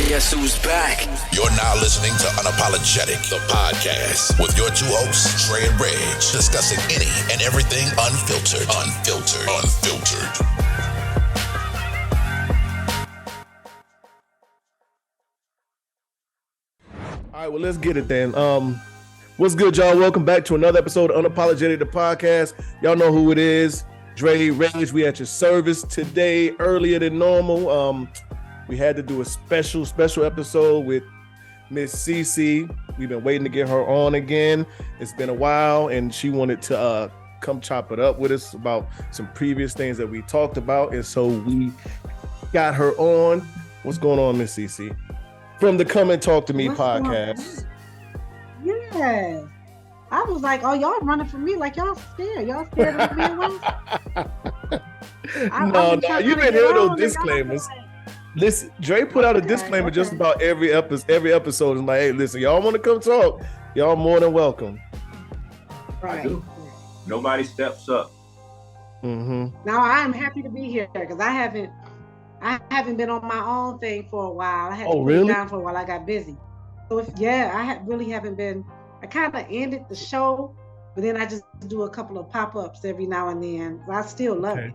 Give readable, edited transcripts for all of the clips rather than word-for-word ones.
Guess who's back? You're now listening to Unapologetic, the podcast, with your two hosts, Trey and Reg, discussing any and everything unfiltered. All right, well, let's get it then. What's good, y'all? Welcome back to another episode of Unapologetic, the podcast. Y'all know who it is. Dre, Reg, we at your service today, earlier than normal. We had to do a special episode with Miss CC. We've been waiting to get her on again. It's been a while, and she wanted to come chop it up with us about some previous things that we talked about, and so we got her on. What's going on, Miss CC? From the Come and Talk to Me podcast. Yeah. I was like, oh, y'all running from me like y'all scared. Y'all scared of me away? No, you've been hearing those disclaimers. Listen, Dre put out a disclaimer just about every episode. It's like, hey, listen, y'all want to come talk? Y'all more than welcome. Right. I do. Nobody steps up. Mm-hmm. Now I'm happy to be here because I haven't been on my own thing for a while. I had to put it down for a while. I got busy. So really haven't been. I kind of ended the show, but then I just do a couple of pop-ups every now and then. I still love it.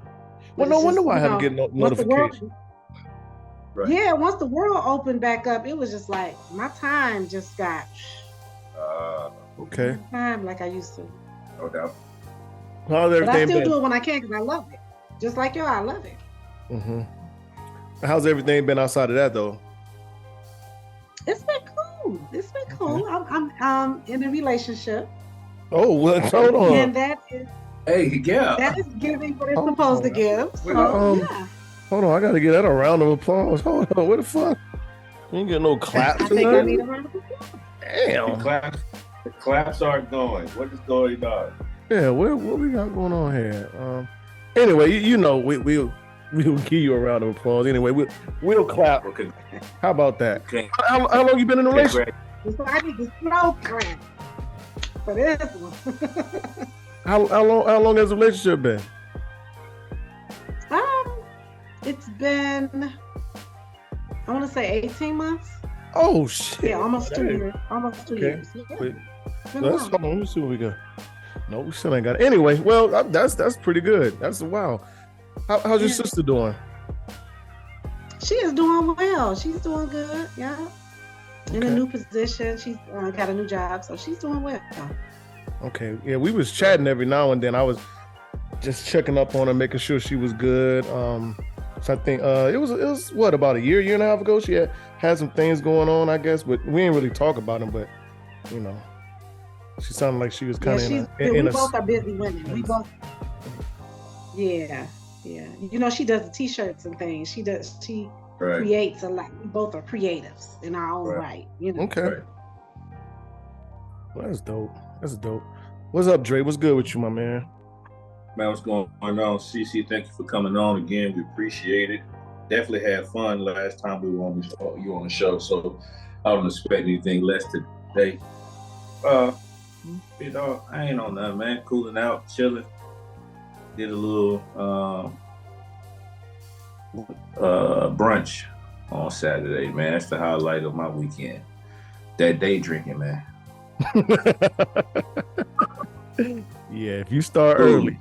Well, no wonder why I haven't get no notification. Right. Yeah, once the world opened back up, it was just like my time just got okay. Time like I used to. No doubt. How's everything but I still been? do it when I can because I love it. Just like you, I love it. Mm-hmm. How's everything been outside of that though? It's been cool. I'm in a relationship. Oh, well, hold on. And that is that is giving what it's supposed to give. So, yeah. Hold on, I gotta get that a round of applause. Hold on, what the fuck? You ain't getting no claps. I think I need a round of applause. Damn. The claps aren't going. What is going on? Yeah, what we got going on here? Anyway, you know we'll give you a round of applause. Anyway, we'll clap. Okay. How about that? Okay. How long you been in a relationship? So I need to slow clap for this one. How long has the relationship been? It's been, I want to say 18 months. Oh shit! Yeah, almost 2 years. Almost 2 years. Yeah. Wait, hold on, let me see what we got. No, we still ain't got it. Anyway, well, that's pretty good. That's wow. How's your sister doing? She is doing well. She's doing good. Yeah. In a Okay. new position. She's got a new job, so she's doing well. Okay. Yeah, we was chatting every now and then. I was just checking up on her, making sure she was good. So I think it was what, about a year and a half ago. She had some things going on, I guess, but we didn't really talk about them. But you know, she sounded like she was kind of we both are busy women. We both. Yeah. You know, she does the t-shirts and things. She creates a lot. We both are creatives in our own right. You know. Okay. Right. Well, that's dope. What's up, Dre? What's good with you, my man? Man, what's going on? CC, thank you for coming on again. We appreciate it. Definitely had fun last time we were on the show, so I don't expect anything less today. You know, I ain't on nothing, man. Cooling out, chilling. Did a little brunch on Saturday, man. That's the highlight of my weekend. That day drinking, man. Yeah, if you start early.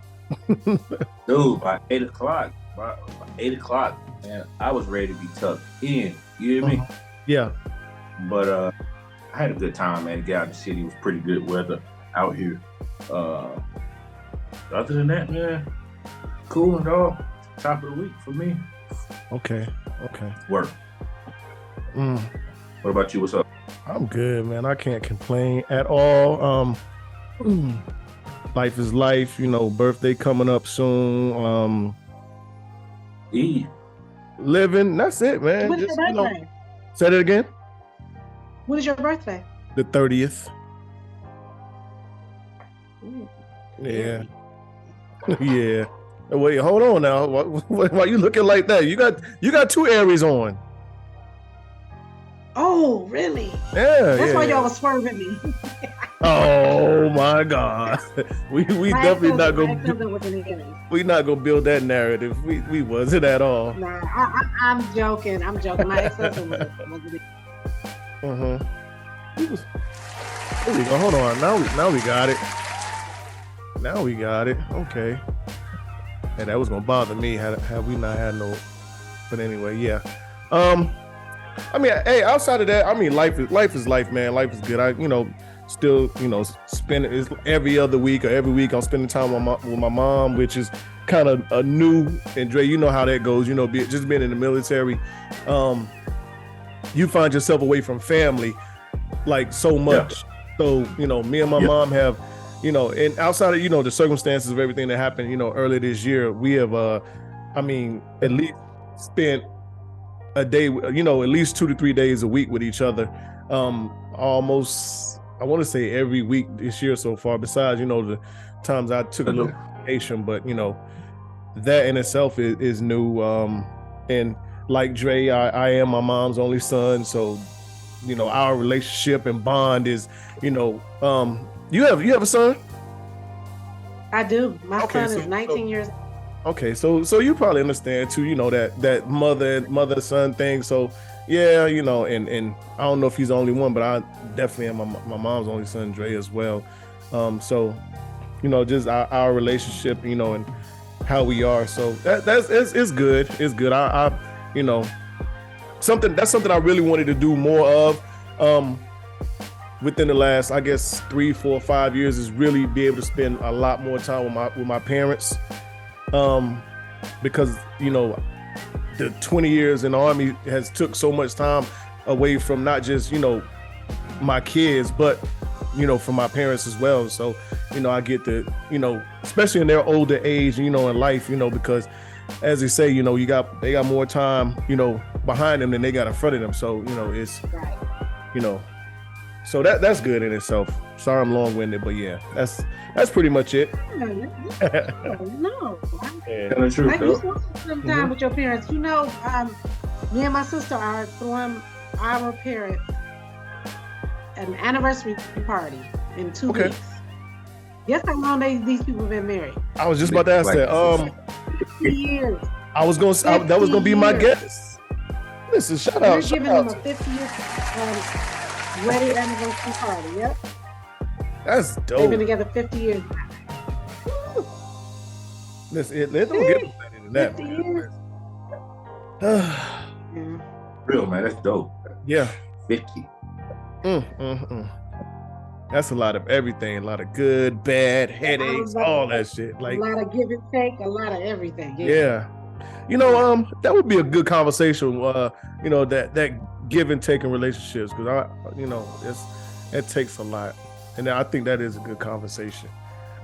Dude, by 8 o'clock, man, I was ready to be tucked in. You hear me? Yeah. But I had a good time, man. Get out in the city. It was pretty good weather out here. Other than that, man, cool and all. Top of the week for me. Okay. Work. Mm. What about you? What's up? I'm good, man. I can't complain at all. Life is life, you know, birthday coming up soon. Living, that's it, man. When is your birthday? Say that again. When is your birthday? The 30th. Ooh. Yeah. Yeah. Wait, hold on now. Why you looking like that? You got two Aries on. Oh, really? Yeah. That's why yeah. y'all was swerving me. Oh my God. We definitely not gonna we not gonna build that narrative. We wasn't at all. Nah, I'm joking. I'm joking. My ex-husband wasn't. There we go. Hold on. Now we got it. Now we got it. Okay. And that was gonna bother me had we not had no. But anyway, yeah. I mean, hey, outside of that, I mean, life is life, man. Life is good. I, still, spend it every other week or every week. I'm spending time with my mom, which is kind of a new. And Dre, you know how that goes. Just being in the military, you find yourself away from family, like so much. Yeah. So me and my mom have, and outside of the circumstances of everything that happened, earlier this year, we have, at least spent a day, at least 2 to 3 days a week with each other. Almost, I want to say every week this year so far, besides, the times I took a little vacation, but, that in itself is new. And like Dre, I am my mom's only son. So, our relationship and bond is, you have a son? I do. My son is 19 years old. Okay, so you probably understand too, that mother son thing. So yeah, and I don't know if he's the only one, but I definitely am my mom's only son, Dre, as well. So just our relationship, and how we are. So it's good. It's good. I something I really wanted to do more of within the last, I guess, 3, 4, 5 years is really be able to spend a lot more time with my parents. Because the 20 years in the Army has took so much time away from not just my kids, but from my parents as well. So I get to especially in their older age, in life, because as they say, they got more time behind them than they got in front of them. So it's right. So that's good in itself. Sorry I'm long-winded, but yeah, that's pretty much it. No. You spend some time with your parents. Me and my sister are throwing our parents an anniversary party in 2 weeks. Guess how long these people have been married? I was just about to ask that. 50 years. I was going to that was going to be my guess. Listen, shout out. We're giving them a 50th wedding anniversary party. Yep. That's dope. They've been together 50 years. Listen, they don't get better than that. 50 years. Real, man, that's dope. Yeah. 50. That's a lot of everything. A lot of good, bad, headaches, all that shit. Like a lot of give and take, a lot of everything. Yeah. That would be a good conversation. That give and take in relationships, because it takes a lot, and I think that is a good conversation.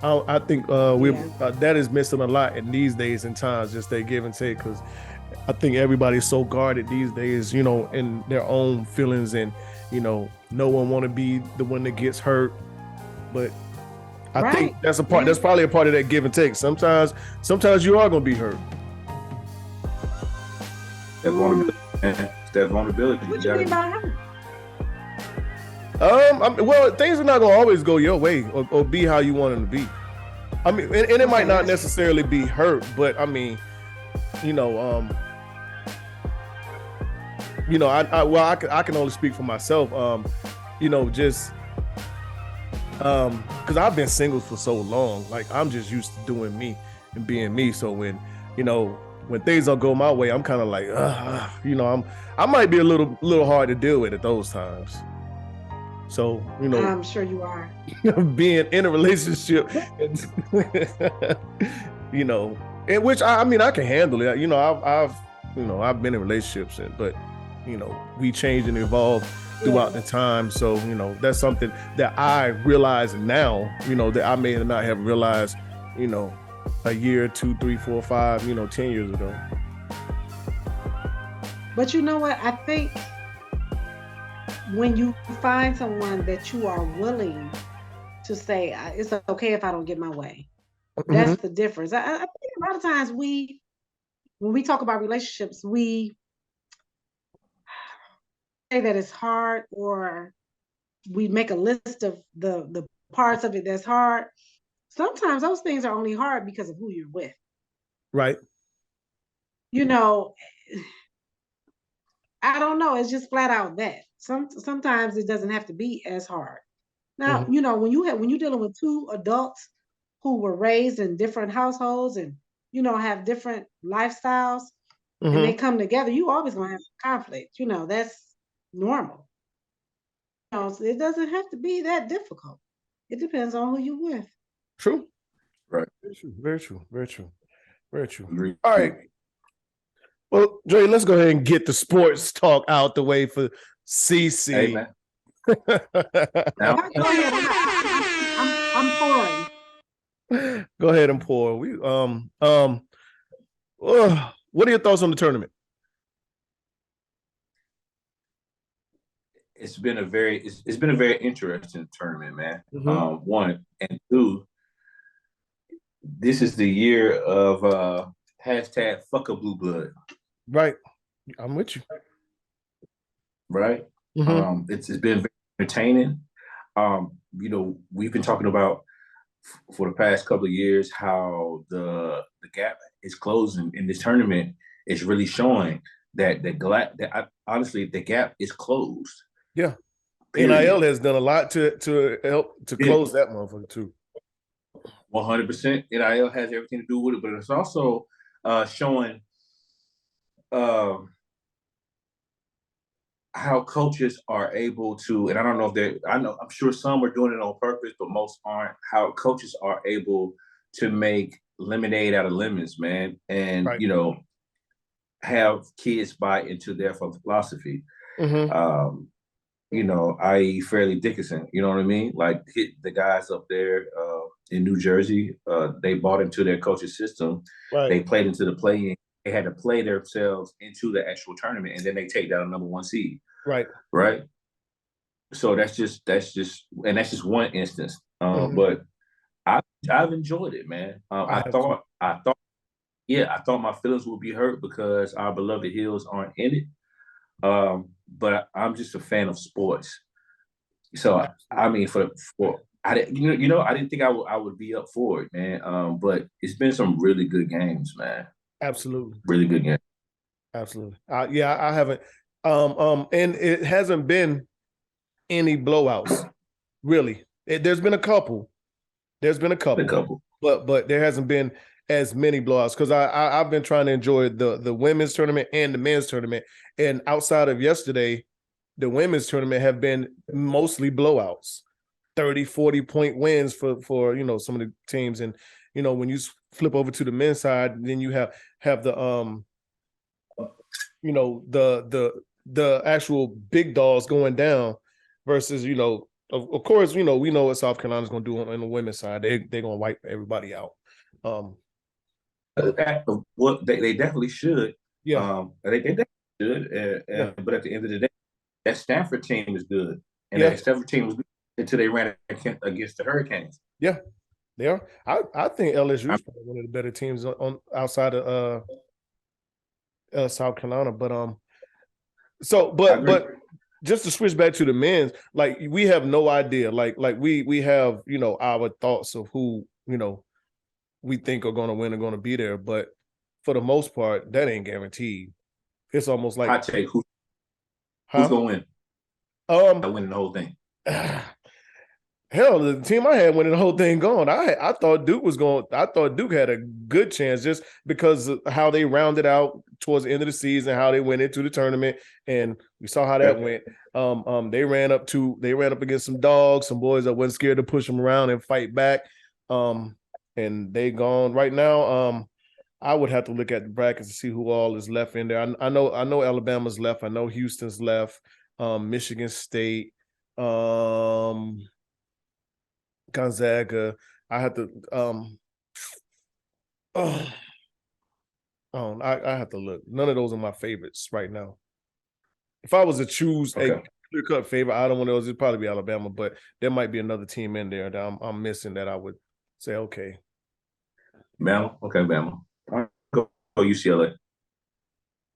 I think that is missing a lot in these days and times, just that give and take, because I think everybody's so guarded these days, in their own feelings, and no one want to be the one that gets hurt. But I think that's a part. That's probably a part of that give and take. Sometimes you are gonna be hurt. That vulnerability. That vulnerability. What you mean by hurt? Well, things are not gonna always go your way or be how you want them to be. I mean, and it might not necessarily be hurt, but I mean, I can only speak for myself. Just because I've been single for so long, like I'm just used to doing me and being me. So when things don't go my way, I'm kind of like, I might be a little hard to deal with at those times. So, I'm sure you are. Being in a relationship, in which I can handle it. I've been in relationships, but we changed and evolved throughout the time. So, that's something that I realize now, that I may not have realized, a year, 2, 3, 4, 5, 10 years ago. But you know what? I think when you find someone that you are willing to say, it's okay if I don't get my way, that's the difference. I think a lot of times when we talk about relationships, we say that it's hard or we make a list of the parts of it that's hard. Sometimes those things are only hard because of who you're with. Right. I don't know. It's just flat out that. Sometimes it doesn't have to be as hard. Now, when you're dealing with two adults who were raised in different households and have different lifestyles, and they come together, you always gonna have conflict. That's normal. So it doesn't have to be that difficult. It depends on who you're with. True. Right. Very true. Very true. Very true. Agreed. All right. Well, Dre, let's go ahead and get the sports talk out the way for CC. Hey, man. I'm pouring. Go ahead and pour. What are your thoughts on the tournament? It's been a very interesting tournament, man. Mm-hmm. One and two. This is the year of hashtag fuck a blue blood. Right. I'm with you. Right. Mm-hmm. It's been very entertaining. We've been talking about for the past couple of years how the gap is closing in this tournament. Is really showing that honestly the gap is closed. Yeah. Period. NIL has done a lot to help to close that motherfucker too. 100%. NIL has everything to do with it, but it's also showing how coaches are able to, and I don't know if I'm sure some are doing it on purpose, but most aren't, how coaches are able to make lemonade out of lemons, man. And, right. Have kids buy into their philosophy. Mm-hmm. I.e. Fairleigh Dickinson, you know what I mean? Like hit the guys up there in New Jersey, they bought into their coach's system. Right. They played into the play-in. They had to play themselves into the actual tournament, and then they take down a number one seed. Right. Right. So that's just one instance. But I've enjoyed it, man. I thought my feelings would be hurt because our beloved Hills aren't in it. But I'm just a fan of sports. So I mean, I didn't think I would be up for it, man. But it's been some really good games, man. Absolutely, really good games. Absolutely. I haven't. And it hasn't been any blowouts, really. There's been a couple. But there hasn't been as many blowouts because I've been trying to enjoy the women's tournament and the men's tournament. And outside of yesterday, the women's tournament have been mostly blowouts, 30, 40-point wins for some of the teams. And, when you flip over to the men's side, then you have the, the actual big dogs going down versus, of course, we know what South Carolina's going to do on the women's side. They're going to wipe everybody out. Well, they definitely should. Yeah. They definitely should. But at the end of the day, that Stanford team is good. And that Stanford team was good until they ran against the Hurricanes. Yeah, they are. I think LSU is probably one of the better teams on outside of South Carolina. But but just to switch back to the men's, like we have no idea. Like we have, our thoughts of who, we think are going to win and going to be there. But for the most part, that ain't guaranteed. It's almost like I take who's going to win. I win the whole thing. Hell, the team I had winning the whole thing gone. I thought Duke was going. I thought Duke had a good chance just because of how they rounded out towards the end of the season, how they went into the tournament, and we saw how that went. They ran up against some dogs, some boys that wasn't scared to push them around and fight back. And they gone right now. I would have to look at the brackets to see who all is left in there. I know Alabama's left. I know Houston's left. Michigan State. Gonzaga. I have to I have to look. None of those are my favorites right now. If I was to choose a clear-cut favorite out of one of those, it'd probably be Alabama, but there might be another team in there that I'm missing that I would say, okay. Bama? Okay, Bama. I'm going to go UCLA.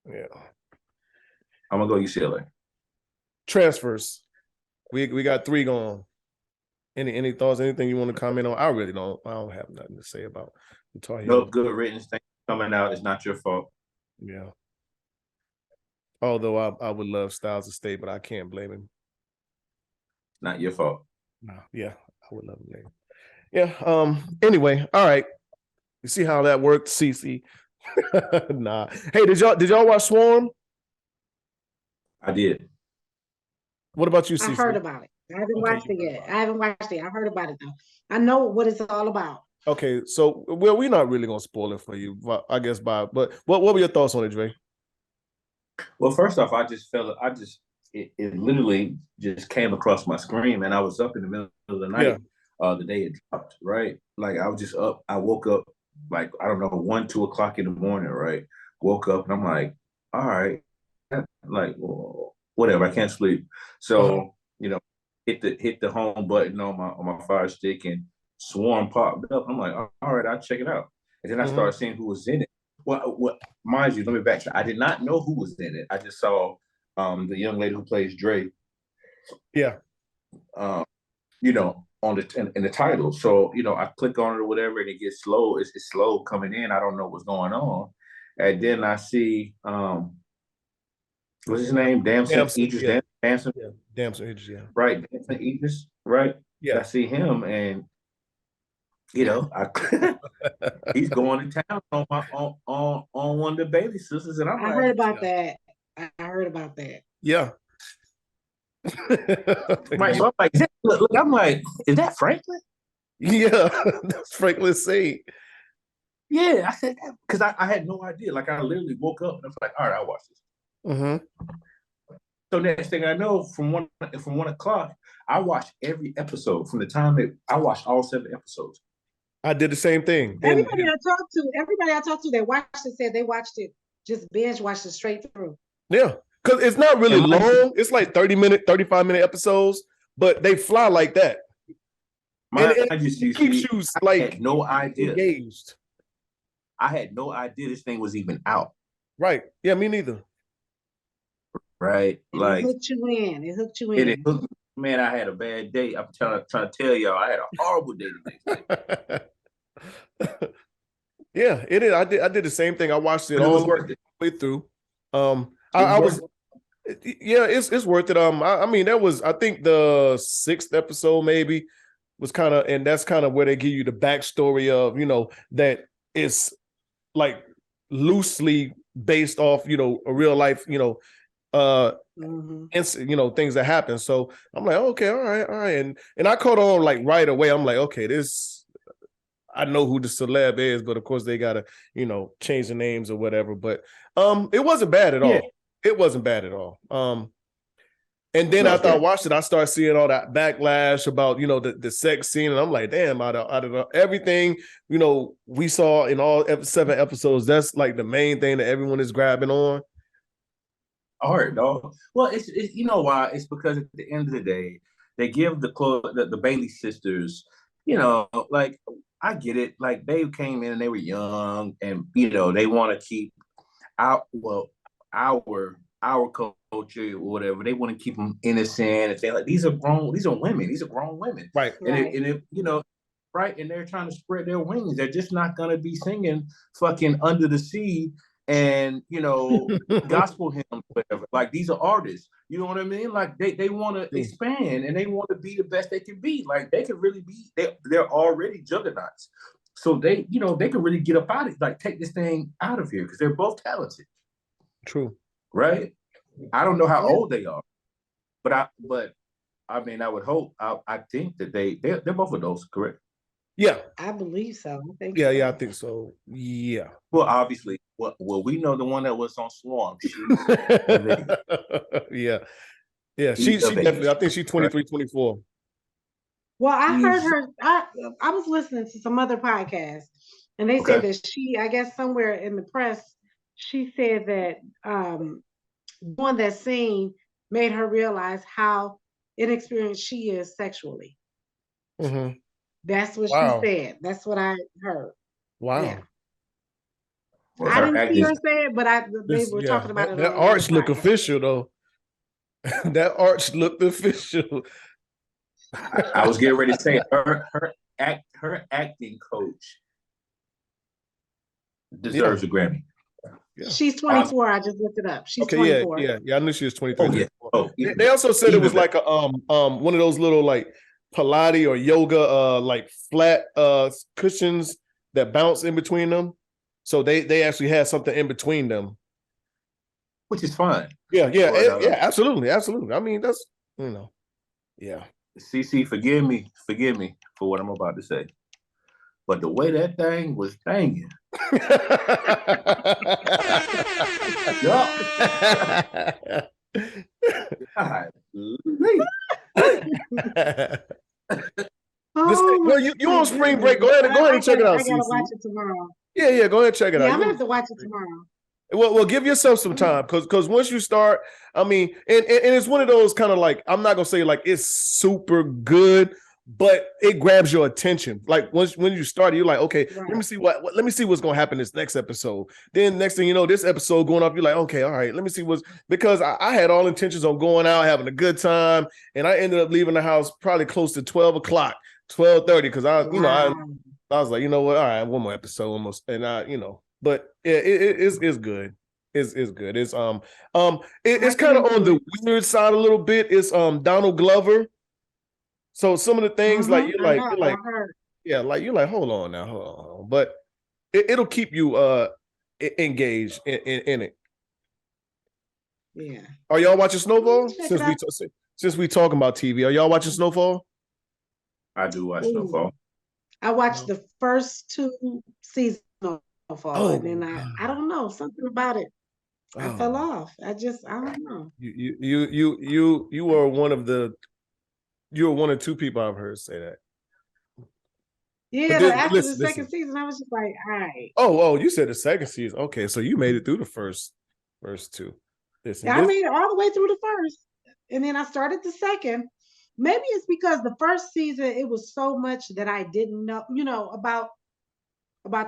Yeah. I'm going to go UCLA. Transfers. We got 3 going. Any thoughts? Anything you want to comment on? I don't have nothing to say about the Tar Heels. No good riddance thing coming out. It's not your fault. Yeah. Although I would love Styles to stay, but I can't blame him. Not your fault. No, yeah, I would love him. Yeah. Anyway, all right. You see how that worked, CC? Nah. Hey, did y'all watch Swarm? I did. What about you, CC? I heard about it. I haven't watched it yet. I haven't watched it. I heard about it though. I know what it's all about. Okay, so we're not really gonna spoil it for you, I guess. But what were your thoughts on it, Dre? Well, first off, it literally just came across my screen, and I was up in the middle of the night. The day it dropped, right? Like I was just up. I woke up like I don't know 1, 2 o'clock in the morning, right? Woke up and I'm like, all right, like well, whatever. I can't sleep, so hit the home button on my Fire Stick, and Swarm popped up. I'm like, all right, I'll check it out. And then I started seeing who was in it. Well, mind you, let me backtrack. I did not know who was in it. I just saw the young lady who plays Dre. Yeah. On in the title. So, I click on it or whatever, and it gets slow. It's slow coming in. I don't know what's going on. And then I see what's his name? Damson Idris. Yeah. Damson. Yeah. Damson Idris, yeah. Right. Damson Idris, right? Yeah. I see him, and he's going to town on one of the baby sisters, and I heard about that. I heard about that. Yeah. Right. So I'm like, look, I'm like, is that Franklin? Yeah, that's Franklin Saint. Yeah, I said that because I had no idea. Like I literally woke up and I was like, all right, I'll watch this. Mm-hmm. So next thing I know, from 1 o'clock, I watched every episode from the time that I watched all 7 episodes. I did the same thing. Everybody I talked to that watched it said they watched it, just binge watched it straight through. Yeah, because it's not really long. It's like 30-minute, 35-minute episodes, but they fly like that. It keeps you like I had no idea. Engaged. I had no idea this thing was even out. Right. Yeah, me neither. Right. And like it hooked you in. It hooked you in. It hooked me. Man, I had a bad day. I'm trying to tell y'all, I had a horrible day the next day. Yeah, it is. I did the same thing. I watched it all the way through. It's worth it. I mean, that was, I think, the 6th episode maybe was kind of, and that's kind of where they give you the backstory of, that it's like loosely based off, a real life, things that happen. So I'm like, okay, all right. And I caught on like right away. I'm like, okay, I know who the celeb is, but of course they gotta, change the names or whatever. But it wasn't bad at all. It wasn't bad at all. And then after I watched it, I started seeing all that backlash about, the sex scene. And I'm like, damn, out of everything, we saw in all 7 episodes, that's like the main thing that everyone is grabbing on. Art, dog. Well, it's you know why? It's because at the end of the day, they give the Bailey sisters, like I get it. Like they came in and they were young, and they want to keep our culture or whatever. They want to keep them innocent. And say like these are women. These are grown women, right? And right, and they're trying to spread their wings. They're just not gonna be singing fucking Under the Sea and gospel hymns, whatever. Like these are artists, you know what I mean? Like they want to expand and they want to be the best they can be. Like they could really be. They're already juggernauts, so they could really get up out of it. Like take this thing out of here because they're both talented. True, right? I don't know how old they are, but I mean I would hope. I think that they're both adults, correct? Yeah, I believe so. I think so. Yeah. Well, obviously, well, we know the one that was on Swarm. Yeah. She definitely. I think she's 23, 24. Well, I heard her. I was listening to some other podcasts, and they said that she, I guess, somewhere in the press, she said that doing that scene made her realize how inexperienced she is sexually. Mm-hmm. That's what she said. That's what I heard. Wow. Yeah. Well, I didn't see her say it, but they were talking about it. That arch look official though. That arch looked official. I was getting ready to say her acting coach deserves a Grammy. Yeah. She's 24. I just looked it up. She's okay, 24. Yeah. I knew she was 23. Oh, yeah. Oh, they also said it was like a one of those little like Pilates or yoga like flat cushions that bounce in between them. So they actually had something in between them, which is fine. Yeah, absolutely. I mean, that's yeah. CC, forgive me for what I'm about to say, but the way that thing was banging. You on spring break? Go ahead and check it out. I gotta watch it tomorrow. Yeah, go ahead and check it out. I'm gonna have to watch it tomorrow. Well, give yourself some time because once you start, I mean, and it's one of those kind of like, I'm not gonna say like it's super good, but it grabs your attention. Like when you start, you're like, okay, let me see what's gonna happen this next episode. Then next thing you know, this episode going up, you're like, okay, all right, let me see because I had all intentions on going out, having a good time, and I ended up leaving the house probably close to 12 o'clock, 12:30, because I was like, you know what, all right, one more episode almost, and but it's good. It's good. It's it's kind of on the weird side a little bit. It's Donald Glover. So some of the things you're like, hold on now, but it'll keep you engaged in it. Yeah. Are y'all watching Snowfall? Since we talking about TV, are y'all watching Snowfall? I do watch Snowfall. I watched the first 2 seasons of Snowfall, and then I don't know, something about it. I fell off. I don't know. You were one of 2 people I've heard say that. Yeah, after the second season, I was just like, all right. Oh, you said the second season. Okay, so you made it through the first 2. I made it all the way through the first, and then I started the second. Maybe it's because the first season, it was so much that I didn't know, about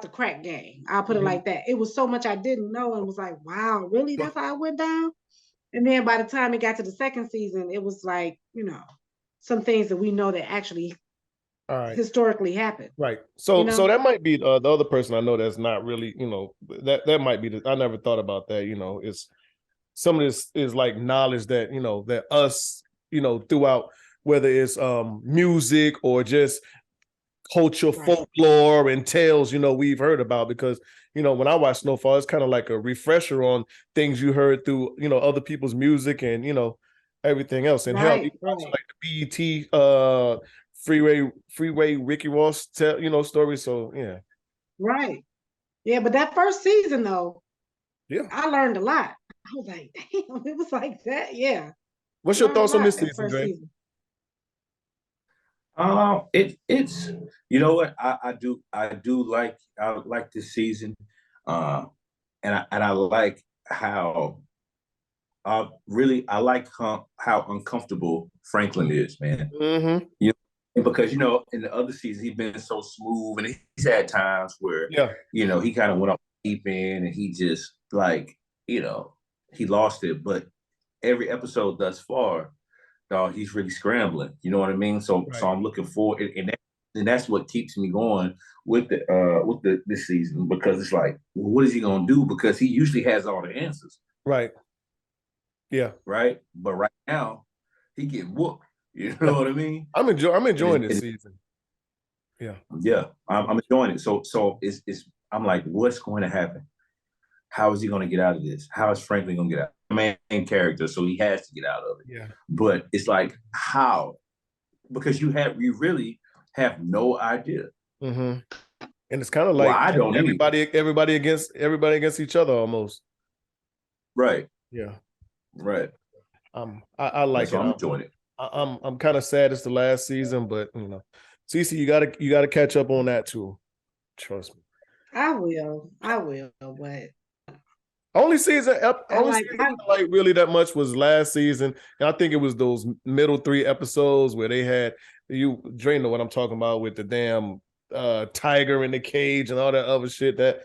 the crack gang. I'll put it like that. It was so much I didn't know and was like, wow, really? That's how it went down? And then by the time it got to the second season, it was like, some things that we know that actually historically happened. Right. So that might be the other person I know that's not really, that might be I never thought about that, it's some of this is like knowledge that, that us, throughout, whether it's music or just culture, folklore, and tales, we've heard about, because, when I watch Snowfall, it's kind of like a refresher on things you heard through, other people's music and, everything else. And hell, also like the BET Freeway Ricky Ross story. So yeah. Right. Yeah, but that first season though, I learned a lot. I was like, damn, it was like that. Yeah. What's your thoughts on this season, Dre? It's you know what, I like this season, and I like how I like how uncomfortable Franklin is, man. Because in the other season he's been so smooth, and he's had times where he kind of went off deep end and he just he lost it. But every episode thus far, he's really scrambling. You know what I mean? So I'm looking forward, and that's what keeps me going with this season, because it's like, well, what is he gonna do? Because he usually has all the answers. Right. Yeah. Right. But right now, he getting whooped. You know what I mean? I'm enjoying this season. Yeah. Yeah. I'm enjoying it. So it's I'm like, what's going to happen? How is he going to get out of this? How is Franklin going to get out? Main character, so he has to get out of it. Yeah. But it's like, how? Because you really have no idea. And it's kind of like everybody against each other almost. Right. Yeah. Right. I like it. I'm enjoying it. I'm kind of sad it's the last season, but Cece, you gotta catch up on that too. Trust me. I will, but only season like really that much was last season, and I think it was those middle 3 episodes where they had Dre know what I'm talking about, with the damn tiger in the cage and all that other shit that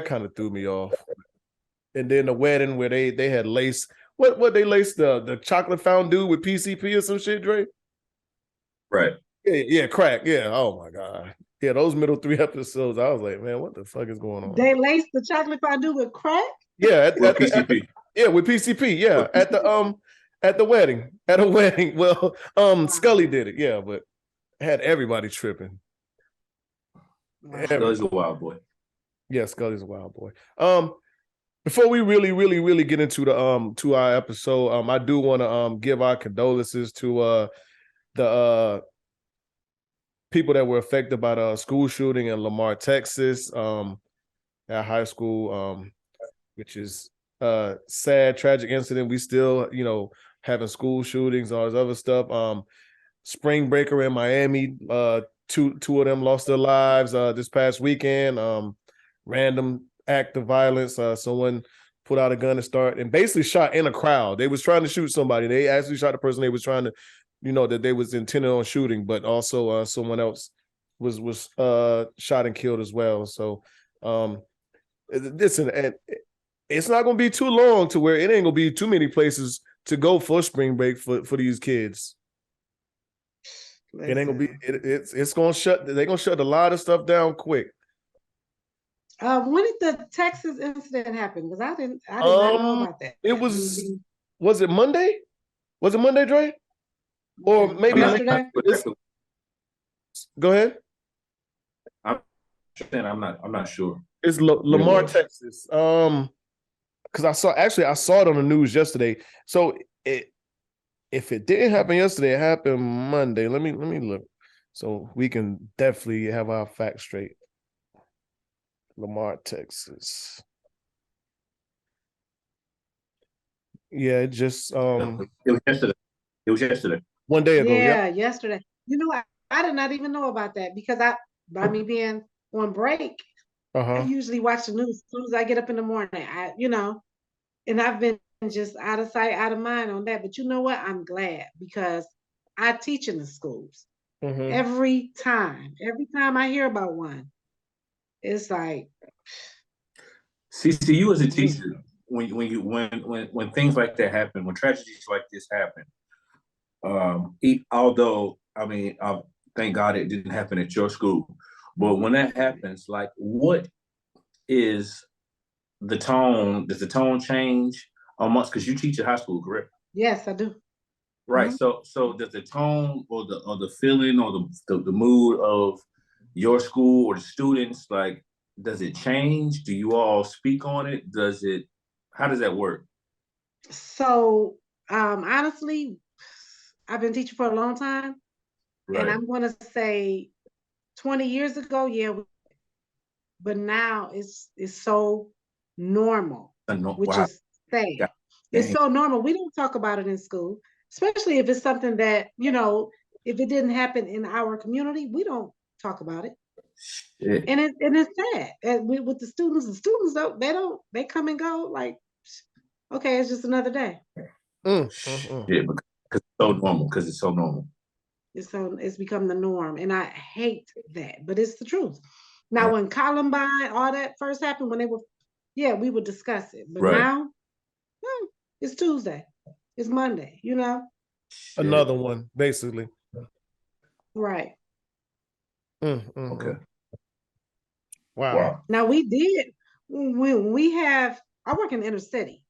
kind of threw me off. And then the wedding where they had lace what they laced the chocolate fondue with PCP or some shit, Dre? Right. Yeah, crack. Yeah. Oh my God. Yeah, those middle 3 episodes, I was like, man, what the fuck is going on? They laced the chocolate fondue with crack? Yeah, with PCP. Yeah, with PCP. Yeah, at the wedding. At a wedding. Well, wow. Scully did it. Yeah, but had everybody tripping. Wow. Scully's a wild boy. Yeah, Scully's a wild boy. Before we really get into the to our episode, I do want to give our condolences to the people that were affected by the school shooting in Lamar, Texas, at high school, which is sad, tragic incident. We still, having school shootings, all this other stuff. Spring breaker in Miami, two of them lost their lives this past weekend. Random act of violence. Someone put out a gun and basically shot in a crowd. They was trying to shoot somebody. They actually shot the person they was trying to, that they was intended on shooting, but also someone else was shot and killed as well. So listen, and it's not going to be too long to where it ain't going to be too many places to go for spring break for these kids. Listen. It ain't going to be. It's going to shut. They're going to shut a lot of stuff down quick. When did the Texas incident happen? Because I did not know about that. It was it Monday? Was it Monday, Dre? Or maybe yesterday? Go ahead. I'm not sure. It's Lamar, Texas. Because I saw it on the news yesterday. So if it didn't happen yesterday, it happened Monday. Let me look, so we can definitely have our facts straight. Lamar, Texas. Yeah, it just it was yesterday. It was yesterday. One day ago. Yeah, yesterday. I did not even know about that because by me being on break, I usually watch the news as soon as I get up in the morning. And I've been just out of sight, out of mind on that. But you know what? I'm glad because I teach in the schools. Every time I hear about one, it's like, see you as a teacher, when things like that happen, when tragedies like this happen, although thank God it didn't happen at your school, but when that happens, like, what is the tone? Does the tone change amongst? Because you teach at high school, correct? Yes, I do. Right. So does the tone or the feeling or the mood of your school or the students, like, does it change? Do you all speak on it? How does that work? So honestly, I've been teaching for a long time. Right. And I'm going to say 20 years ago, yeah, but now it's so normal, which is sad. Yeah. It's so normal. We don't talk about it in school, especially if it's something that, if it didn't happen in our community, we don't talk about it. Shit. And it's sad. And with the students they come and go like, okay, it's just another day. Yeah, because it's so normal. It's become the norm, and I hate that, but it's the truth. Now, when Columbine, all that first happened, when we would discuss it, but now, it's Tuesday, it's Monday, Another one, basically. Right. Okay. Wow. Now we did when I work in the inner city.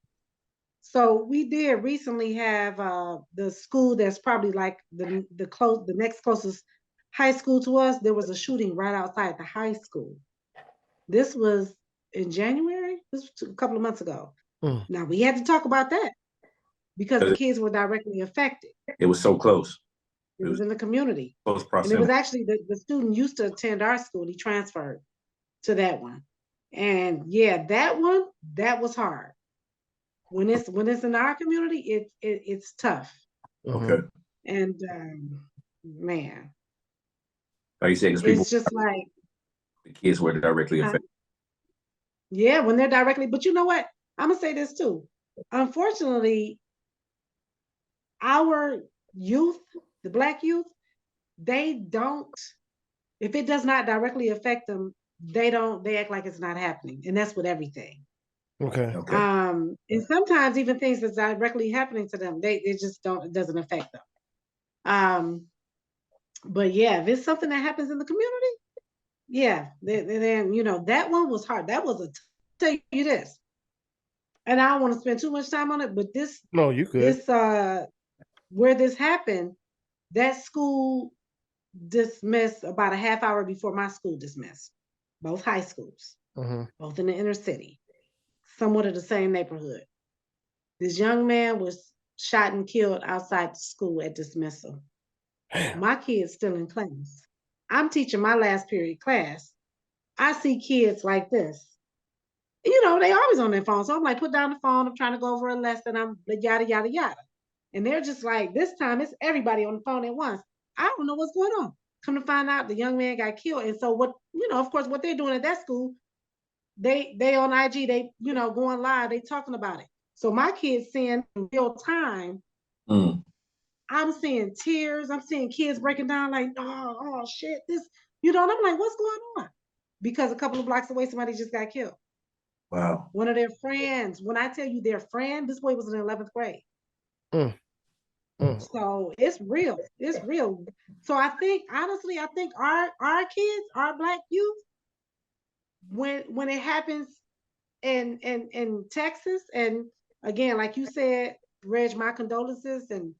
So we did recently have the school that's probably like the next closest high school to us. There was a shooting right outside the high school. This was in January. This was a couple of months ago. Now we had to talk about that because the kids were directly affected. It was so close. It was in the community. Close proximity. And it was actually the student used to attend our school. He transferred to that one. And yeah, that was hard. When it's in our community, it's tough. Okay. And man, like you said, it's just like the kids were directly affected. Yeah, when they're directly. But you know what? I'm gonna say this too. Unfortunately, our youth, the Black youth, they don't. If it does not directly affect them, they act like it's not happening, and that's with everything. Okay. And sometimes even things that's directly happening to them, it doesn't affect them. But yeah, if it's something that happens in the community, yeah, then that one was hard. That was tell you this, and I don't want to spend too much time on it, but no, you could. This where this happened, that school dismissed about a half hour before my school dismissed. Both high schools, both in the inner city, somewhat of the same neighborhood. This young man was shot and killed outside the school at dismissal. Damn. My kid's still in class. I'm teaching my last period class. I see kids like this. They always on their phone. So I'm like, put down the phone. I'm trying to go over a lesson. I'm yada, yada, yada. And they're just like, this time it's everybody on the phone at once. I don't know what's going on. Come to find out the young man got killed. And so of course, what they're doing at that school, they on IG, they, going live, they talking about it. So my kids seeing in real time, I'm seeing tears. I'm seeing kids breaking down like, oh shit, this, and I'm like, what's going on? Because a couple of blocks away, somebody just got killed. Wow. One of their friends, when I tell you their friend, this boy was in 11th grade. So it's real. It's real. So I think, honestly, our kids, our Black youth, when it happens in Texas, and again, like you said, Reg, my condolences, and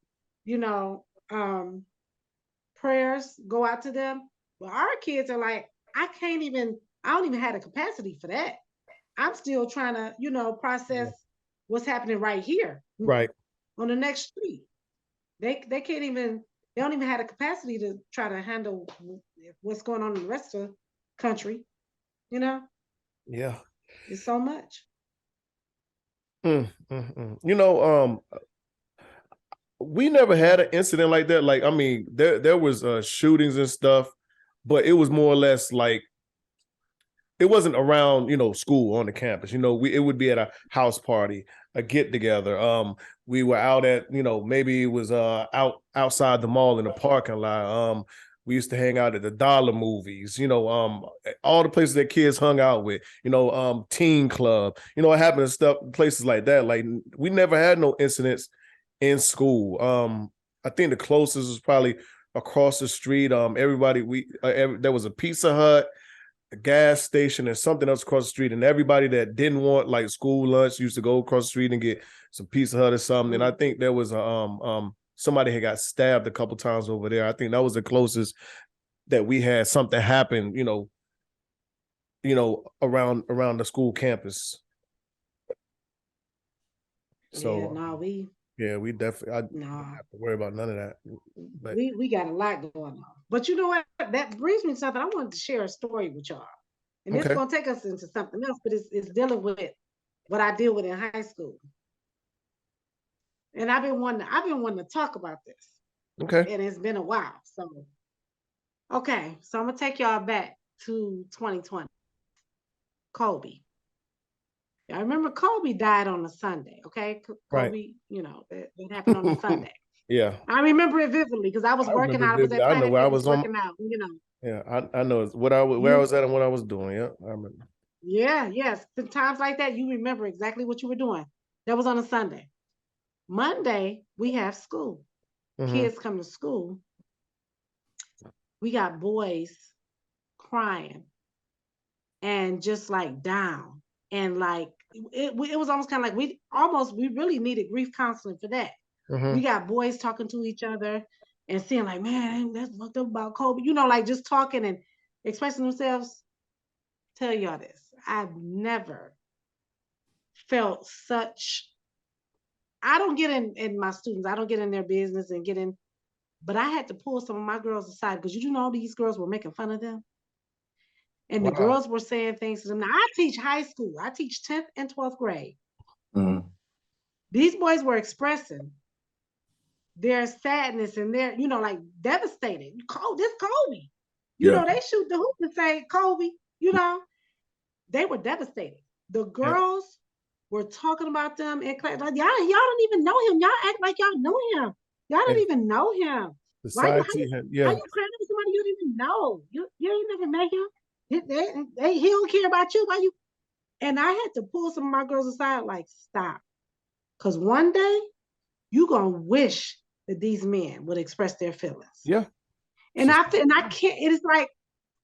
prayers go out to them. But our kids are like, I don't even have the capacity for that. I'm still trying to, process what's happening right here. Right. On the next street. They can't even, they don't even have the capacity to try to handle what's going on in the rest of the country. Yeah. It's so much. We never had an incident like that. Like, I mean, there was shootings and stuff, but it was more or less like, it wasn't around, school on the campus. It would be at a house party, a get together. We were out at, maybe it was outside the mall in the parking lot. We used to hang out at the dollar movies, all the places that kids hung out with, teen club, it happened to stuff, places like that. Like, we never had no incidents in school. I think the closest was probably across the street. There was a Pizza Hut, a gas station, and something else across the street, and everybody that didn't want like school lunch used to go across the street and get some Pizza Hut or something. And I think there was somebody had got stabbed a couple times over there. I think that was the closest that we had something happen, around the school campus. So we definitely, I don't have to worry about none of that. But we got a lot going on. But you know what? That brings me to something. I wanted to share a story with y'all. And it's going to take us into something else, but it's dealing with what I deal with in high school. And I've been wanting to talk about this. Okay. And it's been a while. So I'm going to take y'all back to 2020. Kobe. I remember Kobe died on a Sunday, okay? Kobe, right. It happened on a Sunday. Yeah. I remember it vividly because I was working out. I was at Planet Fitness, I was working out, Yeah, I know where I was at and what I was doing. Yeah, I remember. Yeah, yes. The times like that, you remember exactly what you were doing. That was on a Sunday. Monday, we have school. Kids come to school. We got boys crying and just like down. And like, it was almost kind of like we really needed grief counseling for that. We got boys talking to each other and saying like, man, that's fucked up about Kobe. Like just talking and expressing themselves. Tell y'all this. I've never felt such, I don't get in my students, I don't get in their business and get in, but I had to pull some of my girls aside because these girls were making fun of them. And the girls were saying things to them. Now, I teach high school. I teach 10th and 12th grade. These boys were expressing their sadness and their, like devastated. This Kobe. They shoot the hoop and say, Kobe, they were devastated. The girls were talking about them in class. Like, y'all don't even know him. Y'all act like y'all know him. Y'all don't even know him. How you crying for somebody you don't even know? You ain't never met him. He don't care about you. Why you? And I had to pull some of my girls aside, like, stop. Because one day, you're going to wish that these men would express their feelings. Yeah. And I can't, it is like,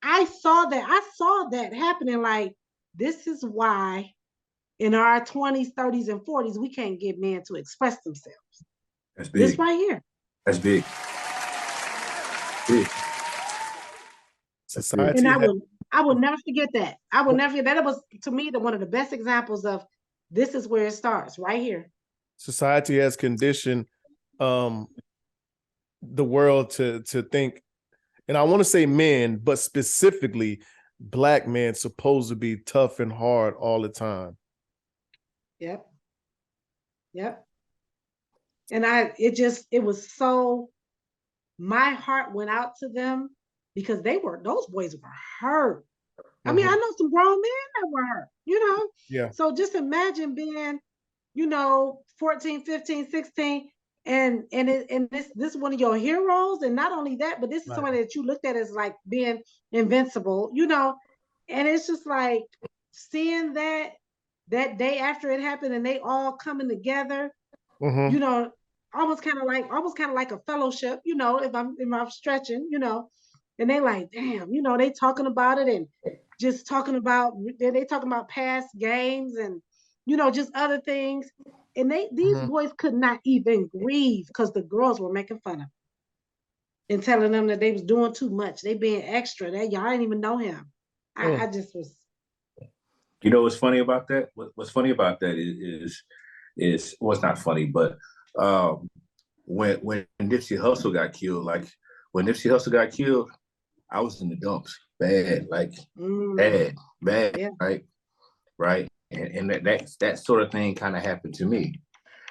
I saw that happening. Like, this is why in our 20s, 30s, and 40s, we can't get men to express themselves. That's big. This right here. That's big. Big. Society. And I will never forget that. I will never forget that. It was, to me, one of the best examples of this is where it starts, right here. Society has conditioned the world to think, and I want to say men, but specifically Black men, supposed to be tough and hard all the time. Yep. And it was so, my heart went out to them because those boys were hurt. I mean, I know some grown men that were hurt, Yeah. So just imagine being, 14, 15, 16, and this is one of your heroes. And not only that, but this is somebody that you looked at as like being invincible, and it's just like seeing that day after it happened and they all coming together, almost kind of like a fellowship, if I'm stretching, and they like, damn, they talking about it and just talking about, they talking about past games and, just other things. And these boys could not even grieve because the girls were making fun of them and telling them that they was doing too much. They being extra. That y'all didn't even know him. I just was. What's funny about that? What's funny about that is well, it's not funny, but when Nipsey Hussle got killed, like when Nipsey Hussle got killed, I was in the dumps, bad, like bad, yeah. right, and that sort of thing kind of happened to me,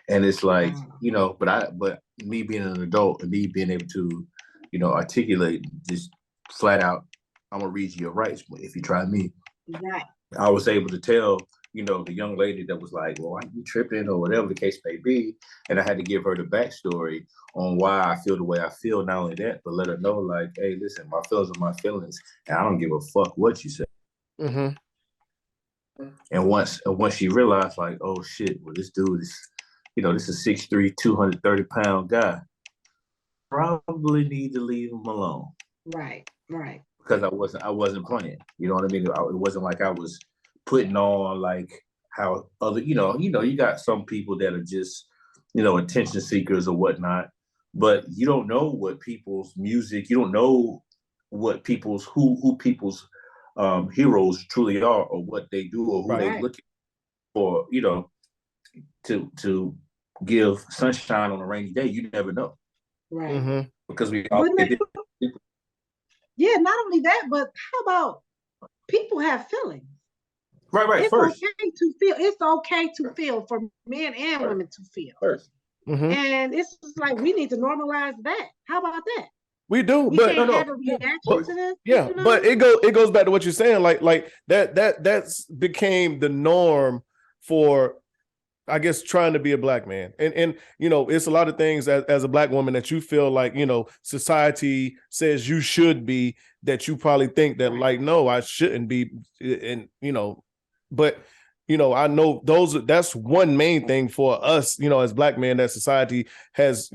and it's like but me being an adult and me being able to articulate just flat out, I'm gonna read you your rights if you try me. Right. I was able to tell the young lady that was like, well, why are you tripping or whatever the case may be, and I had to give her the backstory on why I feel the way I feel. Not only that, but let her know, like, hey, listen, my feelings are my feelings, and I don't give a fuck what you say. And once she realized, like, oh shit, well, this dude is, this is 6'3", 230-pound guy. Probably need to leave him alone. Right. Because I wasn't playing. You know what I mean? It wasn't like I was putting on like how other, you got some people that are just, attention seekers or whatnot, but you don't know what people's music, you don't know what people's who people's heroes truly are, or what they do, or who they look for, to give sunshine on a rainy day. You never know. Right. Because we all yeah, not only that, but how about people have feelings? Right. It's first. Okay to feel. It's okay to feel for men and women to feel. First. And it's just like we need to normalize that. How about that? We do, we but can't have a reaction to this. Yeah, but it goes back to what you're saying. Like that's became the norm for, I guess, trying to be a Black man. And it's a lot of things as a Black woman that you feel like, society says you should be, that you probably think that like, no, I shouldn't be. And, but, I know that's one main thing for us, as Black men, that society has,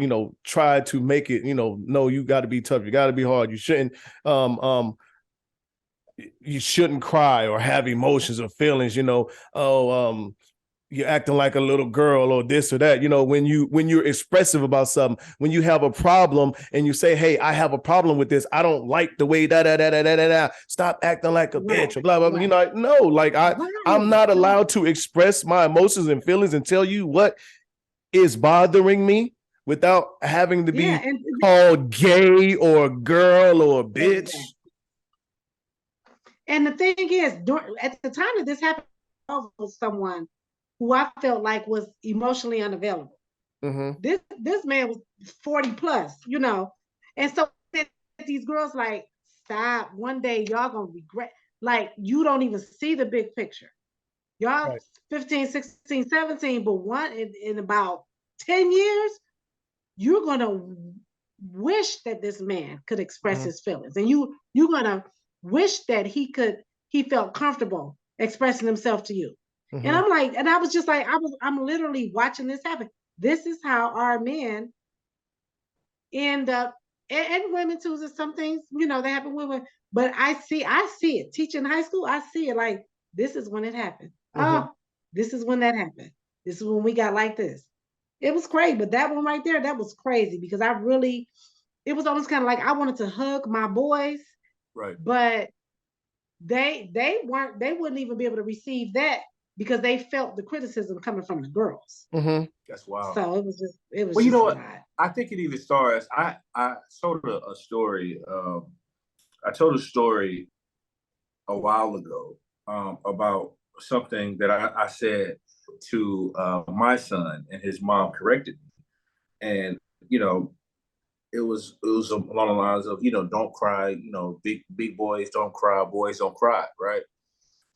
tried to make it, no, you got to be tough. You got to be hard. You shouldn't, cry or have emotions or feelings, you're acting like a little girl or this or that. When you're expressive about something, when you have a problem and you say, hey, I have a problem with this, I don't like the way stop acting like a bitch or blah blah blah. No, like I'm not allowed to express my emotions and feelings and tell you what is bothering me without having to be called gay or a girl or a bitch. And the thing is, at the time that this happened, I was someone who I felt like was emotionally unavailable. This man was 40 plus, and so these girls like, stop. One day y'all gonna regret. Like, you don't even see the big picture. Y'all 15, 16, 17, but in about 10 years, you're gonna wish that this man could express his feelings, and you're gonna wish that he felt comfortable expressing himself to you. And I'm like, and I was just like, I'm literally watching this happen. This is how our men end up, and women too. There's some things, you know, that happen with women. But I see it. Teaching high school, I see it like this is when it happened. Oh, this is when that happened. This is when we got like this. It was crazy, but that one right there, that was crazy because it was almost kind of like I wanted to hug my boys, right? But they wouldn't even be able to receive that because they felt the criticism coming from the girls. That's wild. So it was well, just you know what? odd. I think it even starts. I told a story. I told a story a while ago about something that I said to my son, and his mom corrected me. And you know, it was along the lines of, you know, don't cry. You know, big boys don't cry, boys don't cry, right?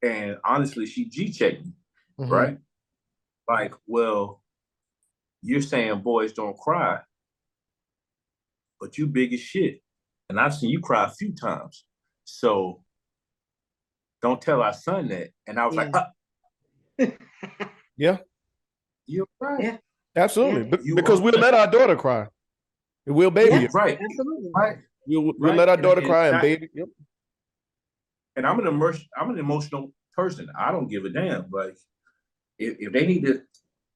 And honestly, she G-checked me, right? Like, well, you're saying boys don't cry, but you big as shit. And I've seen you cry a few times. So don't tell our son that. And I was like, yeah. You're right. Yeah. Absolutely. Yeah. Because we'll let our daughter cry. We'll baby it. Right. Absolutely. Right. We'll let our daughter cry and baby. Yep. And I'm an emotional person. I don't give a damn. Like, if they need to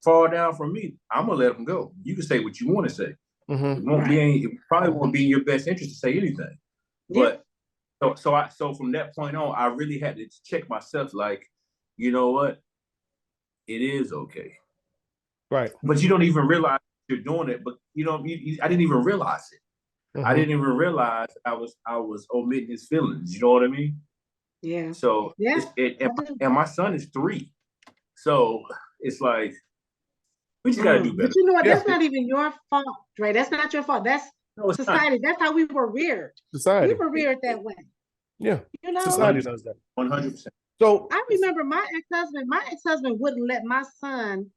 fall down from me, I'm gonna let them go. You can say what you want to say. It probably won't be in your best interest to say anything. But so from that point on, I really had to check myself. Like, you know what? It is okay. Right. But you don't even realize you're doing it. But you know, I didn't even realize it. I didn't even realize I was omitting his feelings. You know what I mean? Yeah. So and my son is 3. So it's like, we just got to do better. But you know what? That's not even your fault, Dre. That's not your fault. That's society. Not. That's how we were reared. Society. We were reared that way. Yeah. You know? Society does that. 100%. So I remember my ex-husband wouldn't let my son,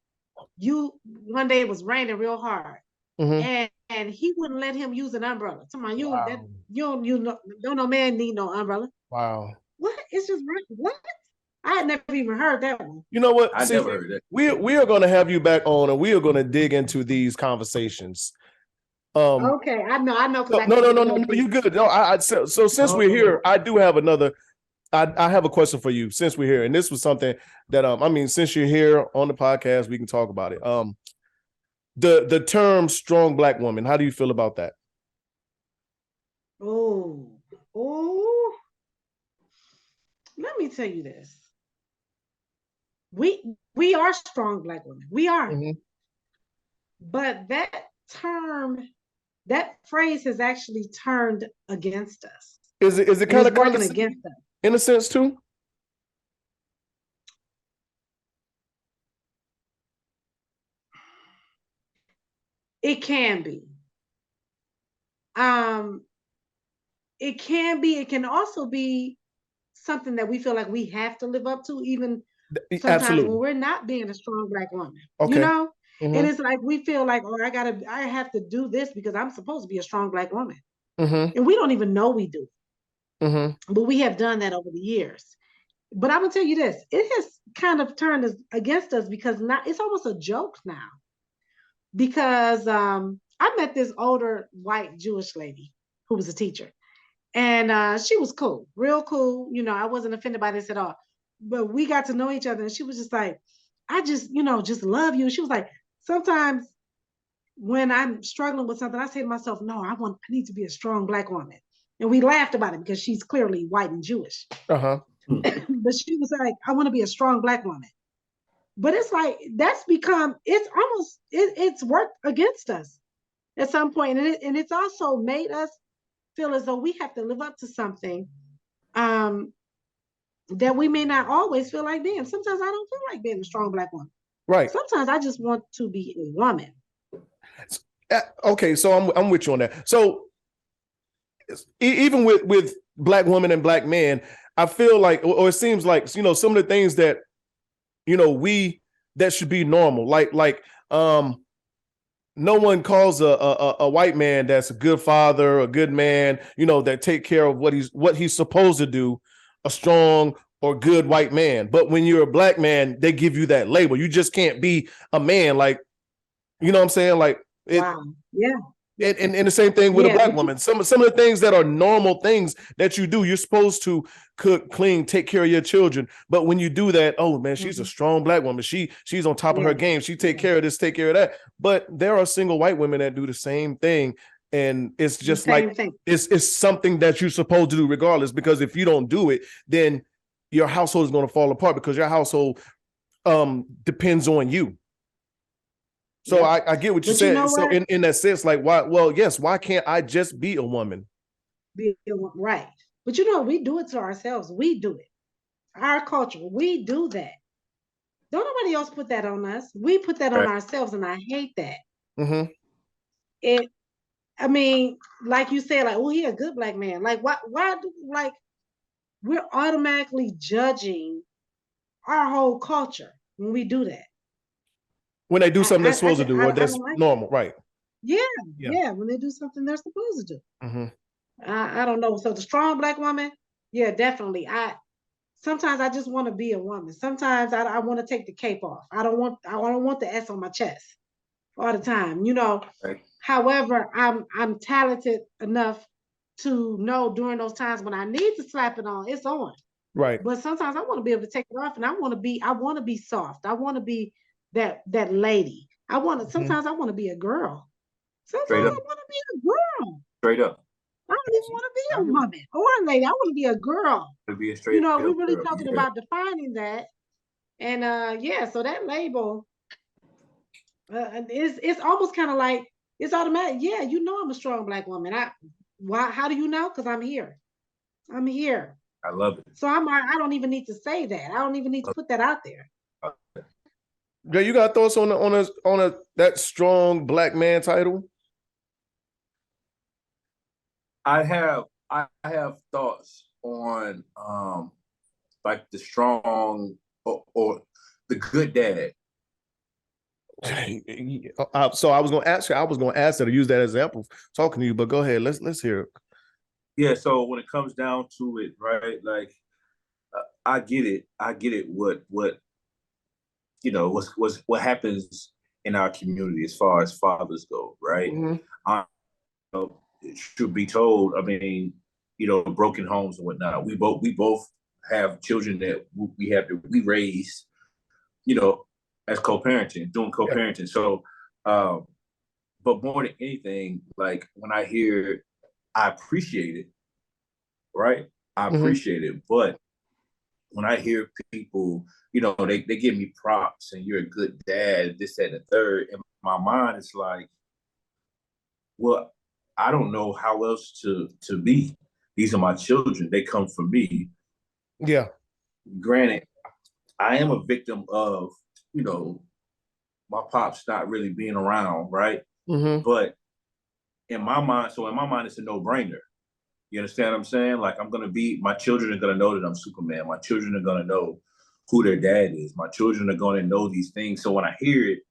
one day it was raining real hard. And he wouldn't let him use an umbrella. Come on, don't no man need no umbrella. Wow. What? It's just what? I had never even heard that one. You know what? I never heard that. We are going to have you back on, and we are going to dig into these conversations. Okay, I know. No, you good. No, so since we're here, I do have another. I have a question for you since we're here, and this was something that since you're here on the podcast, we can talk about it. The term "strong black woman." How do you feel about that? Oh, let me tell you this. We are strong black women. We are. But that phrase has actually turned against us. Is it kind of working against us? In a sense too? It can be. It can be. It can also be something that we feel like we have to live up to, even sometimes when we're not being a strong black woman. Okay. You know? And it's like we feel like, I have to do this because I'm supposed to be a strong black woman. And we don't even know we do. But we have done that over the years. But I'm gonna tell you this, it has kind of turned against us because now it's almost a joke now. Because I met this older white Jewish lady who was a teacher. And she was cool, real cool. You know, I wasn't offended by this at all. But we got to know each other, and she was just like, I just love you. She was like, sometimes when I'm struggling with something, I say to myself, no, I need to be a strong black woman. And we laughed about it because she's clearly white and Jewish. But she was like, I want to be a strong black woman. But it's like, it's worked against us at some point. And it's also made us feel as though we have to live up to something that we may not always feel like being. Sometimes I don't feel like being a strong black woman. Right. Sometimes I just want to be a woman. Okay, so I'm with you on that. So even with black women and black men, I feel like, or it seems like, some of the things that, that should be normal. Like no one calls a white man that's a good father, a good man, that take care of what he's supposed to do, a strong or good white man. But when you're a black man, they give you that label. You just can't be a man. Like, you know what I'm saying? Like, wow. Yeah. And the same thing with a black woman. Some of the things that are normal things that you do, you're supposed to cook, clean, take care of your children. But when you do that, oh man, she's a strong black woman. She's on top of her game. She take care of this, take care of that. But there are single white women that do the same thing. And it's just like, it's something that you're supposed to do regardless, because if you don't do it, then your household is going to fall apart, because your household depends on you. So I get what you're saying. You know so in that sense, like, why? Well, yes. Why can't I just be a woman? Right. But you know, we do it to ourselves. We do it. Our culture, we do that. Don't nobody else put that on us. We put that on ourselves, and I hate that. I mean, like you said, like, oh, he a good black man. Like, why like, we're automatically judging our whole culture when we do that. When they do something they're supposed to do, or that's normal, right? Yeah. When they do something they're supposed to do. I don't know. So the strong black woman, yeah, definitely. Sometimes I just want to be a woman. Sometimes I want to take the cape off. I don't want the S on my chest all the time, you know. Right. However, I'm talented enough to know during those times when I need to slap it on, it's on. Right. But sometimes I want to be able to take it off, and I want to be soft. I want to be that lady. Sometimes I want to be a girl. Sometimes I want to be a girl. Straight up. I don't even want to be a woman or a lady. I want to be a girl. To be a straight, you know, we're really talking about defining that. And so that label it's almost kind of like, it's automatic. Yeah, you know I'm a strong black woman. How do you know? Because I'm here. I'm here. I love it. So I don't even need to say that. I don't even need to put that out there. Jay, you got thoughts on that strong black man title? I have thoughts on like the strong or the good dad. So I was going to ask her to use that example talking to you, but go ahead. Let's hear it. Yeah. So when it comes down to it, right? Like, I get it. What you know, what happens in our community as far as fathers go, right? Should be told. I mean, you know, broken homes and whatnot. We both have children that we raise, you know, as doing co-parenting. Yeah. So, but more than anything, like, when I hear, I appreciate it, right? I appreciate it, but when I hear people, you know, they give me props and you're a good dad, this, that, and the third, in my mind, it's like, well, I don't know how else to be. These are my children. They come from me. Yeah. Granted, I am a victim of, you know, my pops not really being around, right? But in my mind, it's a no-brainer. You understand what I'm saying? Like, my children are going to know that I'm Superman. My children are going to know who their dad is. My children are going to know these things. So when I hear it,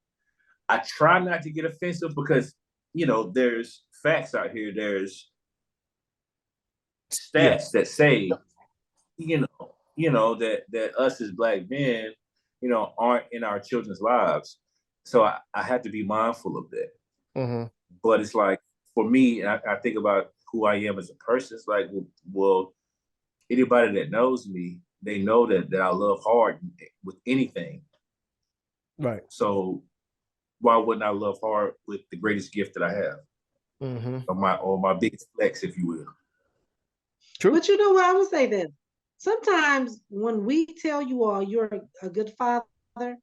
I try not to get offensive, because, you know, there's facts out here. There's stats that say, you know, that us as black men, you know, aren't in our children's lives. So I have to be mindful of that. But it's like, for me, I think about who I am as a person. It's like, well, anybody that knows me, they know that I love hard with anything. Right. So why wouldn't I love hard with the greatest gift that I have? Or my biggest flex, if you will. True. But you know what, I would say this. Sometimes when we tell you all you're a good father,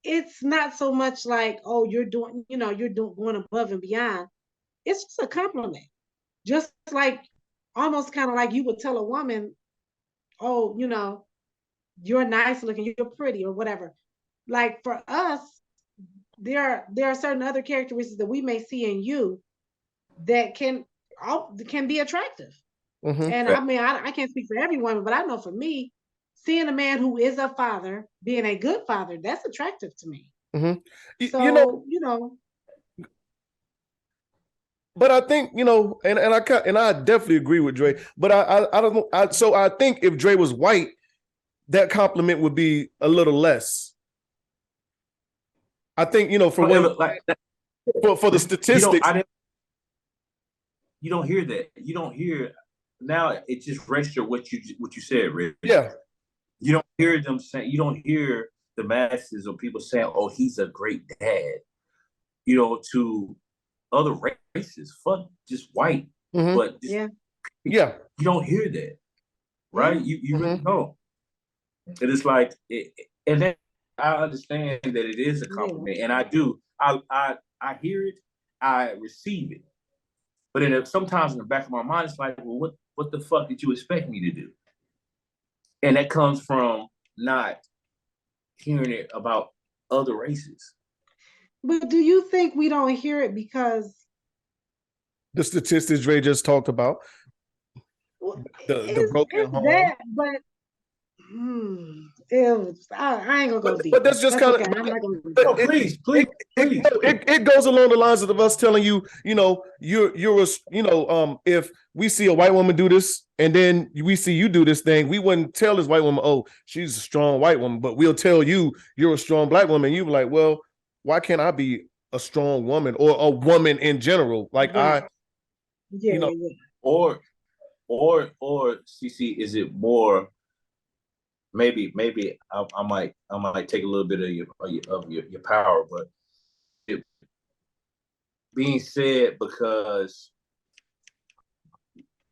it's not so much like, oh, you're doing going above and beyond. It's just a compliment. Just like, almost kind of like you would tell a woman, oh, you know, you're nice looking, you're pretty, or whatever. Like, for us, there are certain other characteristics that we may see in you that can be attractive. And I mean, I can't speak for everyone, but I know for me, seeing a man who is a father, being a good father, that's attractive to me. So, you know. But I think, you know, and I definitely agree with Dre. But I don't. So I think if Dre was white, that compliment would be a little less. I think, you know, for the statistics, you don't hear that. You don't hear now. It just register what you said, Rich. Yeah. You don't hear them saying. You don't hear the masses of people saying, "Oh, he's a great dad." You know, to other races, fuck just white, but just, you don't hear that, right? You really don't. And it's like, and then I understand that it is a compliment, and I do. I hear it, I receive it, but then sometimes in the back of my mind, it's like, well, what the fuck did you expect me to do? And that comes from not hearing it about other races. But do you think we don't hear it because the statistics Dre just talked about, the broken home? That, but I ain't gonna go deep. But that's just kind of. Please. It goes along the lines of us telling you, you know, if we see a white woman do this and then we see you do this thing, we wouldn't tell this white woman, oh, she's a strong white woman, but we'll tell you you're a strong black woman. You be like, well, why can't I be a strong woman or a woman in general? Like or CC, is it more? Maybe I might take a little bit of your power, but it being said because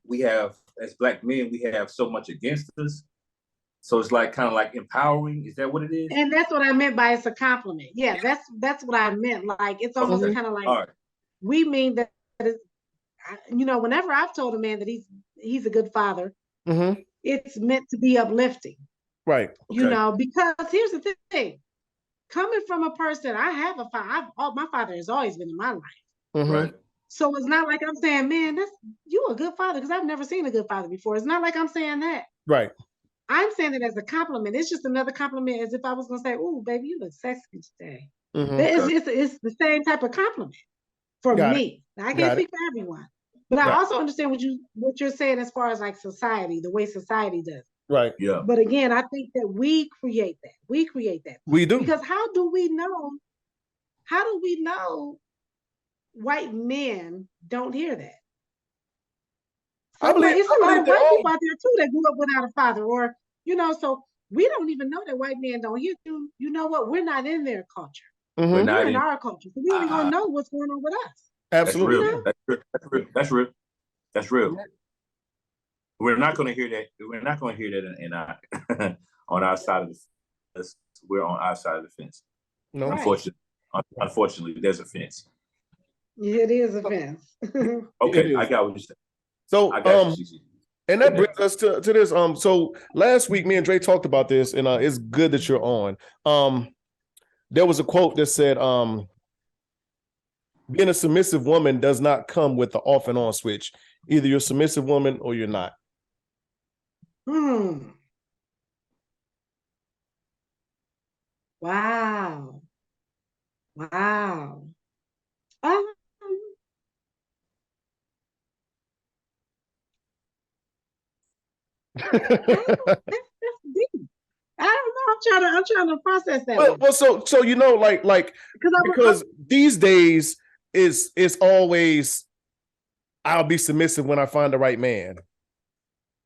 we have, as black men, we have so much against us. So it's like kind of like empowering. Is that what it is? And that's what I meant by it's a compliment. Yeah, that's what I meant. Like it's almost kind of like we mean that it's, you know, whenever I've told a man that he's a good father, it's meant to be uplifting. Right. Okay. You know, because here's the thing. Coming from a person, I have a father. My father has always been in my life. Right. So it's not like I'm saying, man, you a good father, because I've never seen a good father before. It's not like I'm saying that. Right. I'm saying it as a compliment. It's just another compliment, as if I was going to say, "Oh, baby, you look sexy today." It's the same type of compliment for me. I can't speak for everyone, but I also understand what you're saying as far as like society, the way society does. Right. Yeah. But again, I think that we create that. We create that. We do. Because how do we know white men don't hear that? I believe it's a lot of white people out there too that grew up without a father, or you know, so we don't even know that white men don't hear you. You know what? We're not in their culture. We're in our culture, so we ain't gonna know what's going on with us. Absolutely. That's real. That's real. We're not going to hear that. We're not going to hear that in our on our side of the fence. We're on our side of the fence. No, unfortunately, there's a fence. Yeah, it is a fence. Okay, I got what you said. So, and that brings us to this. So last week, me and Dre talked about this, and it's good that you're on. There was a quote that said, "Being a submissive woman does not come with the off and on switch. Either you're a submissive woman or you're not." Wow. That's deep. I don't know. I'm trying to process that. Well, so you know, like because these days it's always I'll be submissive when I find the right man.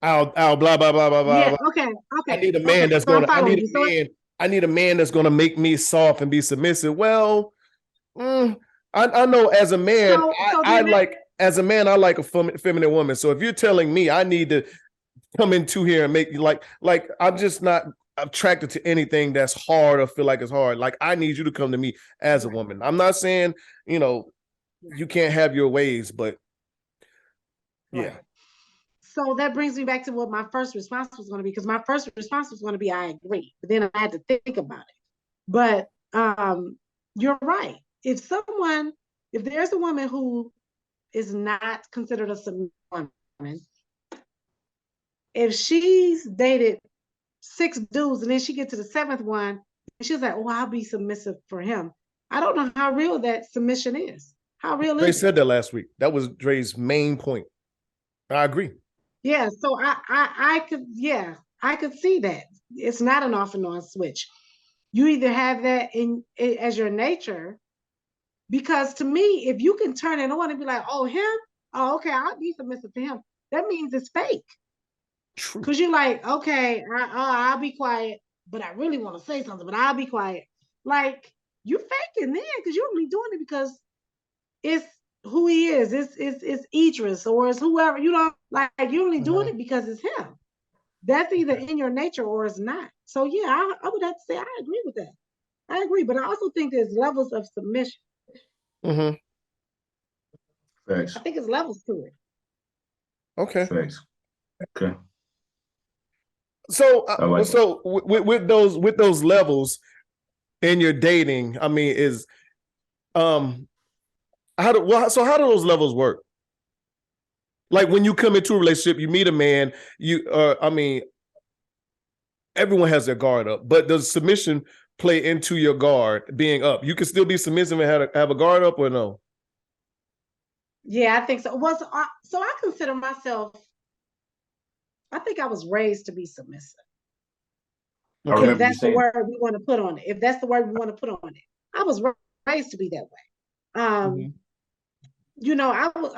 I'll blah blah blah blah blah. Yeah, okay. I need a man that's gonna. I need a man that's gonna make me soft and be submissive. Well, I know as a man, I like a feminine woman. So if you're telling me I need to come into here and make you like I'm just not attracted to anything that's hard or feel like it's hard. Like I need you to come to me as a woman. I'm not saying, you know, you can't have your ways, but yeah. So that brings me back to what my first response was going to be, because my first response was going to be, I agree. But then I had to think about it. But you're right. If there's a woman who is not considered a submissive woman, if she's dated 6 dudes and then she gets to the 7th one, and she's like, oh, I'll be submissive for him. I don't know how real that submission is. How real Dre is said it? that last week. That was Dre's main point. I agree. Yeah, so I could see that. It's not an off and on switch. You either have that as your nature, because to me, if you can turn it on and be like, oh, him, oh, okay, I'll be submissive to him. That means it's fake. True. Because you're like, okay, I'll be quiet, but I really want to say something, but I'll be quiet. Like, you faking then, because you're only doing it because it's who he is. It's Idris or it's whoever, like you're only doing it because it's him. That's either in your nature or it's not. So yeah, I would have to say I agree with that. I agree, but I also think there's levels of submission. Mm-hmm. Thanks. I think it's levels to it. Okay. Thanks. Okay. So, like so with those levels in your dating, I mean, is how do those levels work? Like when you come into a relationship, you meet a man, I mean, everyone has their guard up, but does submission play into your guard being up? You can still be submissive and have a guard up, or no? Yeah, I think so. So I consider myself, I think I was raised to be submissive. Okay. If that's the word we want to put on it. If that's the word we want to put on it. I was raised to be that way. I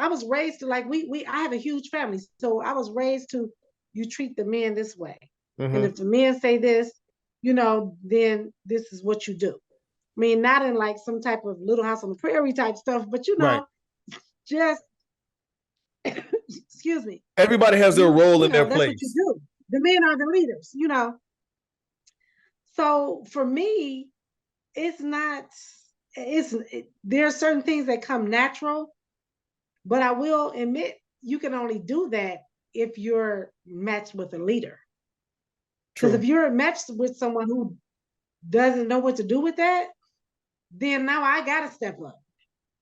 was raised to, like, I have a huge family. So I was raised to, you treat the men this way. Mm-hmm. And if the men say this, then this is what you do. I mean, not in like some type of Little House on the Prairie type stuff, but right. Just excuse me. Everybody has their role in their that's place. What you do. The men are the leaders, So for me, there are certain things that come natural, but I will admit you can only do that if you're matched with a leader. Because if you're matched with someone who doesn't know what to do with that, then now I gotta step up.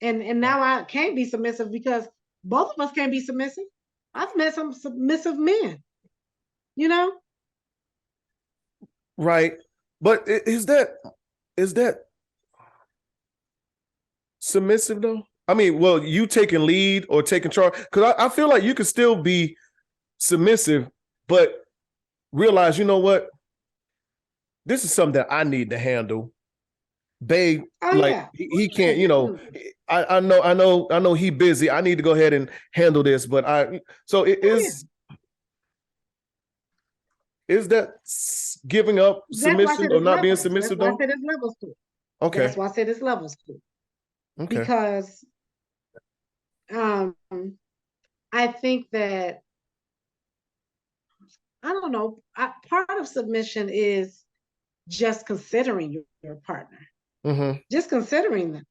And now I can't be submissive because both of us can't be submissive. I've met some submissive men, Right. But is that submissive though? I mean, well, you taking lead or taking charge, because I feel like you could still be submissive, but realize, you know what? This is something that I need to handle. Babe, he can't, I know he busy. I need to go ahead and handle this, but is that giving up submission or not being submissive though? That's why I said there's levels to it. Okay. That's why I said there's levels to it. Okay. Because I think that, I don't know, part of submission is just considering your partner. Mm-hmm. Just considering them.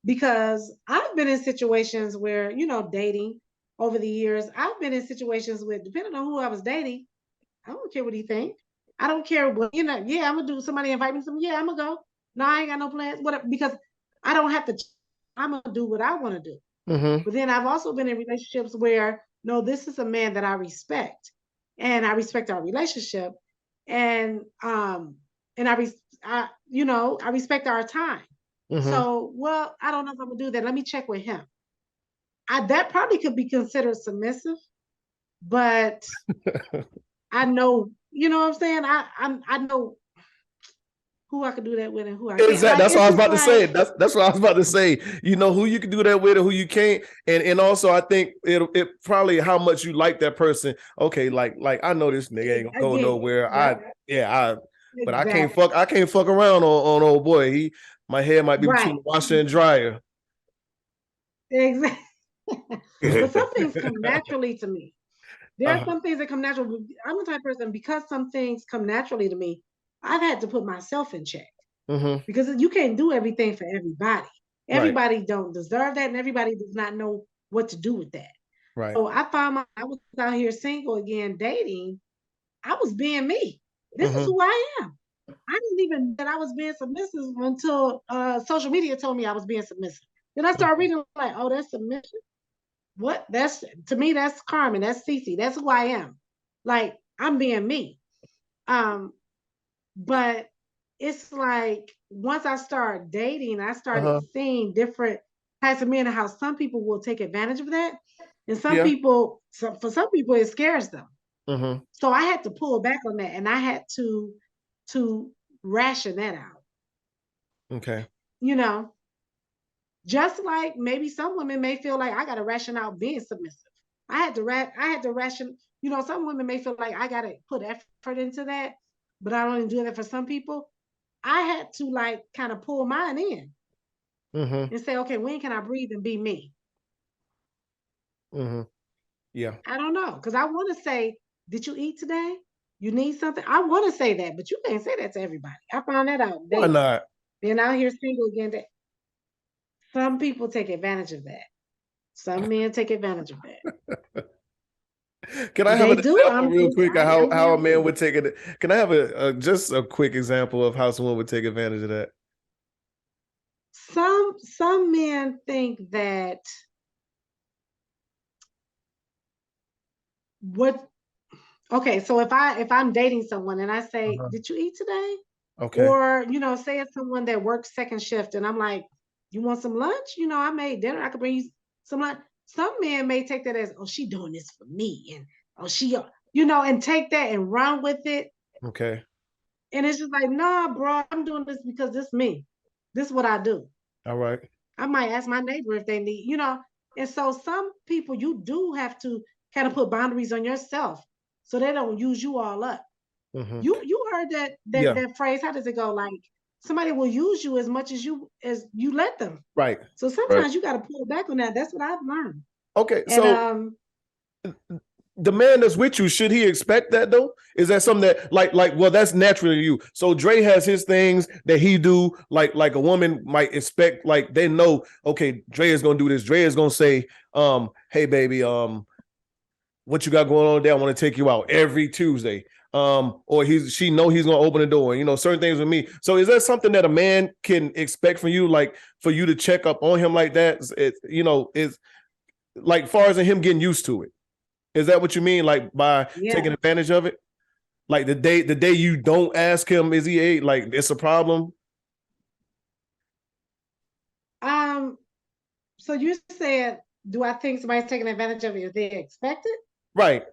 Because I've been in situations where, dating over the years, I've been in situations where, depending on who I was dating, I don't care what he think. I don't care what, I'm going to do, somebody invite me something. Yeah, I'm going to go. No, I ain't got no plans. Whatever, because I don't have to, I'm going to do what I want to do. Mm-hmm. But then I've also been in relationships where, no, this is a man that I respect. And I respect our relationship. And I respect our time. Mm-hmm. So, well, I don't know if I'm going to do that. Let me check with him. That probably could be considered submissive, but I know, you know what I'm saying? I know who I could do that with and who I can't. Exactly. That's what I was about to say. That's what I was about to say. You know who you can do that with and who you can't. And also I think it probably how much you like that person. Okay, like I know this nigga ain't gonna go nowhere. But I can't fuck around on old boy. My hair might be between the washer and dryer. Exactly. But some things come naturally to me. There are some things that come naturally. I'm the type of person, because some things come naturally to me, I've had to put myself in check. Mm-hmm. Because you can't do everything for everybody. Everybody don't deserve that, and everybody does not know what to do with that. Right. So I was out here single again, dating. I was being me. This is who I am. I didn't even know that I was being submissive until social media told me I was being submissive. Then I started reading like, oh, that's submission. What? To me, that's Carmen. That's Cece. That's who I am. Like, I'm being me. But it's like once I started dating, I started seeing different types of men and how some people will take advantage of that. And some people, for some people, it scares them. Mm-hmm. So I had to pull back on that, and I had to ration that out. Okay. You know, just like maybe some women may feel like I got to ration out being submissive. I had to ration. You know, some women may feel like I got to put effort into that, but I don't do that for some people. I had to like kind of pull mine in and say, okay, when can I breathe and be me? Mm-hmm. Yeah. I don't know, because I want to say, did you eat today? You need something? I want to say that, but you can't say that to everybody. I found that out. Why not? Being out here single again, that some people take advantage of that. Some men take advantage of that. Can I have They an do. example real quick of how a man do. would take it? Can I have just a quick example of how someone would take advantage of that? Some men think that okay, so if I'm dating someone and I say, did you eat today? Okay. Or, you know, say it's someone that works second shift and I'm like, you want some lunch? You know, I made dinner. I could bring you some lunch. Some men may take that as, oh, she doing this for me. And oh, she, you know, and take that and run with it. Okay. And it's just like, nah, bro, I'm doing this because this is me. This is what I do. All right. I might ask my neighbor if they need, you know. And so some people, you do have to kind of put boundaries on yourself so they don't use you all up. Mm-hmm. You heard that phrase. How does it go? Like somebody will use you as much as you let them. Right. So sometimes you got to pull back on that. That's what I've learned. Okay. So the man that's with you, should he expect that though? Is that something that well, that's naturally you. So Dre has his things that he do, like a woman might expect, like they know, okay, Dre is gonna do this. Dre is gonna say, hey baby, what you got going on today? I want to take you out every Tuesday. Or she know he's gonna open the door, and you know, certain things with me. So is that something that a man can expect from you, like for you to check up on him like that? You know, is like far as him getting used to it. Is that what you mean? Like by taking advantage of it? Like the day you don't ask him, is he ate? Like it's a problem? So you said, do I think somebody's taking advantage of it if they expect it? Right.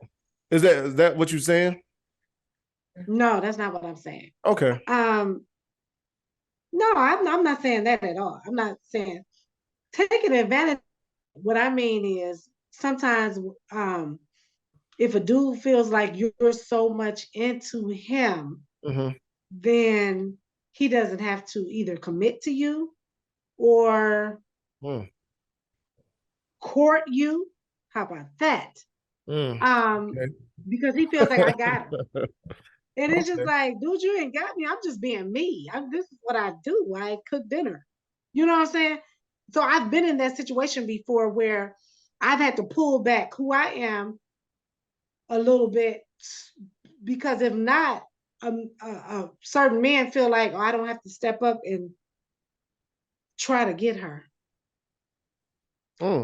Is that what you're saying? No, that's not what I'm saying. Okay. No, I'm not saying that at all. I'm not saying taking advantage. What I mean is sometimes if a dude feels like you're so much into him, then he doesn't have to either commit to you or court you. How about that? Because he feels like I got him. And it's just like, dude, you ain't got me. I'm just being me. This is what I do. I cook dinner. You know what I'm saying? So I've been in that situation before where I've had to pull back who I am a little bit, because if not, certain men feel like, oh, I don't have to step up and try to get her.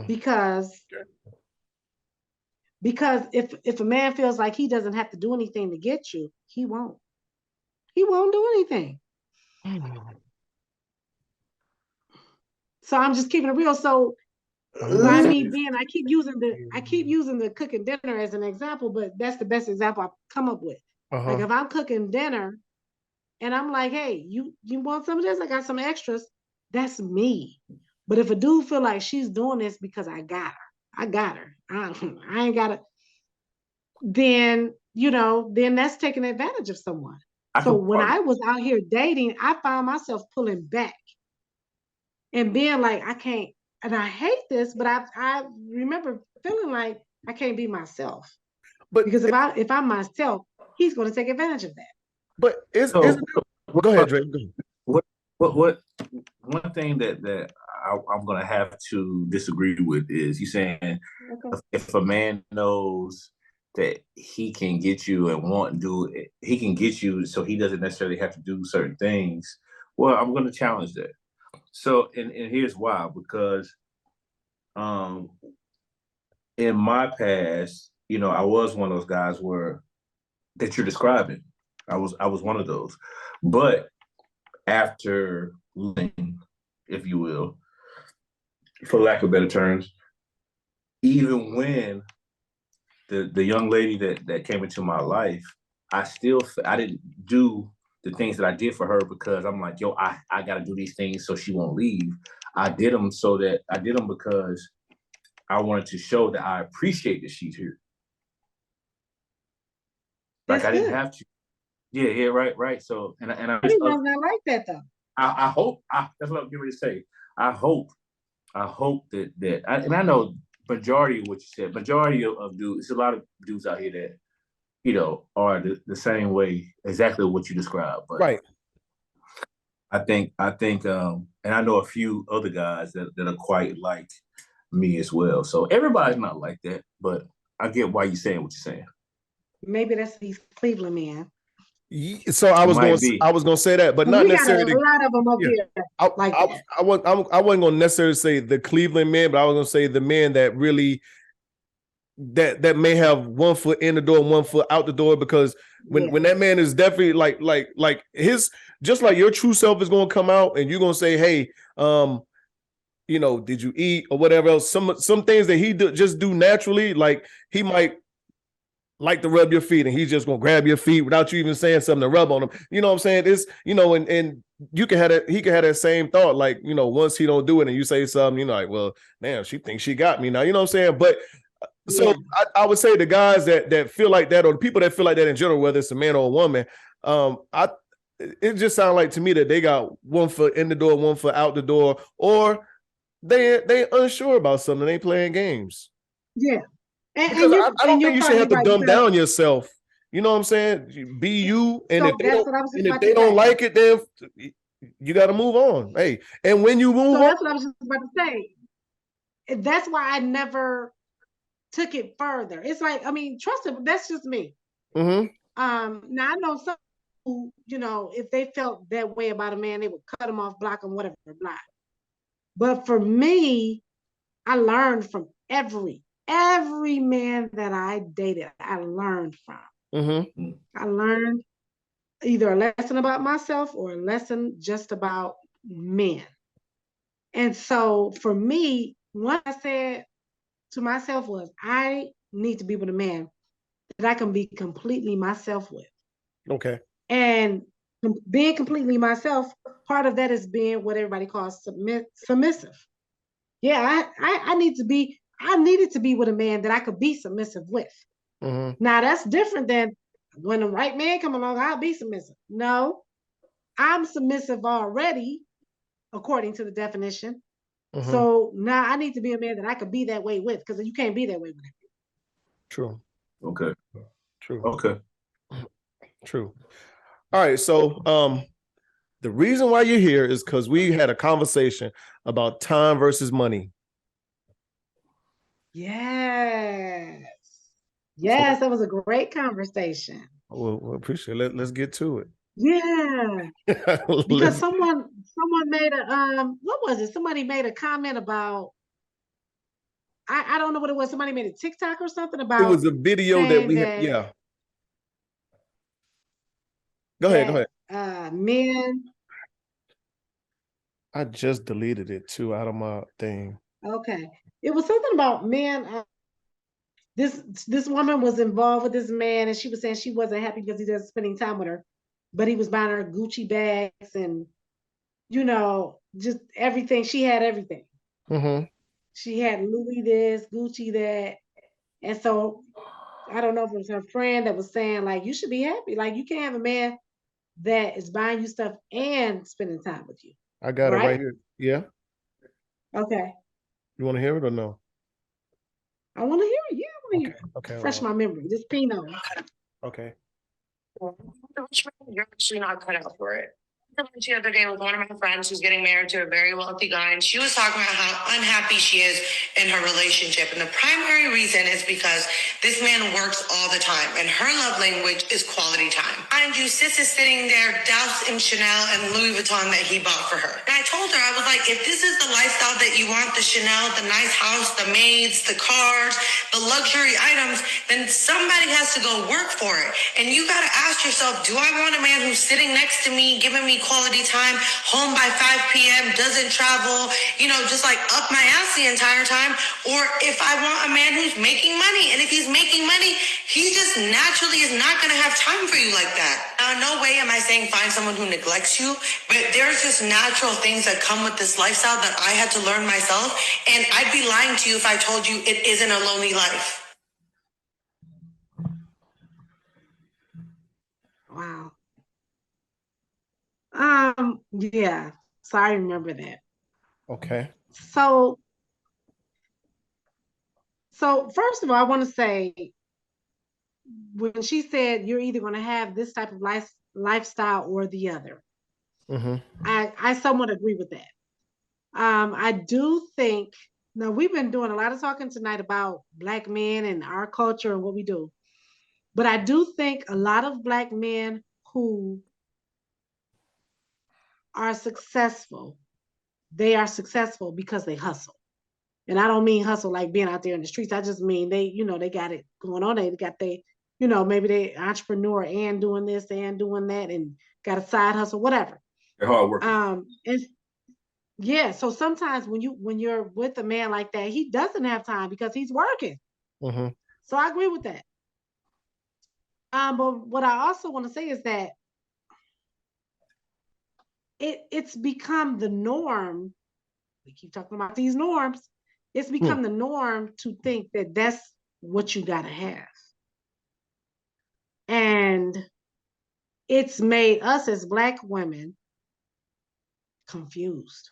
Because if a man feels like he doesn't have to do anything to get you, he won't. He won't do anything. So I'm just keeping it real. So by me being, I keep using the cooking dinner as an example, but that's the best example I've come up with. Like if I'm cooking dinner and I'm like, hey, you want some of this? I got some extras. That's me. But if a dude feel like she's doing this because I got her, I ain't got it, then, you know, then that's taking advantage of someone. So when I was out here dating, I found myself pulling back and being like, I can't, and I hate this, but I remember feeling like I can't be myself. But because if I'm myself, he's going to take advantage of that. But go ahead, Drake. What one thing that I'm going to have to disagree with is you saying if a man knows that he can get you and want to do it, he can get you so he doesn't necessarily have to do certain things. Well, I'm going to challenge that. So, and here's why, because in my past, you know, I was one of those guys that you're describing. I was one of those. But after living, if you will, for lack of better terms, even when the young lady that came into my life, I didn't do the things that I did for her because I'm like, yo, I got to do these things so she won't leave. I did them because I wanted to show that I appreciate that she's here. Like I didn't have to. Yeah, right. So and I just not like that though. I hope that's what I'm getting ready to say. I hope that I know majority of what you said, majority of dudes, there's a lot of dudes out here that, you know, are the same way, exactly what you described. But right. I think, and I know a few other guys that are quite like me as well. So everybody's not like that, but I get why you're saying what you're saying. Maybe that's these Cleveland men. So I was going to say that, but not necessarily. A lot of them up here. I wasn't going to necessarily say the Cleveland men, but I was going to say the men that really that may have one foot in the door and one foot out the door, because when that man is definitely like his, just like your true self is going to come out and you're going to say, hey, you know, did you eat or whatever else? Some things that he just do naturally, like he might like to rub your feet and he's just gonna grab your feet without you even saying something to rub on them. You know what I'm saying? It's, you know, and you can have that, he can have that same thought, like, you know, once he don't do it and you say something, you know, like, well, damn, she thinks she got me now. You know what I'm saying? But so I would say the guys that feel like that, or the people that feel like that in general, whether it's a man or a woman, it just sounds like to me that they got one foot in the door, one foot out the door, or they unsure about something. They playing games. Yeah. I don't think you should have to dumb down yourself. You know what I'm saying? Be you, and if they don't like it, then you got to move on. Hey, and when you move on, that's what I was just about to say. That's why I never took it further. It's like, I mean, trust it. That's just me. Mm-hmm. Now I know some who, you know, if they felt that way about a man, they would cut him off, block him, whatever, block. But for me, I learned from every man that I dated, I learned from. Mm-hmm. I learned either a lesson about myself or a lesson just about men. And so for me, what I said to myself was, I need to be with a man that I can be completely myself with. Okay. And being completely myself, part of that is being what everybody calls submissive. Yeah, I needed to be with a man that I could be submissive with. Mm-hmm. Now that's different than when the right man come along, I'll be submissive. No, I'm submissive already, according to the definition. Mm-hmm. So now I need to be a man that I could be that way with, because you can't be that way with him. True. Okay. True. Okay. True. All right. So the reason why you're here is because we had a conversation about time versus money. Yes. Yes, that was a great conversation. Well, appreciate it. Let's get to it. Yeah. Because someone made a what was it? Somebody made a comment about, I don't know what it was. Somebody made a TikTok or something about, it was a video that we had. Yeah. Go ahead. Men. I just deleted it too out of my thing. Okay. It was something about men. This woman was involved with this man, and she was saying she wasn't happy because he wasn't spending time with her, but he was buying her Gucci bags and, you know, just everything. She had everything. Mm-hmm. She had Louis this, Gucci that. And so I don't know if it was her friend that was saying, like, you should be happy. Like, you can't have a man that is buying you stuff and spending time with you. I got it right here. Yeah. Okay. You want to hear it or no? I want to hear it. Yeah, I want to hear it. Okay. Refresh my memory. This Pinot. Okay. You're actually not cut out for it. The other day with one of my friends who's getting married to a very wealthy guy, and she was talking about how unhappy she is in her relationship. And the primary reason is because this man works all the time, and her love language is quality time. Mind you, sis is sitting there doused in Chanel and Louis Vuitton that he bought for her. And I told her, I was like, if this is the lifestyle that you want, the Chanel, the nice house, the maids, the cars, the luxury items, then somebody has to go work for it. And you got to ask yourself, do I want a man who's sitting next to me, giving me quality time, home by 5 p.m., doesn't travel, just like up my ass the entire time. Or if I want a man who's making money, and if he's making money, he just naturally is not going to have time for you like that. Now, no way am I saying find someone who neglects you, but there's just natural things that come with this lifestyle that I had to learn myself. And I'd be lying to you if I told you it isn't a lonely life. Wow. Yeah. So I remember that. Okay. So first of all, I want to say, when she said you're either going to have this type of lifestyle or the other, I somewhat agree with that. I do think, now we've been doing a lot of talking tonight about Black men and our culture and what we do, but I do think a lot of Black men who are successful, they are successful because they hustle. And I don't mean hustle like being out there in the streets. I just mean they got it going on. They got maybe they entrepreneur and doing this and doing that and got a side hustle, whatever. They're hard workers. And yeah, so sometimes when you're with a man like that, he doesn't have time because he's working. So I agree with that. But what I also want to say is that it's become the norm. We keep talking about these norms. It's become the norm to think that that's what you gotta have. And it's made us as Black women confused.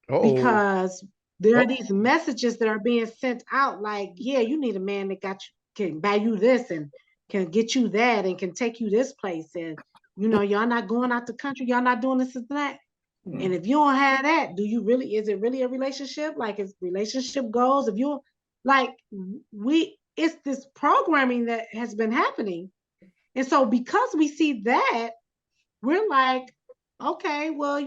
Because there are these messages that are being sent out like, yeah, you need a man that can buy you this and can get you that and can take you this place. And, y'all not going out the country, y'all not doing this and that. And if you don't have that, is it really a relationship? Like, it's relationship goals. If you it's this programming that has been happening. And so because we see that, we're like, okay, well,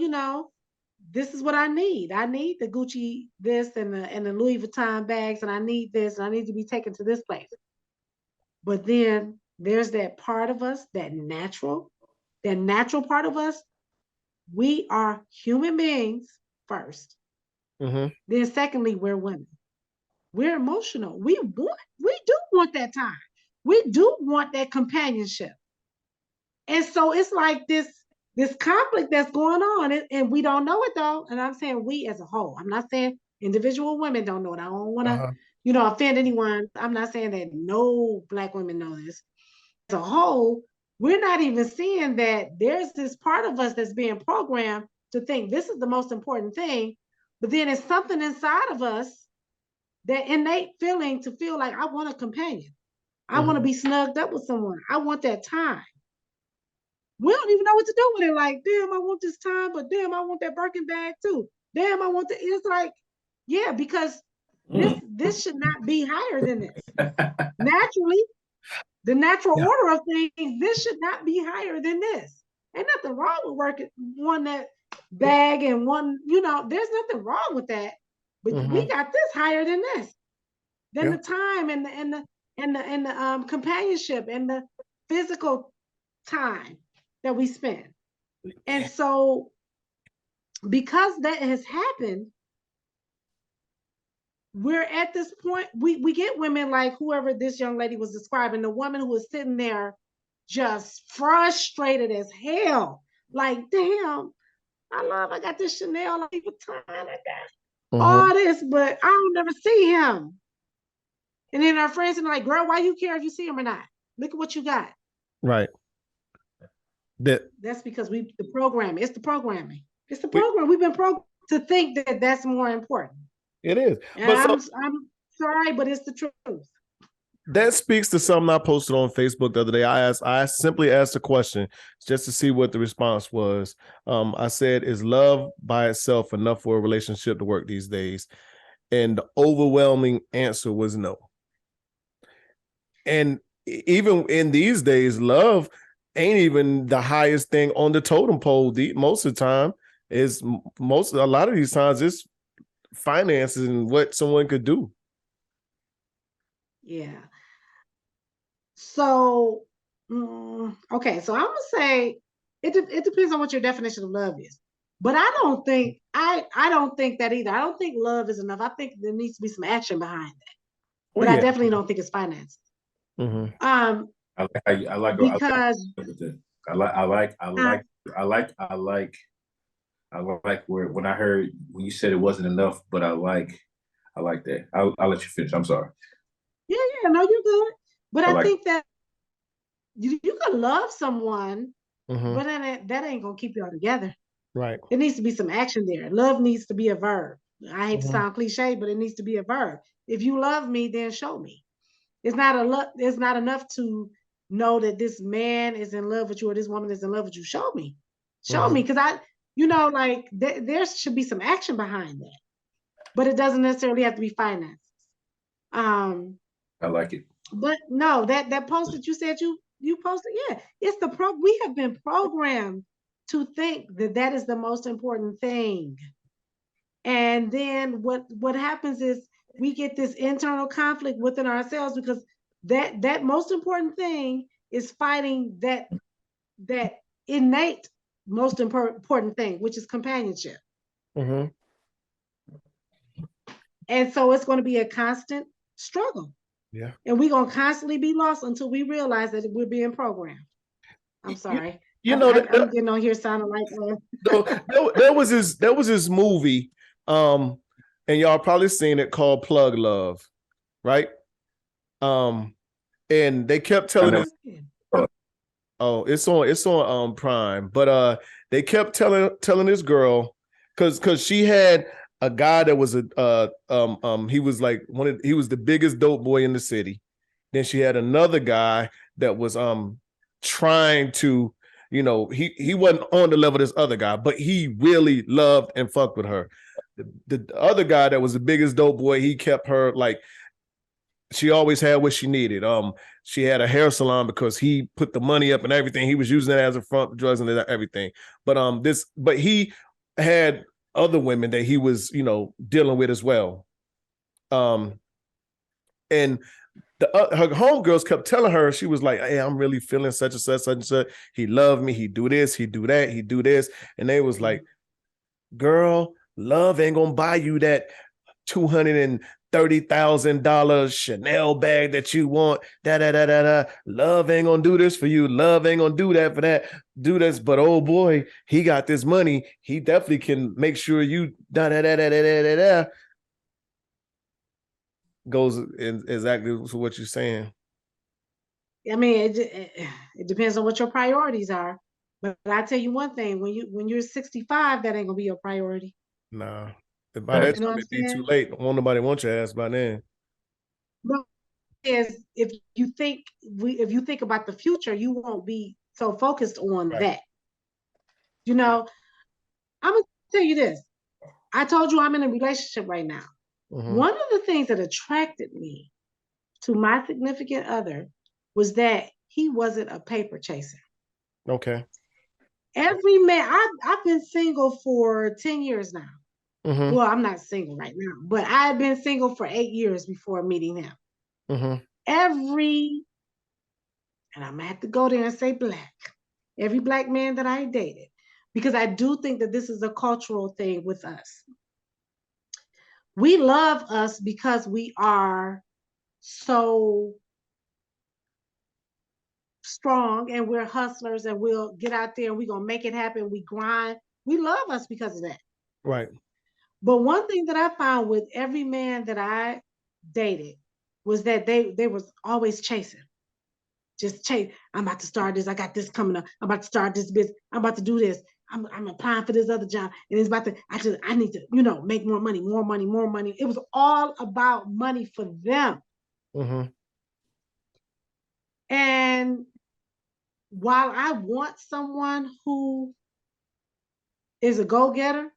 this is what I need. I need the Gucci this and the Louis Vuitton bags, and I need this, and I need to be taken to this place. But then there's that part of us, that natural part of us. We are human beings first. Then secondly, we're women. We're emotional. We do want that time. We do want that companionship. And so it's like this conflict that's going on, and we don't know it though. And I'm saying we as a whole. I'm not saying individual women don't know it. I don't want to, offend anyone. I'm not saying that no Black women know this. As a whole, we're not even seeing that there's this part of us that's being programmed to think this is the most important thing. But then it's something inside of us, that innate feeling to feel like I want a companion. I want to be snugged up with someone. I want that time. We don't even know what to do with it. Like, damn, I want this time, but damn, I want that Birkin bag too. Damn, I want it's like, yeah, because this should not be higher than this. Naturally, the natural order of things, this should not be higher than this. Ain't nothing wrong with working one that bag and one, there's nothing wrong with that. But we got this higher than this. Then the time and the companionship and the physical time that we spend. And so because that has happened, we're at this point, we get women like whoever this young lady was describing, the woman who was sitting there just frustrated as hell. Like, damn, I got this Chanel, I got all this, but I don't never see him. And then our friends are like, girl, why you care if you see him or not? Look at what you got. Right. That's because it's the programming. It's the program. We've been programmed to think that that's more important. It is. And I'm sorry, but it's the truth. That speaks to something I posted on Facebook the other day. I simply asked a question just to see what the response was. I said, is love by itself enough for a relationship to work these days? And the overwhelming answer was no. And even in these days, love ain't even the highest thing on the totem pole. Most of the time, a lot of these times it's finances and what someone could do. Yeah. So, okay. So I'm gonna say It depends on what your definition of love is. But I don't think that either. I don't think love is enough. I think there needs to be some action behind that. But I definitely don't think it's finance. Mm-hmm. I like because I like where when I heard when you said it wasn't enough, but I like that. I'll let you finish. I'm sorry. Yeah, no, you're good. But I think that you can love someone, but that ain't gonna keep y'all together. Right. There needs to be some action there. Love needs to be a verb. I hate to sound cliche, but it needs to be a verb. If you love me, then show me. It's not enough to know that this man is in love with you or this woman is in love with you. Show me. Show me. Because there should be some action behind that. But it doesn't necessarily have to be finance. I like it. But no, that post that you said you posted, yeah, it's we have been programmed to think that is the most important thing. And then what happens is we get this internal conflict within ourselves because that most important thing is fighting that innate most important thing, which is companionship. Mm-hmm. And so it's going to be a constant struggle. Yeah. And we're going to constantly be lost until we realize that we're being programmed. I'm sorry. I'm getting on here sounding like there was this movie, and y'all probably seen it, called Plug Love, right? And they kept telling us, oh, it's on Prime, but they kept telling this girl because she had a guy that was he was like he was the biggest dope boy in the city. Then she had another guy that was trying to, he wasn't on the level of this other guy, but he really loved and fucked with her. The other guy that was the biggest dope boy, he kept her like, she always had what she needed. She had a hair salon because he put the money up and everything. He was using it as a front for drugs and everything. But he had other women that he was, dealing with as well. And her homegirls kept telling her, she was like, hey, I'm really feeling such and such, such and such. He loved me. He do this, he do that, he do this. And they was like, girl, love ain't gonna buy you that $230,000 Chanel bag that you want. Love ain't gonna do this for you. Love ain't gonna do that for that. Do this, but oh boy, he got this money. He definitely can make sure you goes in exactly to what you're saying. I mean, it depends on what your priorities are. But I tell you one thing: when you're 65, that ain't gonna be your priority. Nah, by that time it'd be too late. Won't nobody want your ass by then. No, is if you think about the future, you won't be so focused on that. I'm gonna tell you this. I told you I'm in a relationship right now. One of the things that attracted me to my significant other was that he wasn't a paper chaser. Okay. Every man, I've been single for 10 years now. Well, I'm not single right now, but I've been single for 8 years before meeting him. And I'm gonna have to go there and say black. Every black man that I dated, because I do think that this is a cultural thing with us. We love us because we are so strong and we're hustlers and we'll get out there and we're going to make it happen. We grind. We love us because of that. Right. But one thing that I found with every man that I dated was that they was always chasing. Just chase. I'm about to start this. I got this coming up. I'm about to start this business. I'm about to do this. I'm applying for this other job. And it's about to, I need to, make more money. It was all about money for them. And while I want someone who is a go-getter,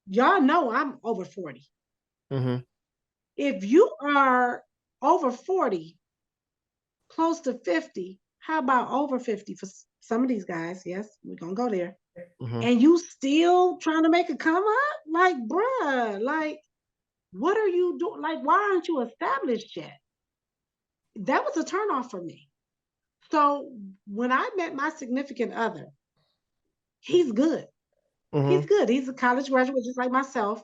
y'all know I'm over 40. If you are over 40, close to 50, how about over 50 for some of these guys? Yes, we're gonna go there. And you still trying to make a come up? Like, bruh, like, what are you doing? Like, why aren't you established yet? That was a turnoff for me. So when I met my significant other, he's good. Mm-hmm. He's good. He's a college graduate, just like myself.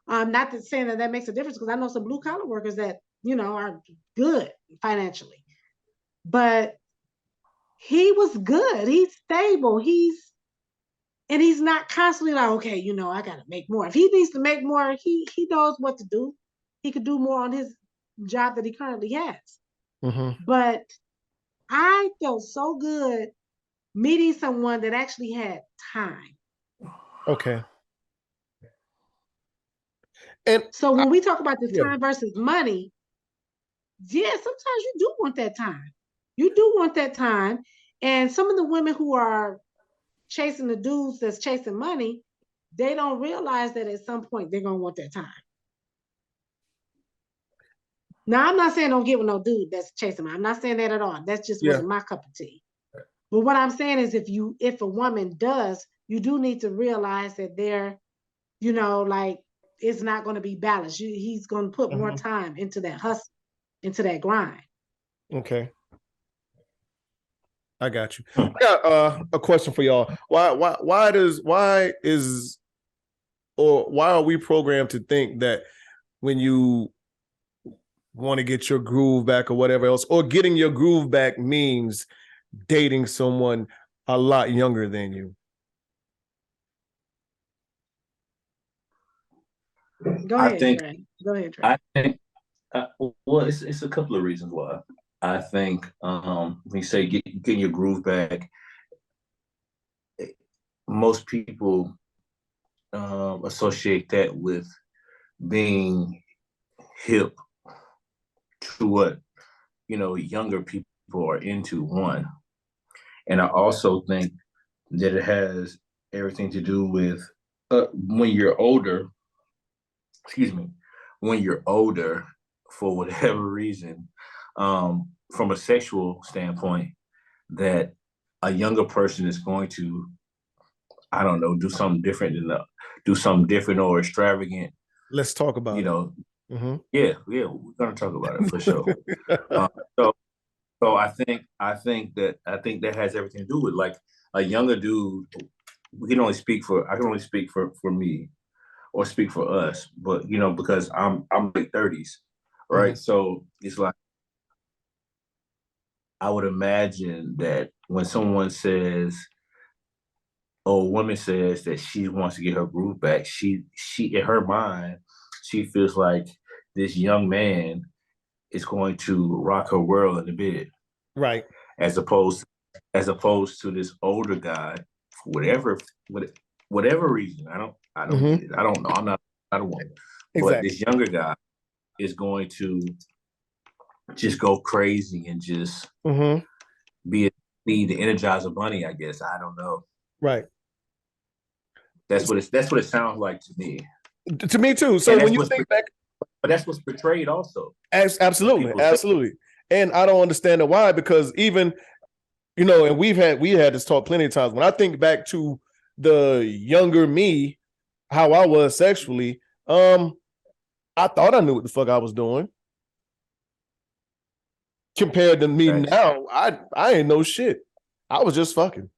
Not that saying that makes a difference, because I know some blue collar workers that, are good financially. But he was good. He's stable. He's not constantly like, okay, I gotta make more. If he needs to make more, he knows what to do. He could do more on his job that he currently has. Mm-hmm. But I felt so good meeting someone that actually had time. Okay. And so when we talk about this time versus money, sometimes you do want that time. You do want that time. And some of the women who are chasing the dudes that's chasing money, they don't realize that at some point they're going to want that time. Now, I'm not saying don't get with no dude that's chasing money. I'm not saying that at all. That's just wasn't my cup of tea. But what I'm saying is if a woman does, you do need to realize that they're, like, it's not going to be balanced. He's going to put more time into that hustle, into that grind. Okay. I got you. I got a question for y'all. Why are we programmed to think that when you want to get your groove back or whatever else, or getting your groove back means dating someone a lot younger than you? Go ahead, Trey. I think, well, it's a couple of reasons why. I think when you say getting your groove back, most people associate that with being hip to what younger people are into, one. And I also think that it has everything to do with when you're older, for whatever reason, from a sexual standpoint, that a younger person is going to, I don't know, do something different or extravagant. Let's talk about it. Mm-hmm. Yeah, we're gonna talk about it for sure. So I think that has everything to do with, like, a younger dude. I can only speak for me, or speak for us, but because I'm late 30s, right? Mm-hmm. So it's like, I would imagine that when someone says, or a woman says that she wants to get her groove back, she in her mind, she feels like this young man is going to rock her world in a bit, right? As opposed to this older guy, for whatever reason. I don't get it. I don't know. I'm not a woman, but this younger guy is going to just go crazy and just be the Energizer Bunny, I guess. I don't know. Right. That's what it sounds like to me. To me too. So when you think back, but that's what's portrayed also. Absolutely. And I don't understand why, because even, and we had this talk plenty of times. When I think back to the younger me, how I was sexually, I thought I knew what the fuck I was doing. Compared to me now, I ain't know shit. I was just fucking.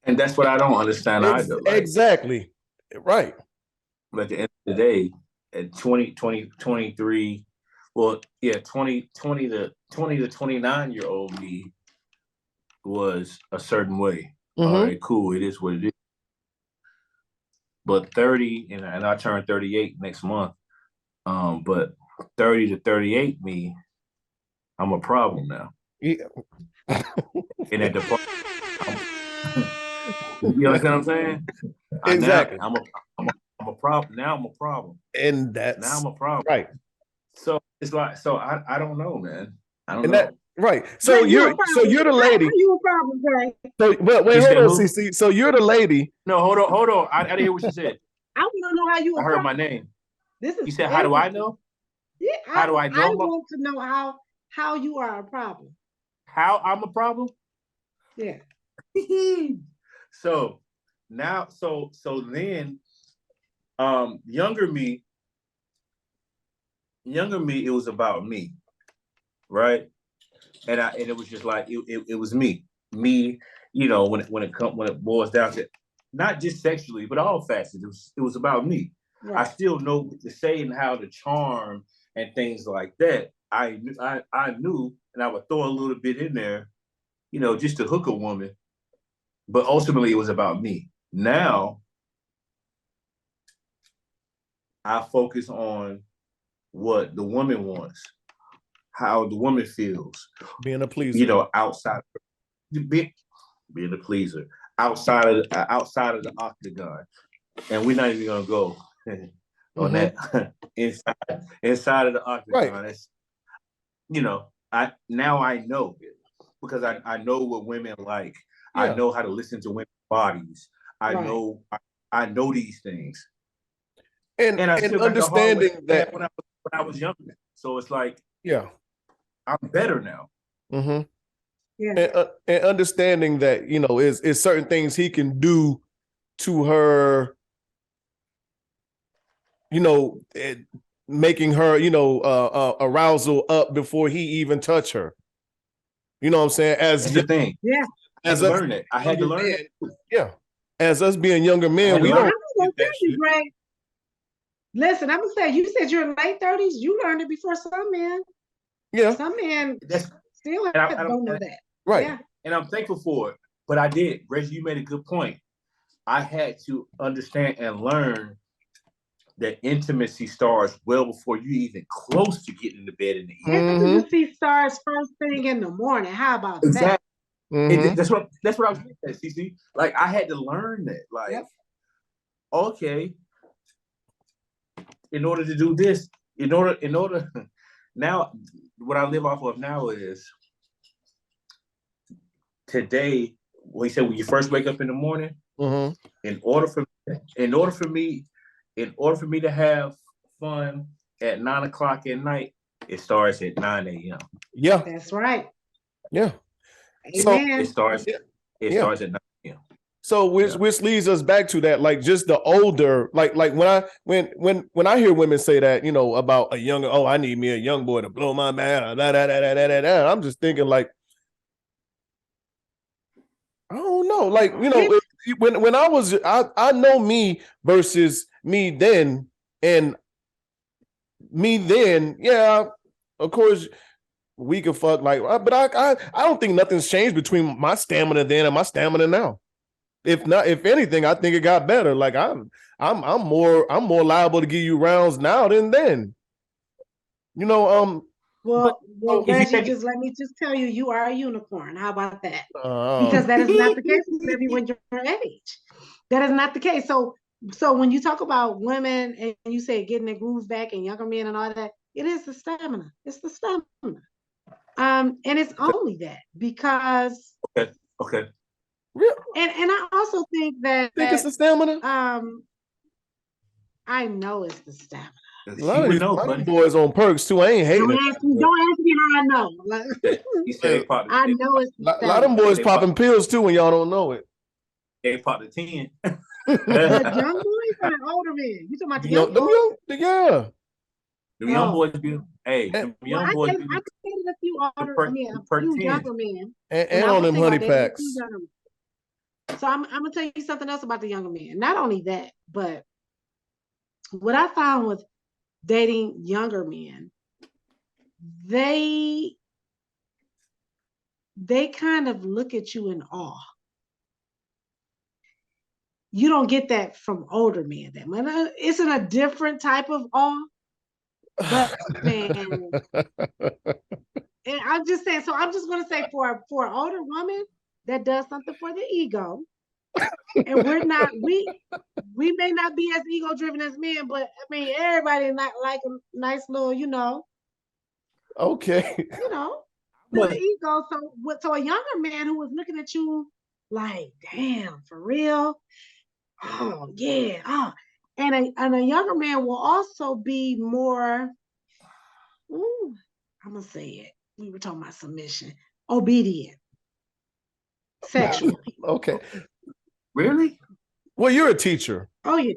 And that's what I don't understand either. Like, exactly. Right. But at the end of the day, at 20 to 29-year-old me was a certain way. All right, cool. It is what it is. But 30, and I turn 38 next month. But 30 to 38 me, I'm a problem now. Yeah. In that department. You understand what I'm saying? Exactly. I'm a problem. Now I'm a problem. And that's now I'm a problem. Right. So it's like, I don't know, man. I don't know. Right. So you're the lady. You a problem, right? So, but wait, hold on, CC. So you're the lady. No, hold on. I didn't hear what she said. I want to know how you. I heard my name. You said, how do I know? Yeah. How do I know? I want to know how you are a problem. How I'm a problem? Yeah. So now, so then, younger me, it was about me, right? and it was just like it was me, when it boils down to not just sexually, but all facets. It was about me. Right. I still know what to say and how to charm and things like that. I knew, and I would throw a little bit in there, just to hook a woman. But ultimately, it was about me. Now, I focus on what the woman wants, how the woman feels. Being a pleaser. Outside being a pleaser. Outside of the octagon. And we're not even gonna go on that inside of the octagon. Right. That's, I know it because I know what women like. Yeah. I know how to listen to women's bodies. I know these things. And I still understanding that when I was younger. So it's like, I'm better now. Mm-hmm. Yeah. And understanding that, is certain things he can do to her, making her, arousal up before he even touch her. You know what I'm saying? That's the thing. Yeah. I had to learn it. I had to learn it. Yeah. As us being younger men, we don't. Listen, I'm gonna say, you said you're in late 30s. You learned it before some men. Yeah. Some men still don't know that. Right. Yeah. And I'm thankful for it. But I did. Reggie, you made a good point. I had to understand and learn that intimacy starts well before you even close to getting into bed in the evening. Intimacy starts first thing in the morning. How about that? Mm-hmm. That's what I was getting at, CC. Like, I had to learn that. Like, okay, in order to do this, in order now, what I live off of now is today. Well, he said when you first wake up in the morning, in order for me to have fun at 9 o'clock at night, it starts at 9 a.m. Yeah, that's right. Yeah, so it starts at 9 a.m. So which leads us back to that, like just the older, like when I hear women say that, about a younger, I need me a young boy to blow my man, I'm just thinking like, I don't know, like, when I was, I know me versus me then, and me then, of course we could fuck like, but I don't think nothing's changed between my stamina then and my stamina now. If anything, I think it got better. Like I'm more liable to give you rounds now than then. Well, Reggie, just let me just tell you, you are a unicorn. How about that? Because that is not the case with everyone your age. That is not the case. So when you talk about women and you say getting their groove back and younger men and all that, it is the stamina. It's the stamina. And it's only that because. Okay. And I also think that it's the stamina. I know it's the stamina. A lot of these boys on perks too. I ain't hating. Don't ask me how I know. I know it's a lot of them boys popping pills too, and y'all don't know it. They popped the 10. The young boys or the older men? You talking about the young boys? The young boys do. Hey, the young boys. I dated a few younger men, and on them honey packs. So I'm gonna tell you something else about the younger men. Not only that, but what I found with dating younger men, they kind of look at you in awe. You don't get that from older men. It's in a different type of awe. But man, and I'm just saying. So I'm just gonna say for an older woman that does something for the ego, and we may not be as ego driven as men, but I mean everybody not like a nice little, okay, the ego. So a younger man who was looking at you like, damn, for real, oh yeah, and a younger man will also be more, I'm gonna say it, we were talking about submission, obedient sexually. Okay. Really? Well, you're a teacher. Oh yeah.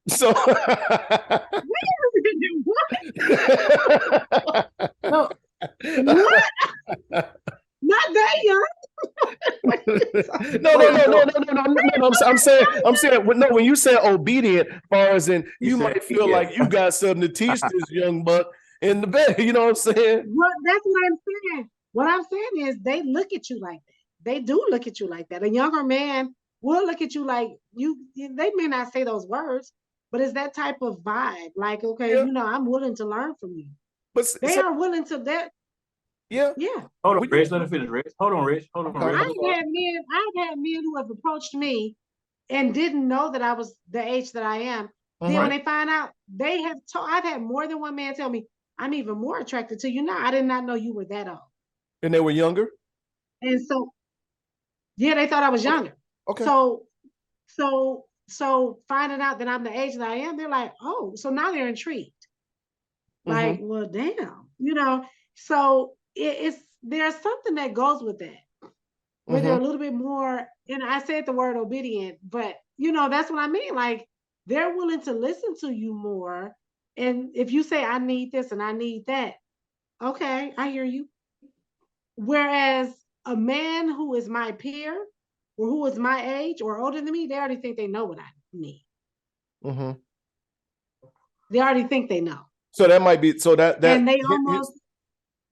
So what? I'm saying, no, when you say obedient, far as in you might feel like you got something to teach this young buck in the bed. You know what I'm saying? Well, that's what I'm saying. What I'm saying is they look at you like that. They do look at you like that. A younger man will look at you like they may not say those words, but it's that type of vibe. Like, okay, I'm willing to learn from you. But they are willing to that. Yeah. Hold on, Rich. Let me finish, Rich. Hold on, Rich. I've had men who have approached me and didn't know that I was the age that I am. Then when they find out, I've had more than one man tell me, I'm even more attracted to you now. I did not know you were that old. And they were younger? And so, they thought I was younger. Okay. So finding out that I'm the age that I am, they're like, oh, so now they're intrigued. Like, well, damn, so there's something that goes with that, where they're a little bit more, and I said the word obedient, but that's what I mean. Like, they're willing to listen to you more. And if you say, I need this and I need that, okay, I hear you. Whereas a man who is my peer or who is my age or older than me, they already think they know what I need. They already think they know. So that might be, so that and they almost,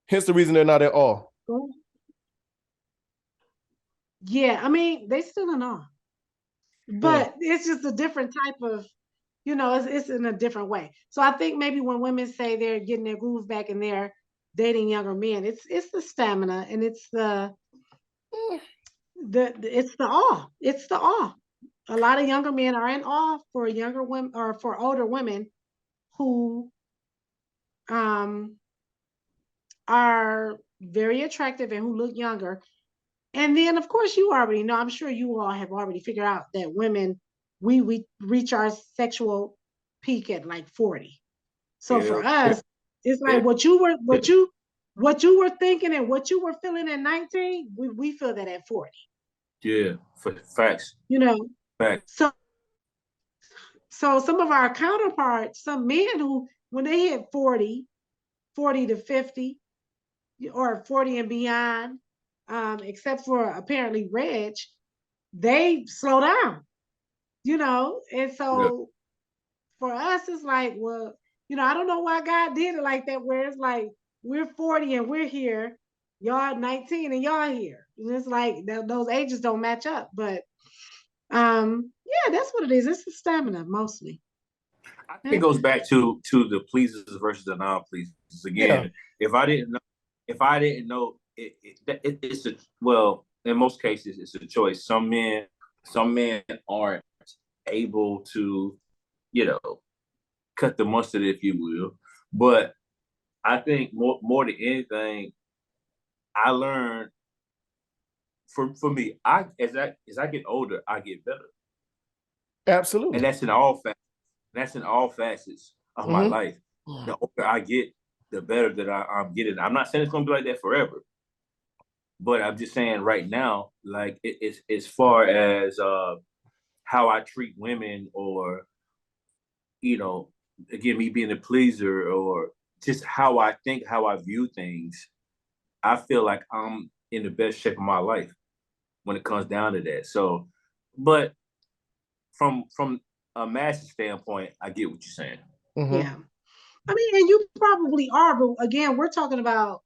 hence the reason they're not at all. Yeah, I mean, they still in awe. But it's just a different type of, it's in a different way. So I think maybe when women say they're getting their groove back and they're dating younger men, it's the stamina and it's the awe. It's the awe. A lot of younger men are in awe for younger women or for older women who are very attractive and who look younger. And then, of course, you already know, I'm sure you all have already figured out that women, we reach our sexual peak at like 40. So for us, it's like what you were thinking and what you were feeling at 19, we feel that at 40. Yeah, for facts. Facts. So some of our counterparts, some men who, when they hit 40 to 50, or 40 and beyond, except for apparently Reg, they slow down, and so for us, it's like, well, I don't know why God did it like that, where it's like, we're 40 and we're here, y'all 19 and y'all here. And it's like, those ages don't match up, but that's what it is. It's the stamina, mostly. I think it goes back to the pleasers versus the non-pleasers. Again, if I didn't know, it's in most cases, it's a choice. Some men aren't able to, cut the mustard, if you will. But I think more than anything, I learned for me, as I get older, I get better. Absolutely. And that's in all facets. That's in all facets of my life. The older I get, the better that I'm getting. I'm not saying it's going to be like that forever, but I'm just saying right now, like it's as far as how I treat women, or again, me being a pleaser, or just how I think, how I view things. I feel like I'm in the best shape of my life when it comes down to that. So, but from a massive standpoint, I get what you're saying. Yeah. I mean, and you probably are, but again, we're talking about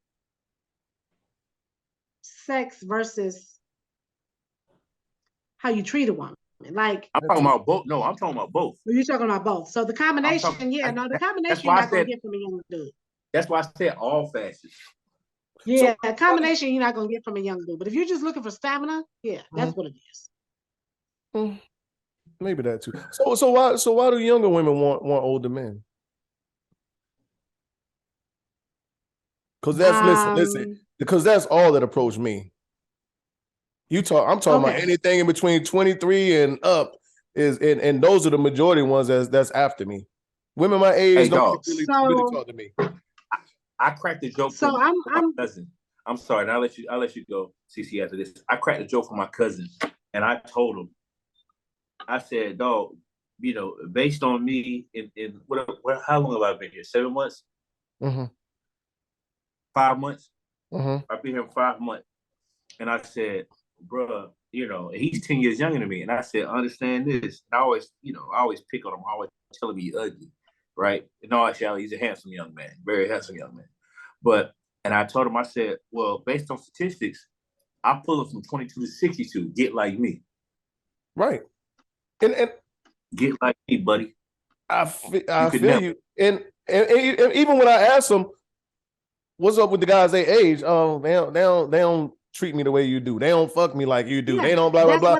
sex versus how you treat a woman. Like, I'm talking about both. No, I'm talking about both. You're talking about both. So the combination, the combination you're not going to get from a young dude. That's why I said all facets. Yeah, a combination you're not going to get from a young dude. But if you're just looking for stamina, that's what it is. Maybe that too. So why do younger women want older men? Because listen, because that's all that approach me. I'm talking about anything in between 23 and up and those are the majority ones that's after me. Women my age don't really talk to me. I cracked the joke. So I'm my cousin. I'm sorry, and I'll let you go, CC, after this. I cracked the joke for my cousin, and I told him, I said, dog, based on me in how long have I been here? 7 months? 5 months? I've been here 5 months. And I said, bruh, he's 10 years younger than me. And I said, understand this. And I always pick on him. I always tell him he's ugly, right? In all actuality, he's a handsome young man, very handsome young man. And I told him, I said, well, based on statistics, I pull him from 22 to 62. Get like me. Right. And get like me, buddy. I feel you. And even when I ask them, what's up with the guys their age? Oh, they don't treat me the way you do. They don't fuck me like you do. Yeah, they don't blah blah blah.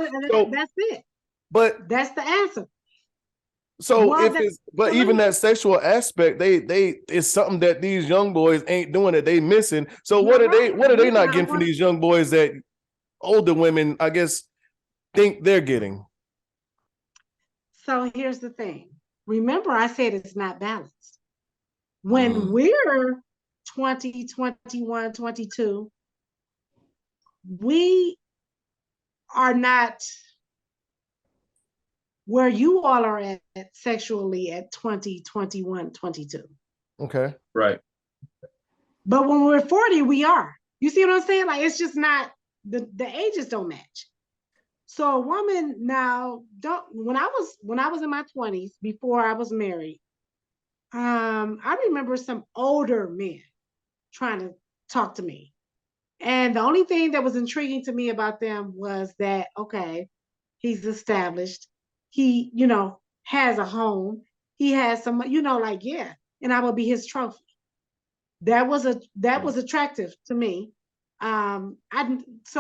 That's it. But that's the answer. So even that sexual aspect, it's something that these young boys ain't doing that they missing. So what are they not getting from these young boys that older women, I guess, think they're getting? So here's the thing. Remember, I said it's not balanced. When we're 20, 21, 22, we are not where you all are at sexually at 20, 21, 22. Okay. Right. But when we're 40, we are. You see what I'm saying? Like, it's just not, the ages don't match. So a woman now, when I was in my 20s, before I was married, I remember some older men trying to talk to me. And the only thing that was intriguing to me about them was that, okay, he's established. He, has a home. He has some, yeah. And I will be his trophy. That was attractive to me. So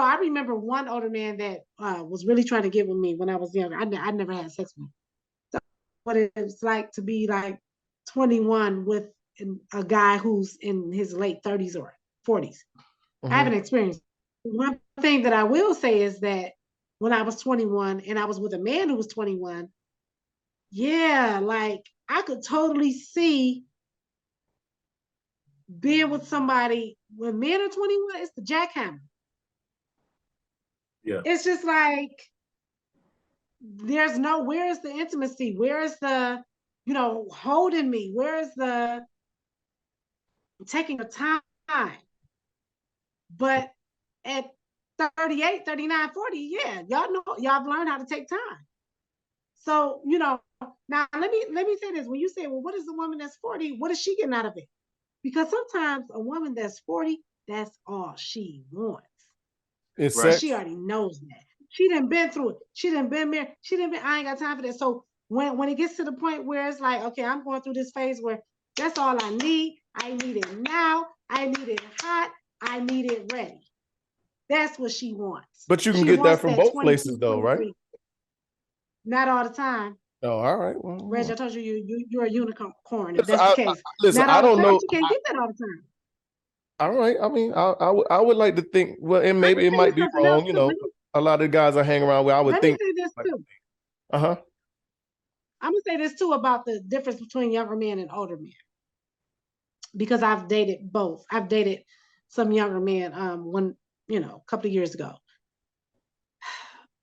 I remember one older man that was really trying to get with me when I was younger. I never had sex with him. So what it's like to be like 21 with a guy who's in his late 30s or 40s. I haven't experienced. One thing that I will say is that when I was 21 and I was with a man who was 21, yeah, like I could totally see being with somebody when men are 21, it's the jackhammer. Yeah. It's just like, where is the intimacy? Where is the, holding me? Where is the taking the time? But at 38, 39, 40, yeah, y'all know, y'all have learned how to take time. So, now let me say this. When you say, well, what is the woman that's 40? What is she getting out of it? Because sometimes a woman that's 40, that's all she wants. It's sex. She already knows that. She done been through it. She done been married. I ain't got time for that. So when it gets to the point where it's like, okay, I'm going through this phase where that's all I need. I need it now. I need it hot. I need it ready. That's what she wants. But you can get that from both places though, right? Not all the time. Oh, all right. Well, Reg, I told you're a unicorn. If that's the case. Listen, I don't know. You can't get that all the time. All right. I mean, I would like to think, well, and maybe it might be wrong. A lot of the guys I hang around with, I would think. Let me say this too. Uh-huh. I'm going to say this too about the difference between younger men and older men. Because I've dated both. I've dated some younger men a couple of years ago.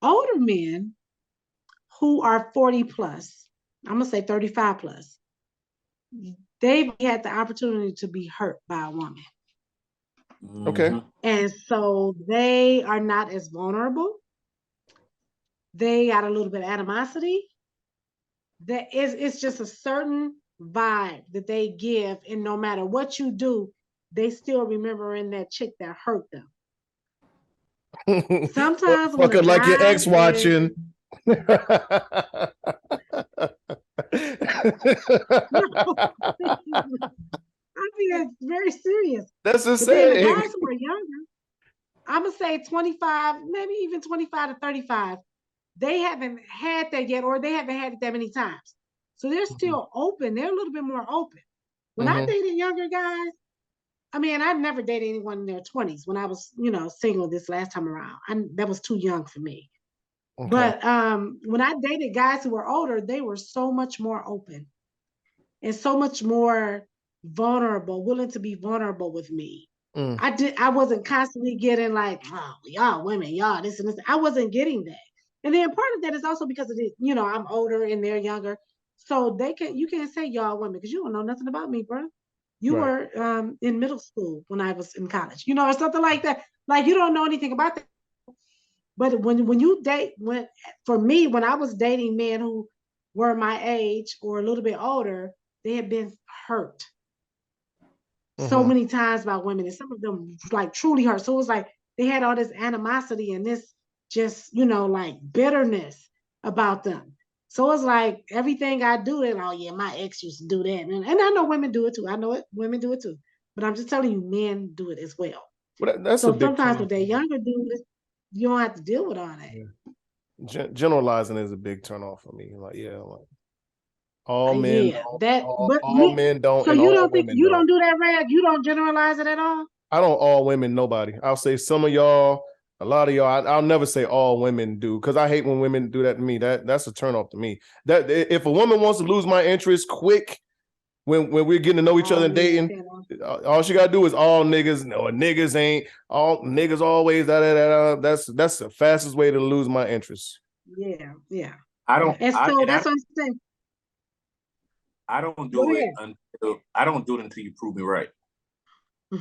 Older men who are 40 plus, I'm going to say 35 plus, they've had the opportunity to be hurt by a woman. Okay. And so they are not as vulnerable. They got a little bit of animosity. It's just a certain vibe that they give, and no matter what you do, they still remembering that chick that hurt them. Sometimes when like your ex watching. I mean, that's very serious. That's the saying. The guys who are younger, I'm gonna say 25, maybe even 25 to 35. They haven't had that yet, or they haven't had it that many times. So they're still open. They're a little bit more open. When I dated younger guys, I mean, I never dated anyone in their 20s when I was, single this last time around. That was too young for me. Okay. But when I dated guys who were older, they were so much more open and so much more vulnerable, willing to be vulnerable with me. I wasn't constantly getting like, oh, y'all women, y'all this and this. I wasn't getting that. And then part of that is also because of it, I'm older and they're younger. So you can't say y'all women because you don't know nothing about me, bro. You were in middle school when I was in college, or something like that. Like you don't know anything about that. But when you date, for me, when I was dating men who were my age or a little bit older, they had been hurt so many times by women, and some of them like truly hurt. So it was like they had all this animosity and this just, like bitterness about them. So it's like everything I do, they're like, oh yeah, my ex used to do that. And I know women do it too. I know it, women do it too. But I'm just telling you, men do it as well. That's so sometimes with their younger dudes, you don't have to deal with all that. Yeah. Generalizing is a big turnoff for me. Like, yeah, like all men, all men don't. So and you all don't think women you don't do that, Rad? You don't generalize it at all? I don't all women, nobody. I'll say some of y'all, a lot of y'all. I'll never say all women do, because I hate when women do that to me. That's a turnoff to me. That if a woman wants to lose my interest quick, when we're getting to know each other and dating, all she gotta do is all niggas. No, niggas ain't all niggas always. That's the fastest way to lose my interest. Yeah. I don't. And so that's what I'm saying. I don't do it until you prove me right. Yeah.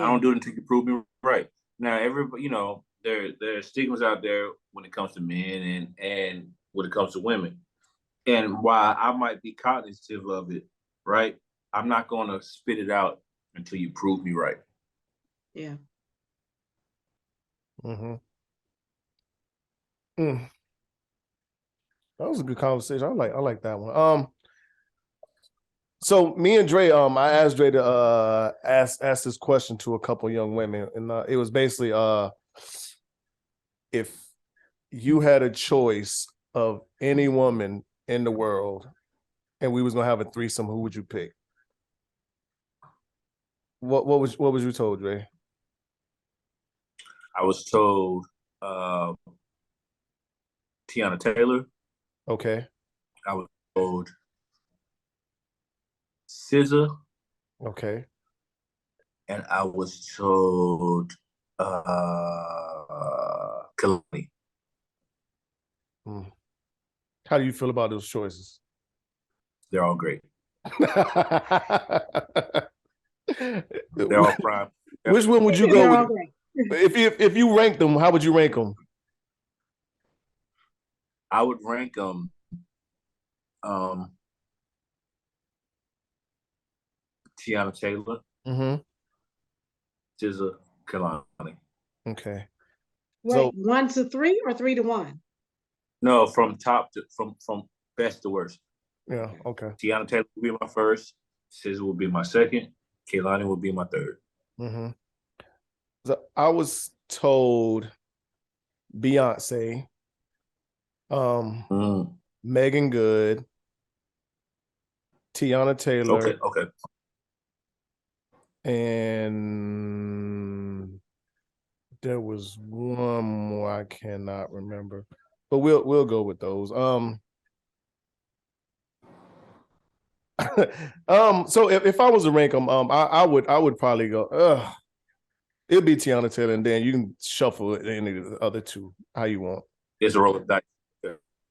I don't do it until you prove me right. Now, everybody, there are stigmas out there when it comes to men and when it comes to women. And while I might be cognitive of it, right, I'm not going to spit it out until you prove me right. Yeah. That was a good conversation. I like that one. So me and Dre, I asked Dre to ask this question to a couple young women, and it was basically if you had a choice of any woman in the world, and we was gonna have a threesome, who would you pick? What was you told, Dre? I was told Tiana Taylor. Okay. I was told SZA. Okay. And I was told Kalani. How do you feel about those choices? They're all great. They're all prime. Which one would you go with? If you rank them, how would you rank them? I would rank them Tiana Taylor, SZA, Kalani. Okay. Wait, so 1 to 3 or 3 to 1? No, from best to worst. Yeah. Okay. Tiana Taylor will be my first. SZA will be my second. Kalani will be my third. So I was told Beyonce, Megan Good, Tiana Taylor. Okay. And there was one more I cannot remember, but we'll go with those. So if I was to rank them, I would probably go. It'd be Tiana Taylor, and then you can shuffle any of the other two how you want. It's a roll of dice.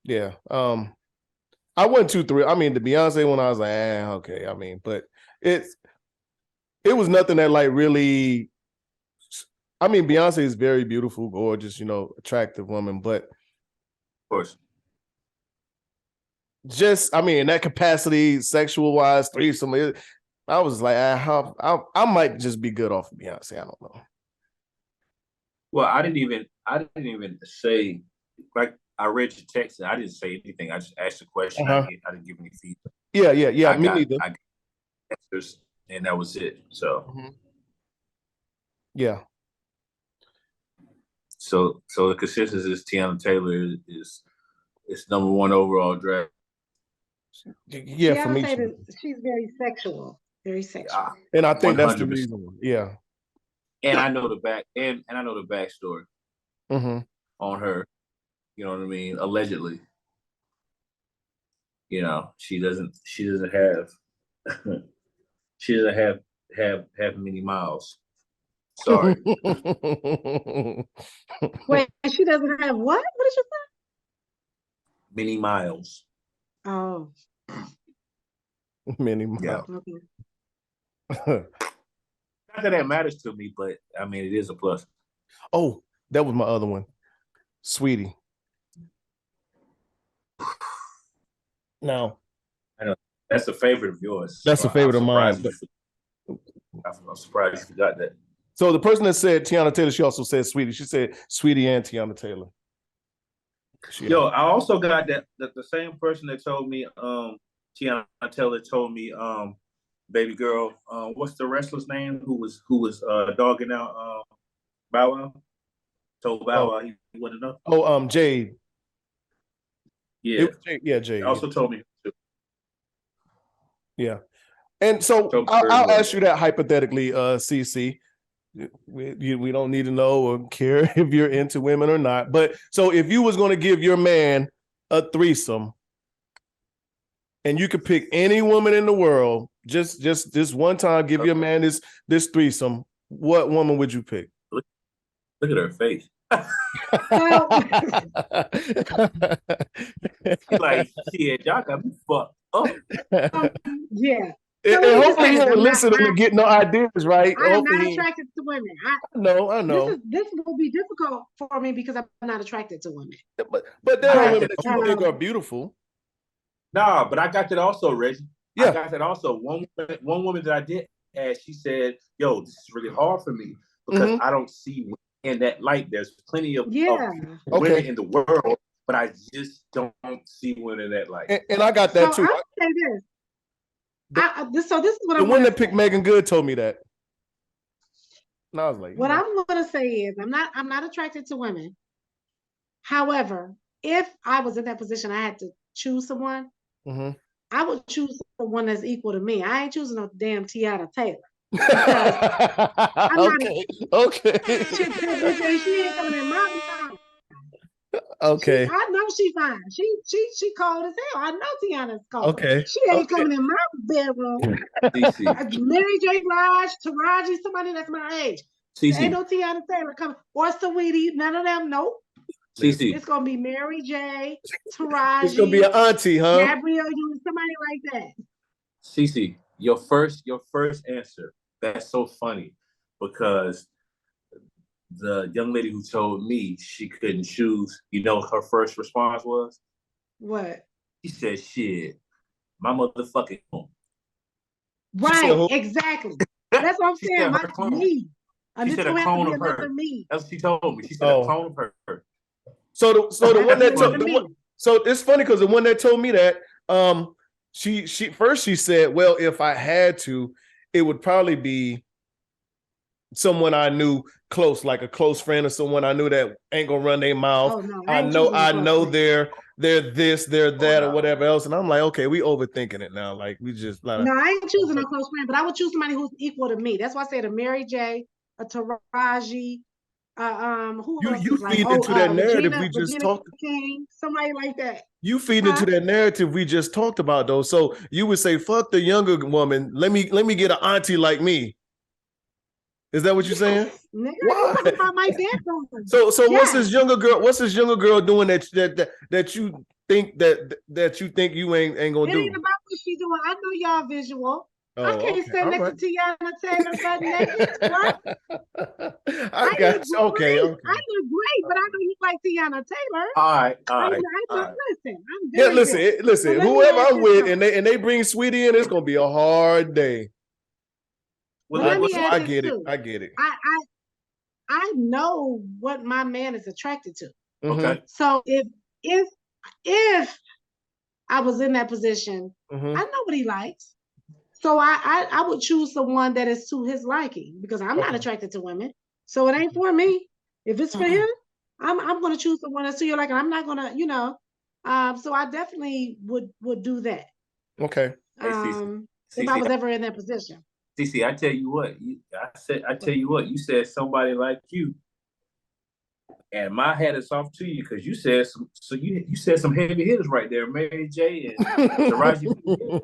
Yeah. I went 2-3. I mean, the Beyonce one, I was like, okay. I mean, but it was nothing that like really. I mean, Beyonce is very beautiful, gorgeous, attractive woman, but of course. Just, I mean, in that capacity, sexual wise, threesome, I was like, I might just be good off of Beyonce. I don't know. Well, I didn't even say, like, I read your text and I didn't say anything. I just asked a question. I didn't give any feedback. Yeah. Me neither. I got answers, and that was it. So, yeah. So the consensus is Tiana Taylor is number one overall draft. Yeah, for me, she's very sexual. Very sexual. Yeah. And I think 100%. That's the reason. Yeah. And I know the I know the backstory on her. You know what I mean? Allegedly. She doesn't have many miles. Sorry. Wait, she doesn't have what? What did you say? Many miles. Oh. Many miles. Yeah. Okay. that that matters to me, but I mean, it is a plus. Oh, that was my other one, Sweetie. Now, I know that's a favorite of yours. That's a favorite of mine. I'm surprised you forgot that. So the person that said Tiana Taylor, she also said Sweetie. She said Sweetie and Tiana Taylor. I also got that the same person that told me Tiana Taylor told me baby girl, what's the wrestler's name who was dogging out Bow Wow? Told Bow Wow he wasn't enough. Jade. Yeah. Jade. Also told me too. Yeah. And so I'll ask you that hypothetically, CC. We don't need to know or care if you're into women or not. But so if you was going to give your man a threesome and you could pick any woman in the world, just this one time, give your man this threesome, what woman would you pick? Look at her face. Like, shit, y'all got me fucked up. Yeah. And hopefully he ain't listening to get no ideas, right? I am not attracted to women. I know. This will be difficult for me because I'm not attracted to women. But there are women that you think are beautiful. Nah, but I got that also, Reggie. Yeah. I got that also. One woman that I did ask, she said, yo, this is really hard for me because I don't see women in that light. There's plenty of women in the world, but I just don't see women in that light. And I got that too. I'll say this. So this is what the one that picked Megan Good told me that. And I was like, what I'm going to say is I'm not attracted to women. However, if I was in that position, I had to choose someone. I would choose someone that's equal to me. I ain't choosing no damn Tiana Taylor. Okay. She ain't coming in my mouth. Okay. I know she fine. She cold as hell. I know Tiana's cold. Okay. She ain't coming in my bedroom. Mary J. Blige, Taraji, somebody that's my age. Ain't no Tiana Taylor coming. Or Saweetie, none of them. Nope. It's gonna be Mary J. Taraji. It's gonna be an auntie, huh? Gabrielle Union, somebody like that. Cece, your first answer. That's so funny because the young lady who told me she couldn't choose, you know, her first response was? What? She said, shit, my motherfucking home. Right, exactly. That's what I'm saying. My me. She said a clone of her. Me. That's what she told me. She said a clone of her. So the one that told so it's funny because the one that told me that, she said, well, if I had to, it would probably be someone I knew close, like a close friend or someone I knew that ain't gonna run their mouth. Oh, no, I know they're this, they're that, or whatever else. And I'm like, okay, we overthinking it now. Like we just like, no, I ain't choosing a close friend, but I would choose somebody who's equal to me. That's why I said a Mary J, a Taraji, who else? You feed into that narrative we just talked. King, somebody like that. You feed into that narrative we just talked about, though. So you would say, "Fuck the younger woman. Let me get an auntie like me." Is that what you're saying? Nigga, why? About my so what's this younger girl? What's this younger girl doing that you think that you think you ain't gonna do? It ain't about what she doing. I know y'all visual. Oh, I can't stand next to Tiana Taylor butt naked. What? I got you. Okay. I look great, but I know you like Tiana Taylor. All right. Listen. Whoever I'm with, and they bring Sweetie in, it's gonna be a hard day. Well, I get it. I know what my man is attracted to. Okay. So if I was in that position, I know what he likes. So I would choose someone that is to his liking because I'm not attracted to women. So it ain't for me. If it's for him, I'm gonna choose someone that's to your liking. I'm not gonna, so I definitely would do that. Okay. If I was ever in that position. Cece, I tell you what, you said somebody like you. And my hat is off to you because you said you said some heavy hitters right there, Mary J and Taraji.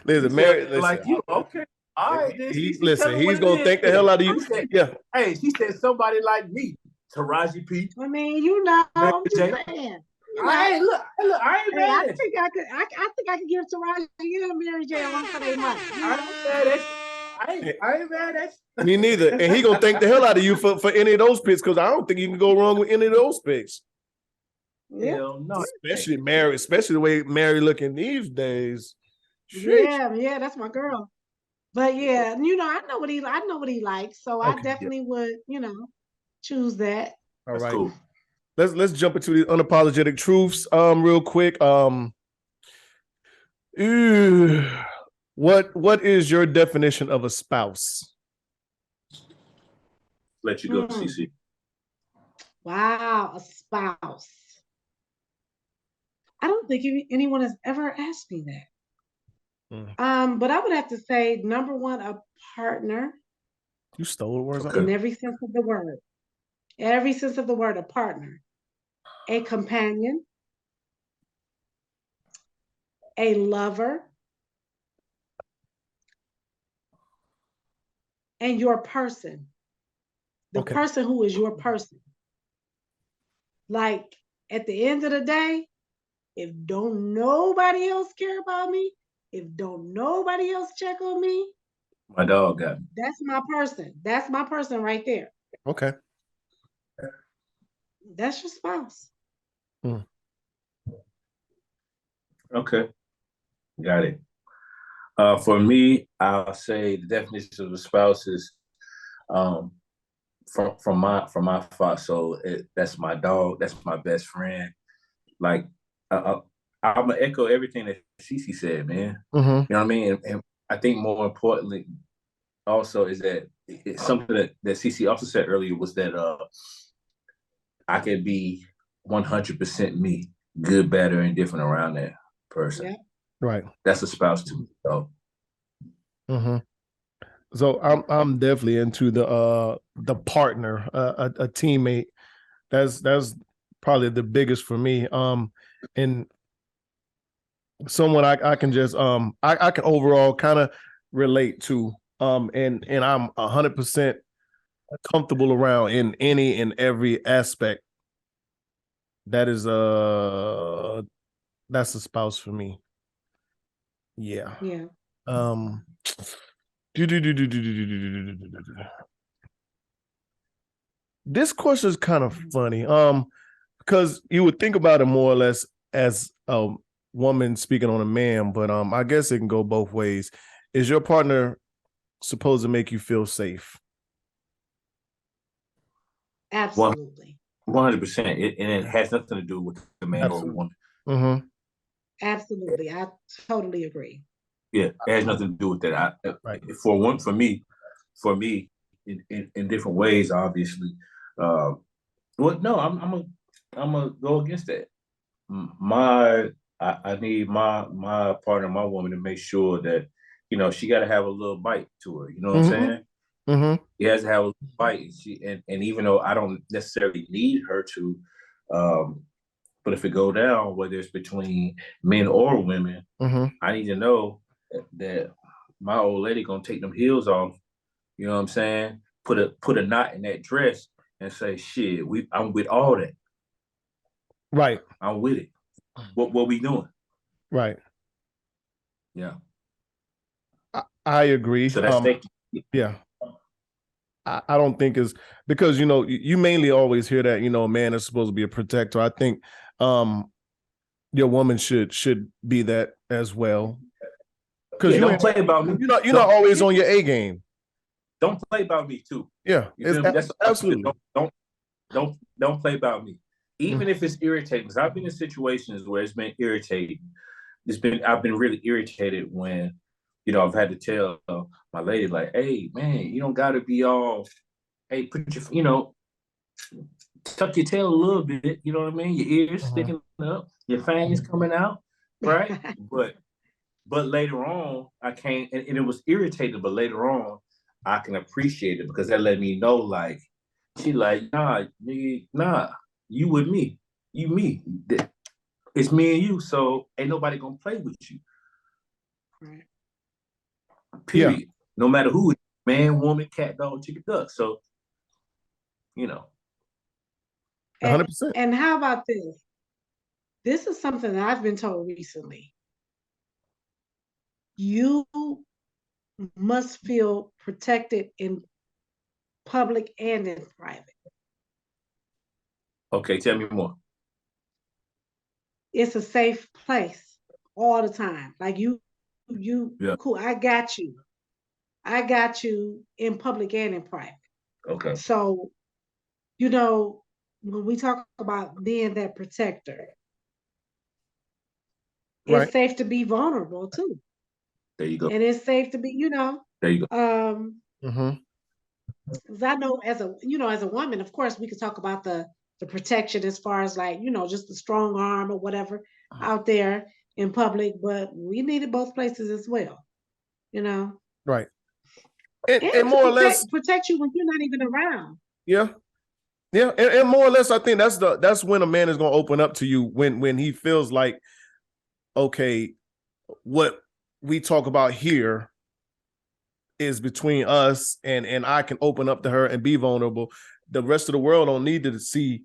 Listen, like you, okay. All right, he's gonna think the hell out of you. Hey, she said somebody like me, Taraji P. I mean, I'm just saying. Hey, look, I ain't mad. I think I could give Taraji and Mary J a run for their money. I ain't mad at you. Me neither. And he gonna thank the hell out of you for any of those picks, because I don't think you can go wrong with any of those picks. Hell no. Especially Mary, especially the way Mary looking these days. Yeah, that's my girl. But yeah, I know what he likes, so I definitely would, choose that. All That's right. cool. Let's jump into the unapologetic truths real quick. What is your definition of a spouse? Let you go, CC. Wow, a spouse. I don't think anyone has ever asked me that. But I would have to say, number one, a partner. You stole the words in every sense of the word. Every sense of the word, a partner. A companion. A lover. And your person. The person who is your person. Like, at the end of the day, if don't nobody else care about me, if don't nobody else check on me, my dog got me. That's my person. That's my person right there. Okay. That's your spouse. Okay. Got it. For me, I'll say the definition of a spouse is from my thought. So that's my dog. That's my best friend. Like I'm gonna echo everything that Cece said, man. You know what I mean? And I think more importantly, also is that it's something that Cece also said earlier was that I can be 100% me, good, bad, or indifferent around that person. Yeah. Right. That's a spouse to me. So I'm definitely into the partner, a teammate. That's probably the biggest for me. And someone I can just I can overall kind of relate to. And I'm 100% comfortable around in any and every aspect. That is that's a spouse for me. Yeah. Yeah. This question is kind of funny. Because you would think about it more or less as a woman speaking on a man, but I guess it can go both ways. Is your partner supposed to make you feel safe? Absolutely. 100%. And it has nothing to do with the man or the woman. Absolutely. I totally agree. Yeah, it has nothing to do with that. For me, in different ways, obviously. Well, no, I'm gonna go against that. I need my partner, my woman, to make sure that she got to have a little bite to her. You know what I'm saying? He has to have a bite. And even though I don't necessarily need her to, but if it go down, whether it's between men or women, I need to know that my old lady gonna take them heels off. You know what I'm saying? Put a knot in that dress and say, "Shit, I'm with all that." Right. I'm with it. What we doing? Right. Yeah. I agree. So that's yeah. I don't think is because you mainly always hear that a man is supposed to be a protector. I think your woman should be that as well. Because you don't play about me. You're not always on your A game. Don't play about me too. Yeah, that's absolutely. Don't play about me. Even if it's irritating, because I've been in situations where it's been irritating. I've been really irritated when I've had to tell my lady, like, hey man, you don't gotta be all, hey, put your tuck your tail a little bit, you know what I mean? Your ears sticking up, your fangs coming out, right? But later on, I can't, and it was irritating, but later on, I can appreciate it because that let me know, like, she like, nah, you with me, you me. It's me and you, so ain't nobody gonna play with you. Right. Period. Yeah. No matter who, man, woman, cat, dog, chicken, duck. So, 100%. And how about this? This is something that I've been told recently. You must feel protected in public and in private. Okay, tell me more. It's a safe place all the time. Like you, Yeah. cool. I got you. I got you in public and in private. Okay. So, you know, when we talk about being that protector, Right. it's safe to be vulnerable too. There you go. And it's safe to be, there you go. Because I know as a woman, of course, we could talk about the protection as far as like, just the strong arm or whatever out there in public, but we needed both places as well, Right. And And more or less protect you when you're not even around. Yeah. Yeah. And more or less, I think that's when a man is gonna open up to you when he feels like, okay, what we talk about here is between us and I can open up to her and be vulnerable. The rest of the world don't need to see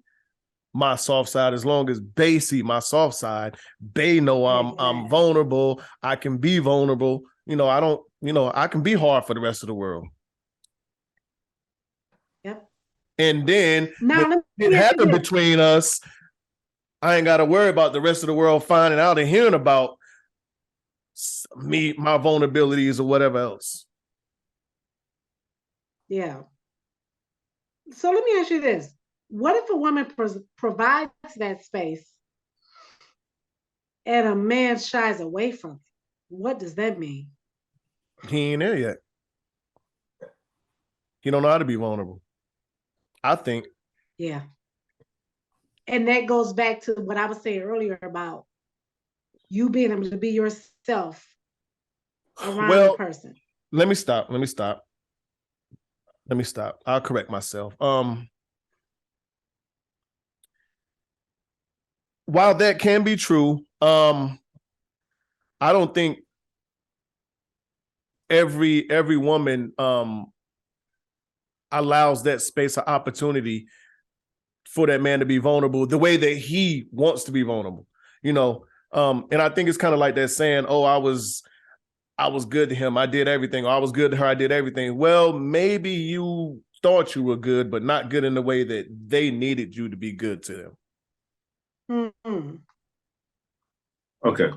my soft side. As long as they see my soft side, they know I'm vulnerable. I can be vulnerable. I can be hard for the rest of the world. Yep. And then now when it happened between us, I ain't got to worry about the rest of the world finding out and hearing about me, my vulnerabilities or whatever else. Yeah. So let me ask you this. What if a woman provides that space and a man shies away from it? What does that mean? He ain't there yet. He don't know how to be vulnerable, I think. Yeah. And that goes back to what I was saying earlier about you being able to be yourself around a person. Let me stop. I'll correct myself. While that can be true, I don't think every woman allows that space or opportunity for that man to be vulnerable the way that he wants to be vulnerable. And I think it's kind of like that saying, "Oh, I was good to him. I did everything. Or I was good to her. I did everything." Well, maybe you thought you were good, but not good in the way that they needed you to be good to them. Mm-hmm. Okay.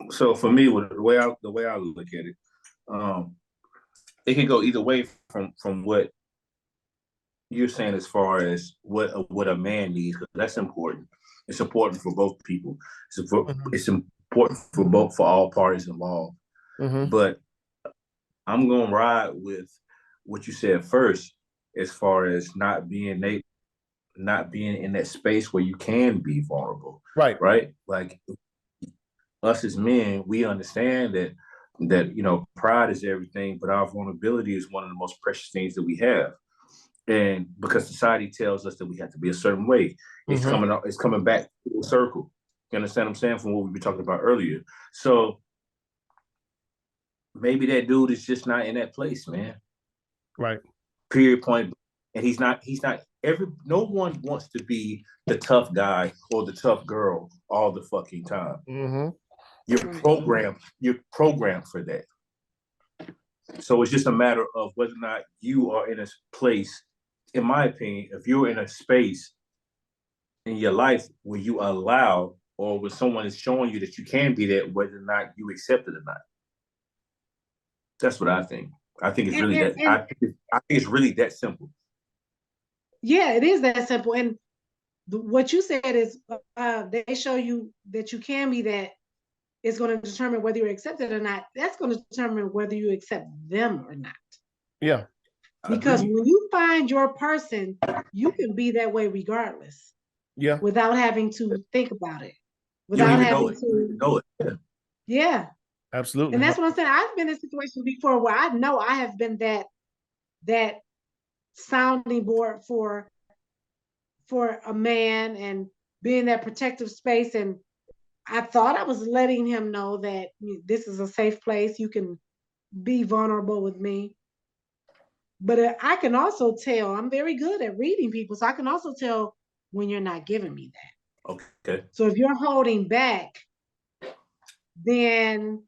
So for me, the way I look at it, it can go either way from what you're saying as far as what a man needs. That's important. It's important for both people. It's important for all parties involved. Mm-hmm. But I'm gonna ride with what you said first, as far as not being in that space where you can be vulnerable. Right. Like us as men, we understand that pride is everything, but our vulnerability is one of the most precious things that we have. And because society tells us that we have to be a certain way, it's coming back full circle. You understand what I'm saying? From what we were talking about earlier. So maybe that dude is just not in that place, man. Right. Period, point. And he's not no one wants to be the tough guy or the tough girl all the fucking time. Mm-hmm. You're programmed for that. So it's just a matter of whether or not you are in a place. In my opinion, if you're in a space in your life where you allow, or when someone is showing you that you can be that, whether or not you accept it or not. That's what I think. I think it's really I think it's really that simple. Yeah, it is that simple. And what you said is they show you that you can be that. Is going to determine whether you're accepted or not. That's going to determine whether you accept them or not. Yeah. Because when you find your person, you can be that way regardless. Yeah. Without having to think about it. Without having to know it. Yeah. Absolutely. And that's what I'm saying. I've been in situations before where I know I have been that sounding board for a man and being that protective space, and I thought I was letting him know that this is a safe place. You can be vulnerable with me. But I can also tell, I'm very good at reading people. So I can also tell when you're not giving me that. Okay. So if you're holding back, then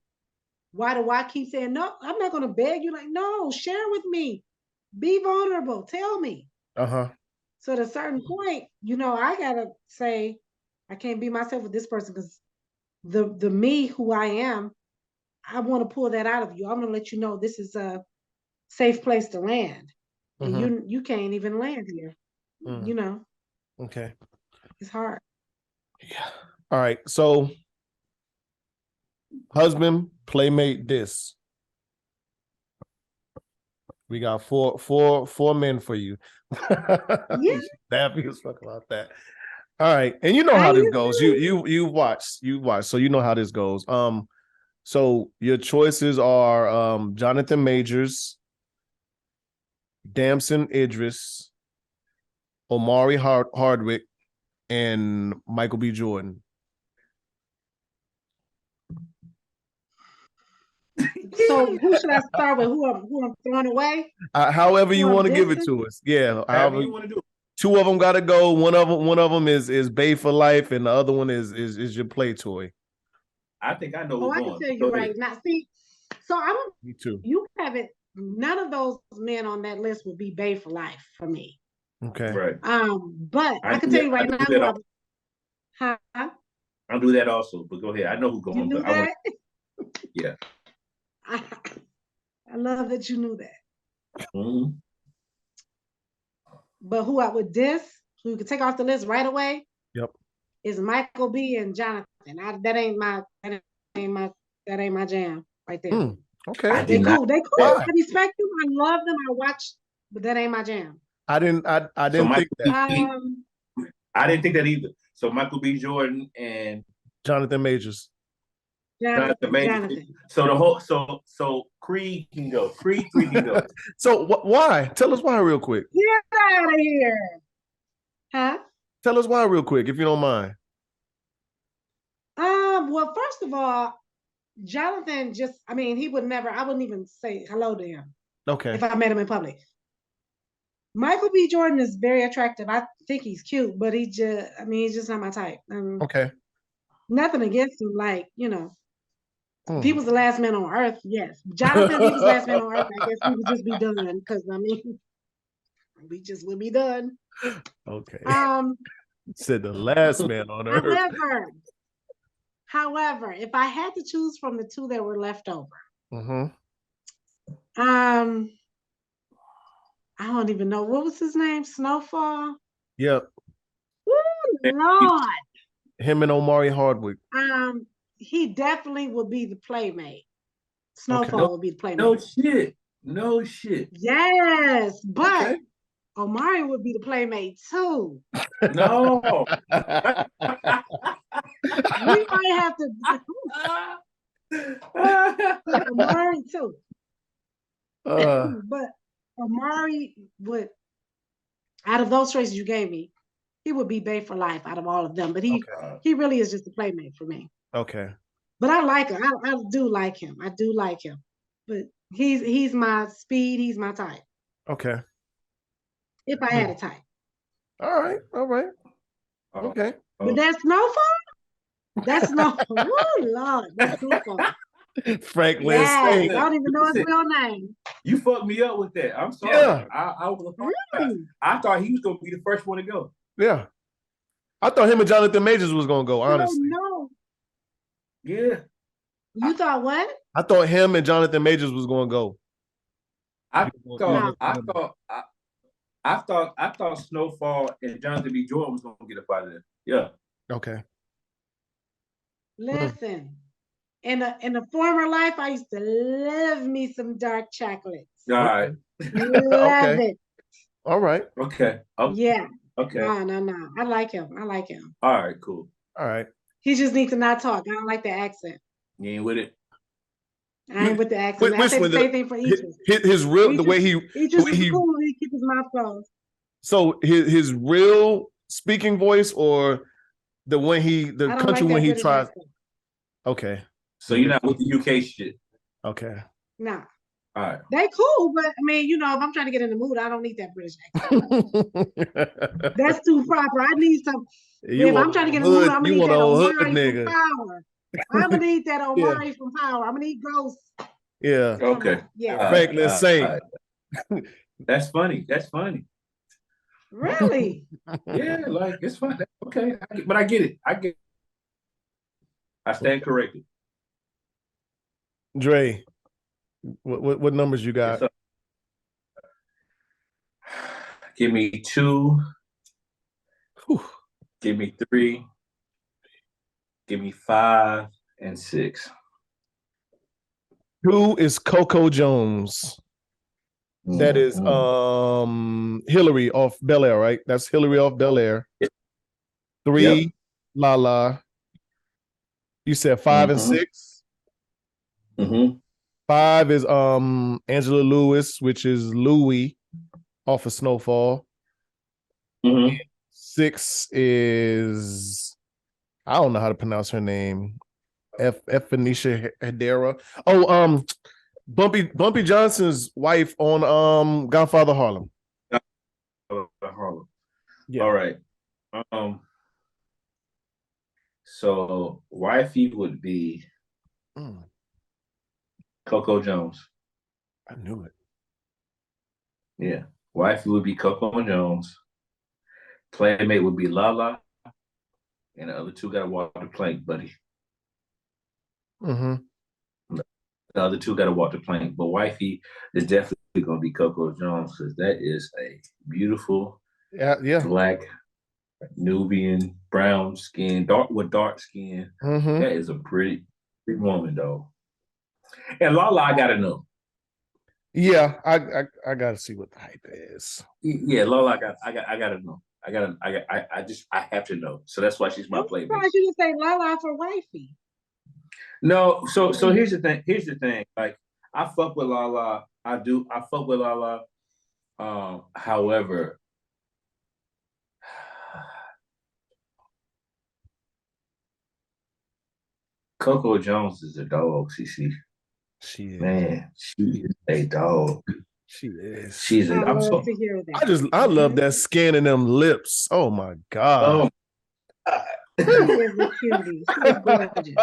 Why do I keep saying, no, I'm not going to beg you? Like, no, share with me. Be vulnerable. Tell me. So at a certain point, I got to say, I can't be myself with this person because the me who I am, I want to pull that out of you. I'm going to let you know this is a safe place to land. And you can't even land here. Okay. It's hard. Yeah. All right. So husband, playmate, this. We got four men for you. Yeah. Happy as fuck about that. All right. And you know how this goes. You've watched, so you know how this goes. So your choices are Jonathan Majors, Damson Idris, Omari Hardwick, and Michael B. Jordan. So who should I start with? Who I'm throwing away? However you want to give it to us. Yeah. However you want to do it. Two of them got to go. One of them is Bae for life, and the other one is your play toy. I think I know who's going. I can tell you right now. See, so me too. You haven't. None of those men on that list would be Bae for life for me. Okay. Right. But I can tell you right now. I'll do that also. But go ahead. I know who's going. You knew that? Yeah. I love that you knew that. Mm-hmm. But who I would diss, who you could take off the list right away, yep, is Michael B. and Jonathan. That ain't my jam right there. Okay, they cool. I respect them. I love them. I watch, but that ain't my jam. I didn't think that. I didn't think that either. So Michael B. Jordan and Jonathan Majors. Jonathan. So so Creed can go. Creed 3 can go. So why? Tell us why real quick. Get out of here. Huh? Tell us why real quick, if you don't mind. Well, first of all, Jonathan he would never, I wouldn't even say hello to him. Okay. If I met him in public. Michael B. Jordan is very attractive. I think he's cute, but he's just not my type. Okay. Nothing against him, if he was the last man on earth, yes. Jonathan, he was the last man on earth, I guess we would just be done because we just would be done. Okay. Said the last man on earth. However, if I had to choose from the two that were left over, I don't even know what was his name. Snowfall. Yep. Woo, Lord. Him and Omari Hardwick. He definitely would be the playmate. Snowfall would be the playmate. No shit. Yes, but Omari would be the playmate too. No. We might have to Omari too. But Omari would, out of those choices you gave me, he would be Bae for life out of all of them. But he really is just a playmate for me. Okay. But I like him. I do like him. I do like him. But he's my speed. He's my type. Okay. If I had a type. All right. Okay. But that's Snowfall? That's no. Oh, Lord. That's Snowfall. Franklin. I don't even know his real name. You fucked me up with that. I'm sorry. Yeah. I thought he was going to be the first one to go. Yeah. I thought him and Jonathan Majors was going to go, honestly. No. Yeah. You thought what? I thought him and Jonathan Majors was going to go. I thought Snowfall and Jonathan B. Jordan was going to get up out of there. Yeah. Okay. Listen, in a former life, I used to love me some dark chocolates. All right. Love it. All right. Okay. Yeah. Okay. No. I like him. All right, cool. All right. He just needs to not talk. I don't like the accent. You ain't with it? I ain't with the accent. I say the same thing for Idris. His real, the way he... Idris is cool. He keeps his mouth closed. So his real speaking voice, or the country when he tries... Okay. So you're not with the UK shit? Okay. Nah. All right. They cool, but if I'm trying to get in the mood, I don't need that British accent. That's too proper. I need some... If I'm trying to get in the mood, I'm going to need that Omari nigga. Power. I'm gonna need that Omari from Power. I'm gonna need Ghost. Yeah. Okay. Yeah. Franklin Saint. That's funny. That's funny. Really? Yeah, like it's fun. Okay, but I get it. I stand corrected. Dre, what numbers you got? Give me 2. Whew. Give me 3. Give me 5 and 6. 2 is Coco Jones. That is Hillary off Bel Air, right? That's Hillary off Bel Air. 3, Lala. You said 5 and 6? 5 is Angela Lewis, which is Louie off of Snowfall. 6 is, I don't know how to pronounce her name. Phoenicia Hedera. Oh, Bumpy Johnson's wife on Godfather Harlem. Harlem. Yeah. All right. So wifey would be Coco Jones. I knew it. Yeah. Wifey would be Coco Jones. Playmate would be Lala. And the other 2 got to walk the plank, buddy. The other 2 got to walk the plank. But wifey is definitely going to be Coco Jones because that is a beautiful black Nubian brown skin, dark skin. That is a pretty woman, though. And Lala, I gotta know. Yeah, I gotta see what the hype is. Yeah, Lala, I gotta know. I have to know. So that's why she's my playmate. Why you say Lala for wifey? No, so here's the thing. Like I fuck with Lala. I fuck with Lala. However, Coco Jones is a dog, CC. She is. Man, she is a dog. She is. She's a I love to hear that. I love that skin and them lips. Oh my God. She is a cutie. She's gorgeous.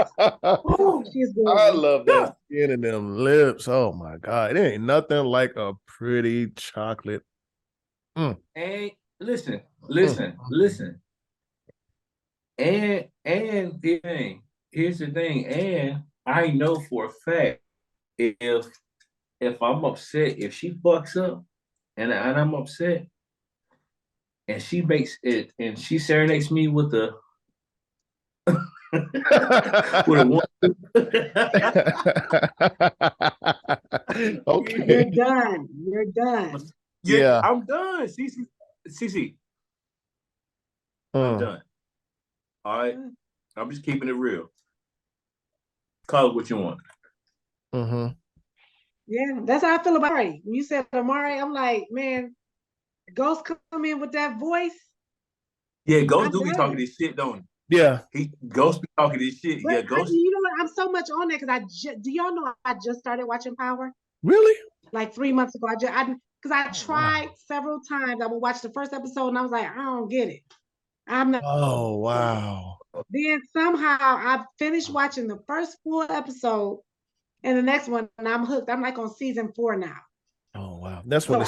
She's gorgeous. I love that skin and them lips. Oh my God. It ain't nothing like a pretty chocolate. And listen. And here's the thing. And I know for a fact if I'm upset, if she fucks up and I'm upset, and she makes it and she serenades me with a with a one. Okay. You're done. You're done. Yeah, I'm done. CC. I'm done. All right. I'm just keeping it real. Call it what you want. Yeah, that's how I feel about Amari. When you said Amari, I'm like, man, Ghost come in with that voice. Yeah, Ghost do be talking this shit, don't he? Yeah. Ghost be talking this shit. But yeah, Ghost. you know what? I'm so much on there because do y'all know I just started watching Power? Really? Like 3 months ago. Because I tried several times. I would watch the first episode and I was like, I don't get it. I'm not. Oh, wow. Then somehow I finished watching the first full episode and the next one, and I'm hooked. I'm like on season 4 now. Oh, wow. That's when it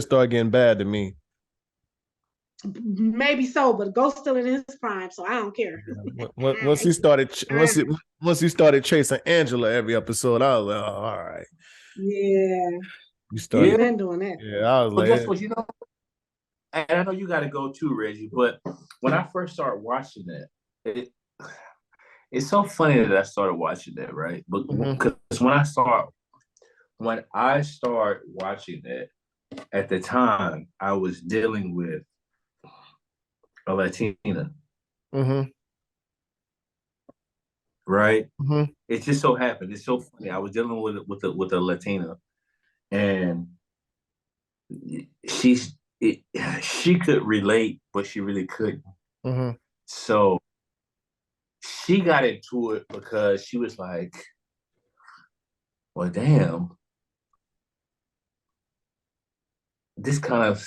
started getting bad to me. Maybe so, but Ghost still in his prime, so I don't care. Once he started chasing Angela every episode, I was like, oh, all right. Yeah. You started been doing that. Yeah, I was like, guess what, and I know you got to go too, Reggie, but when I first started watching that, it's so funny that I started watching that, right? But because when I start watching that, at the time I was dealing with a Latina, right? It just so happened. It's so funny. I was dealing with a Latina, and she could relate, but she really couldn't. So she got into it because she was like, well, damn, this kind of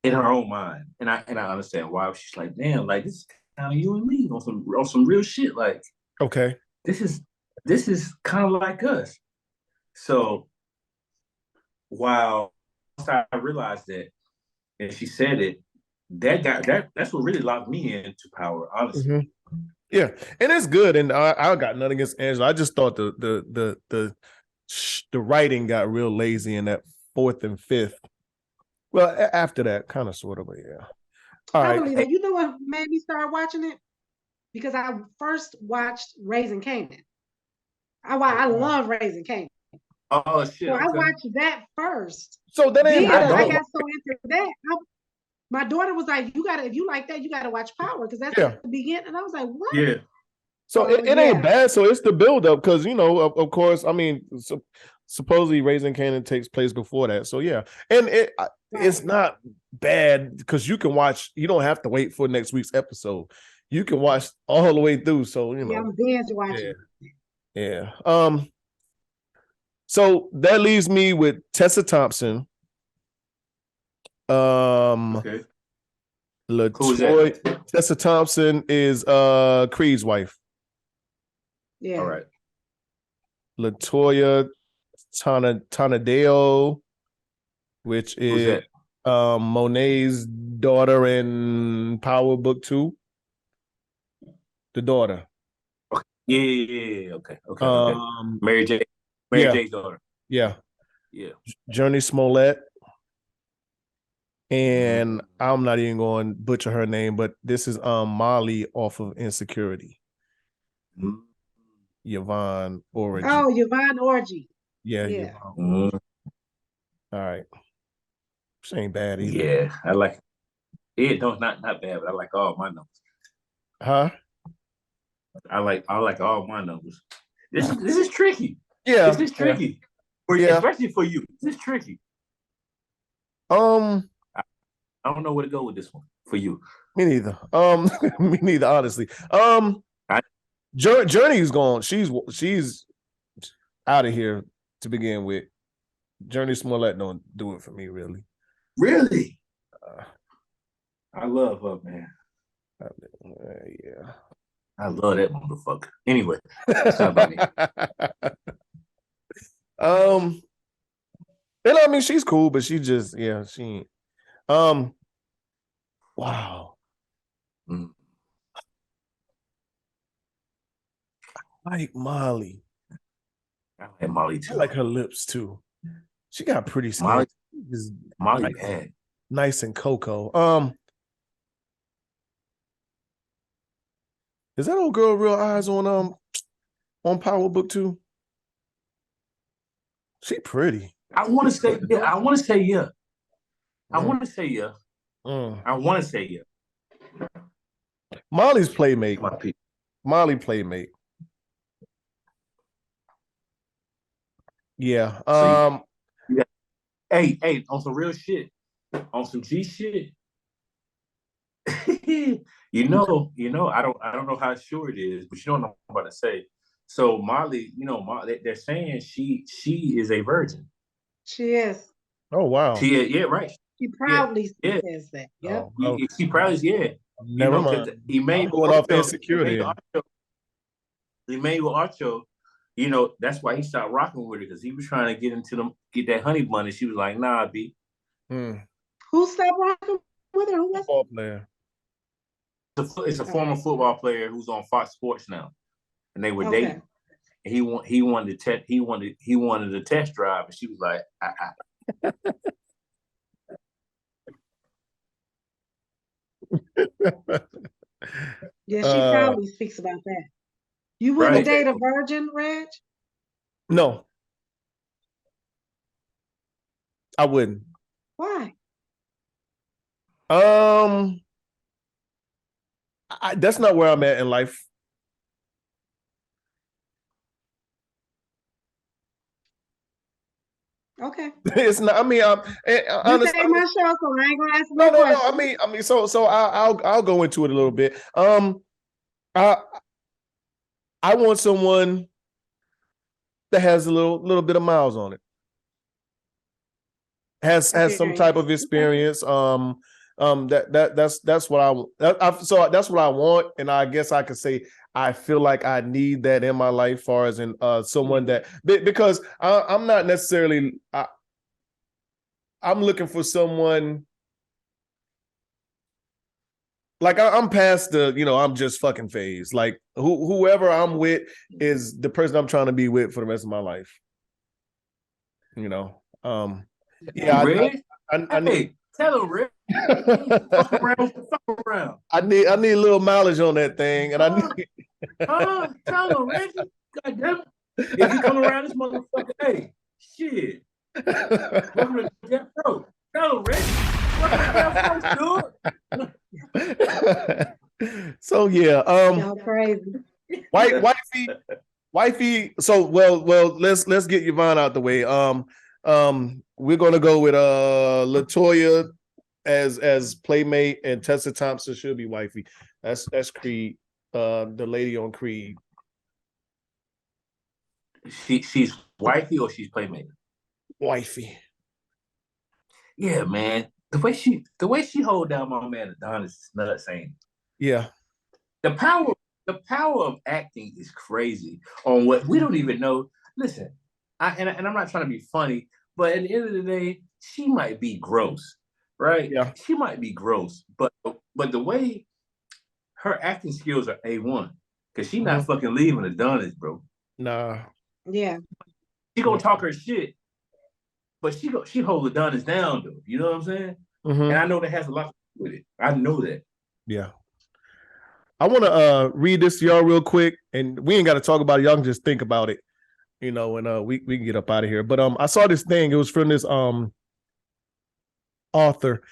in her own mind. And I understand why. She's like, damn, like this is kind of you and me on some real shit. Like, Okay. This is kind of like us. So while I realized that, and she said it, that's what really locked me into Power, honestly. Mm-hmm. Yeah, and it's good, and I got nothing against Angela. I just thought the writing got real lazy in that fourth and fifth. Well, after that, kind of, sort of, but yeah. All I right. believe that. You know what made me start watching it? Because I first watched Raising Kanan. I love Raising Kanan. Oh shit! So Okay. I watched that first. So that ain't then bad. I got so into that. My daughter was like, "You gotta, if you like that, you gotta watch Power because that's the beginning." And I was like, "What?" Yeah. So it ain't bad. So it's the build up because of course, I mean, supposedly Raising Kanan takes place before that. So yeah, and it's not bad because you can watch. You don't have to wait for next week's episode. You can watch all the way through. So Yeah, I'm binge watching. Yeah. So that leaves me with Tessa Thompson. Okay. LaToya. Tessa Thompson is Creed's wife. Yeah. All right. LaToya Tonadeo, which is Monet's daughter in Power Book 2. The daughter. Okay. Yeah. Okay. Mary J's daughter. Yeah. Yeah. Journey Smollett. And I'm not even going to butcher her name, but this is Molly off of Insecurity. Yvonne Orji. Oh, Yvonne Orji. Yeah. Yvonne. All right. She ain't bad either. Yeah, I like it. No, not bad, but I like all my numbers. Huh? I like all my numbers. This is tricky. Yeah. This is tricky. Especially for you. This is tricky. I don't know where to go with this one for you. Me neither. Me neither, honestly. Journey's gone. She's out of here to begin with. Journey Smollett don't do it for me, really. Really? I love her, man. Yeah. I love that motherfucker. Anyway, that's not about me. And I mean, she's cool, but she just, she ain't. Wow. I like Molly. I like Molly too. I like her lips too. She got pretty skin. Molly bad. Nice and cocoa. Is that old girl real eyes on Power Book 2? She pretty. I want to say yeah. I want to say yeah. I want to say yeah. Molly's playmate. Molly playmate. Yeah. Hey, on some real shit, on some G shit. you know, I don't know how sure it is, but you don't know what I'm about to say. So Molly, they're saying she is a virgin. She is. Oh wow. Right. She proudly says that. Yep. She proudly, Never mind. Going off Insecurity. Emmanuel Archo, that's why he stopped rocking with her because he was trying to get that honey bun, and she was like, "Nah, B." Who stopped rocking with her? Who was football player? It's a former football player who's on Fox Sports now, and they were dating. And he wanted a test drive, and she was like, Yeah, she probably speaks about that. You wouldn't date a virgin, Reg? No, I wouldn't. Why? That's not where I'm at in life. Okay. It's not. I mean, honestly, my show, so I ain't gonna ask no questions. No. I mean, so I'll go into it a little bit. I want someone that has a little bit of miles on it. Has some type of experience. That's what I so that's what I want, and I guess I could say I feel like I need that in my life, far as in someone that, because I'm not necessarily, I'm looking for someone, like I'm past the, I'm just fucking phase. Like whoever I'm with is the person I'm trying to be with for the rest of my life. Yeah, Red? I need. Tell him, Red. Fuck around. I need a little mileage on that thing, and I need. Tell him, Reggie. God damn it. If you come around this motherfucker, hey, shit. Welcome to Death Row. Tell him, Reggie. Welcome to Death Row, dude. So yeah, Y'all crazy. wifey. So well, let's get Yvonne out the way. We're gonna go with Latoya as playmate, and Tessa Thompson should be wifey. That's Creed, the lady on Creed. She's wifey or she's playmate? Wifey. Yeah, man. The way she hold down my man Adonis is nuts, ain't it? Yeah. The power of acting is crazy on what we don't even know. Listen, and I'm not trying to be funny, but at the end of the day, she might be gross, right? Yeah. She might be gross, but the way her acting skills are A1, because she not fucking leaving Adonis, bro. Nah. Yeah. She gonna talk her shit, but she hold Adonis down though. You know what I'm saying? And I know that has a lot to do with it. I know that. Yeah. I want to read this to y'all real quick, and we ain't got to talk about it. Y'all can just think about it, and we can get up out of here. But I saw this thing. It was from this author.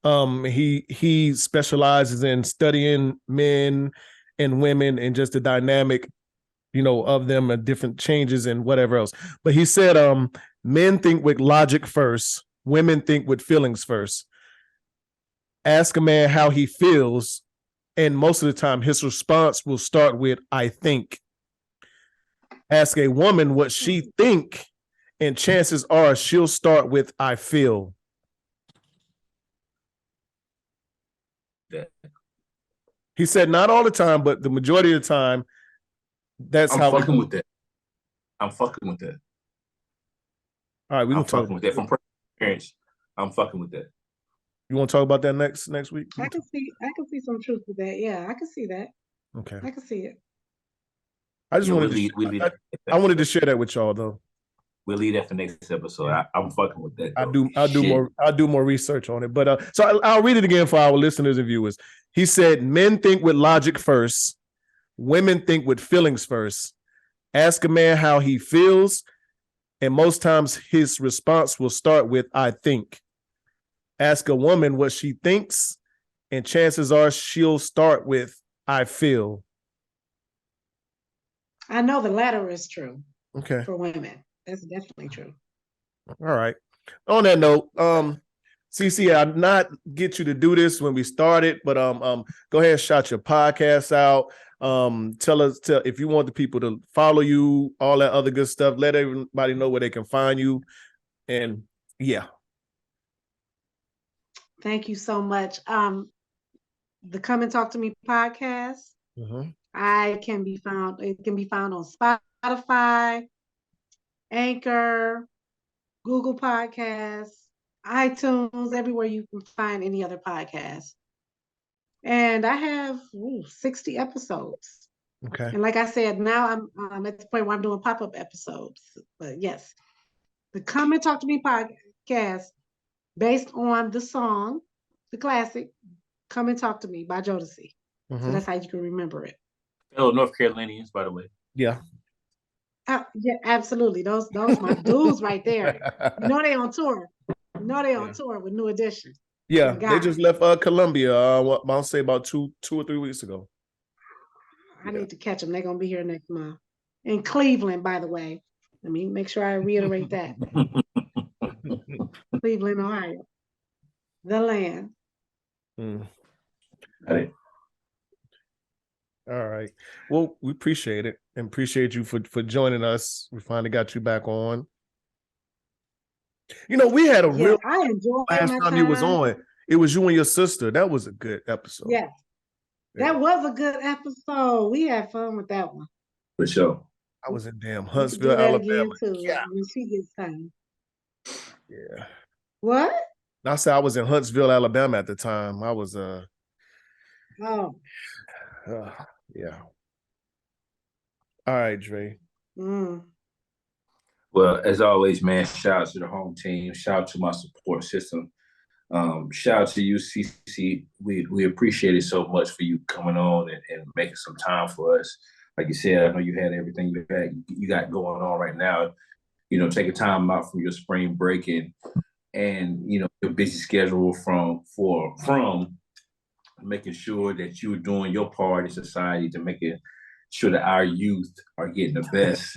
He specializes in studying men and women and just the dynamic, of them and different changes and whatever else. But he said, men think with logic first, women think with feelings first. Ask a man how he feels, and most of the time his response will start with, I think. Ask a woman what she think, and chances are she'll start with, I feel. Yeah. He said not all the time, but the majority of the time, that's how. I'm fucking with that. I'm fucking with that. All right, we can talk with that from experience. I'm fucking with that. You want to talk about that next week? I can see some truth to that. Yeah, I can see that. Okay. I can see it. I just I wanted to share that with y'all though. We'll leave that for next episode. I'm fucking with that. I'll do more research on it. But so I'll read it again for our listeners and viewers. He said, men think with logic first, women think with feelings first. Ask a man how he feels, and most times his response will start with, I think. Ask a woman what she thinks, and chances are she'll start with, I feel. I know the latter is true. Okay. For women. That's definitely true. All right. On that note, CC, I not get you to do this when we started, but go ahead and shout your podcast out. Tell if you want the people to follow you, all that other good stuff. Let everybody know where they can find you. And yeah. Thank you so much. The Come and Talk to Me podcast. It can be found on Spotify, Anchor, Google Podcasts, iTunes, everywhere you can find any other podcast. And I have 60 episodes. Okay. And like I said, now I'm at the point where I'm doing pop-up episodes. But yes, the Come and Talk to Me podcast, based on the song, the classic, Come and Talk to Me by Jodeci. So that's how you can remember it. Hello, North Carolinians, by the way. Yeah. Yeah, absolutely. Those my dudes right there. They on tour. On tour with New Edition. Yeah, they just left Columbia. I'll say about 2 or 3 weeks ago. I need to catch them. They're gonna be here next month in Cleveland, by the way. Let me make sure I reiterate that. Cleveland, Ohio, the land. Hey. All right. Well, we appreciate it and appreciate you for joining us. We finally got you back on. We had real. I enjoyed last time you was on. It was you and your sister. That was a good episode. Yeah. That was a good episode. We had fun with that one. For sure. I was in damn We could Huntsville, do that Alabama. again too, Yeah. when she gets time. Yeah. What? I said I was in Huntsville, Alabama at the time. I was Oh. Yeah. All right, Dre. Well, as always, man, shout out to the home team. Shout out to my support system. Shout out to you, CC. We appreciate it so much for you coming on and making some time for us. Like you said, I know you had everything you got going on right now. You know, taking time out from your spring break and you know your busy schedule from making sure that you're doing your part in society to making sure that our youth are getting the best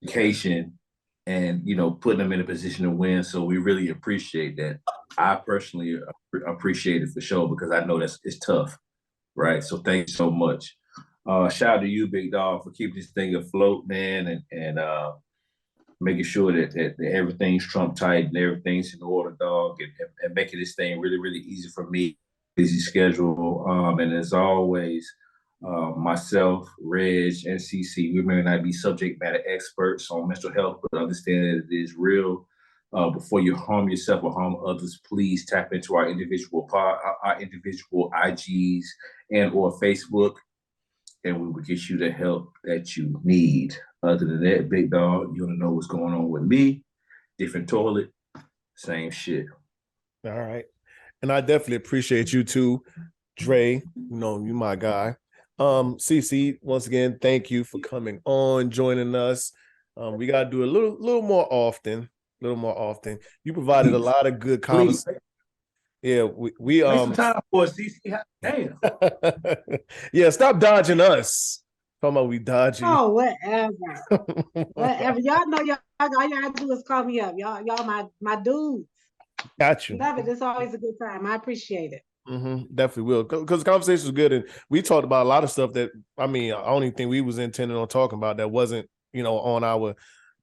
education and, you know, putting them in a position to win. So we really appreciate that. I personally appreciate it for sure because I know it's tough, right? So thank you so much. Shout out to you, Big Dog, for keeping this thing afloat, man, and making sure that everything's Trump tight and everything's in order, dog, and making this thing really, really easy for me. Busy schedule. And as always, myself, Reg, and CC, we may not be subject matter experts on mental health, but understand that it is real. Before you harm yourself or harm others, please tap into our individual IGs and or Facebook, and we will get you the help that you need. Other than that, Big Dog, you want to know what's going on with me? Different toilet, same shit. All right. And I definitely appreciate you too, Dre. You know, you my guy. CC, once again, thank you for coming on, joining us. We got to do a little more often. You provided a lot of good conversation. Yeah, we Make some time for us, CC. Damn. Yeah, stop dodging us. Talking about we dodging. Oh, whatever. Whatever. Y'all know y'all all y'all do is call me up. Y'all my dudes. Got you. Love it. It's always a good time. I appreciate it. Definitely will, because the conversation was good, and we talked about a lot of stuff that I don't even think we was intending on talking about that wasn't, you know, on our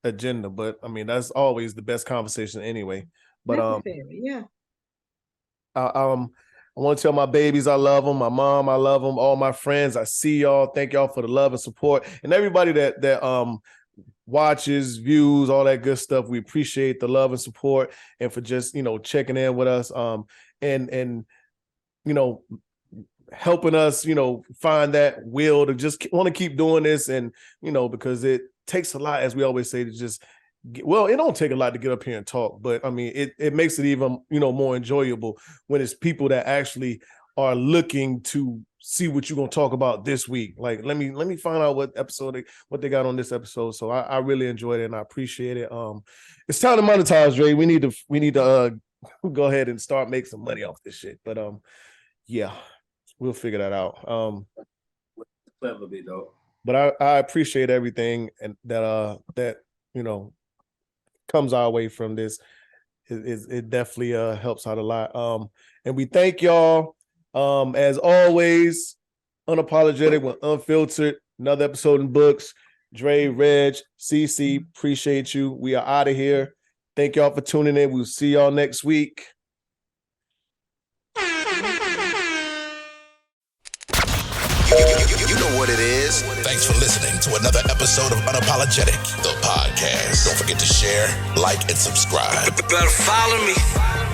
agenda. But I mean, that's always the best conversation anyway. But necessary, yeah. I want to tell my babies I love them, my mom I love them, all my friends I see y'all. Thank y'all for the love and support, and everybody that watches, views, all that good stuff. We appreciate the love and support, and for just, you know, checking in with us, and you know, helping us, you know, find that will to just want to keep doing this, and you know, because it takes a lot, as we always say, to just it don't take a lot to get up here and talk, but I mean, it makes it even, you know, more enjoyable when it's people that actually are looking to see what you're gonna talk about this week. Like, let me find out what they got on this episode. So I really enjoyed it and I appreciate it. It's time to monetize, Dre. We need to go ahead and start making some money off this shit. But yeah, we'll figure that out. Clever bit though. But I appreciate everything and that you know comes our way from this. It definitely helps out a lot. And we thank y'all. As always, unapologetic when unfiltered. Another episode in books. Dre, Reg, CC, appreciate you. We are out of here. Thank y'all for tuning in. We'll see y'all next week. You know what it is. Thanks for listening to another episode of Unapologetic, the podcast. Don't forget to share, like, and subscribe. Better follow me.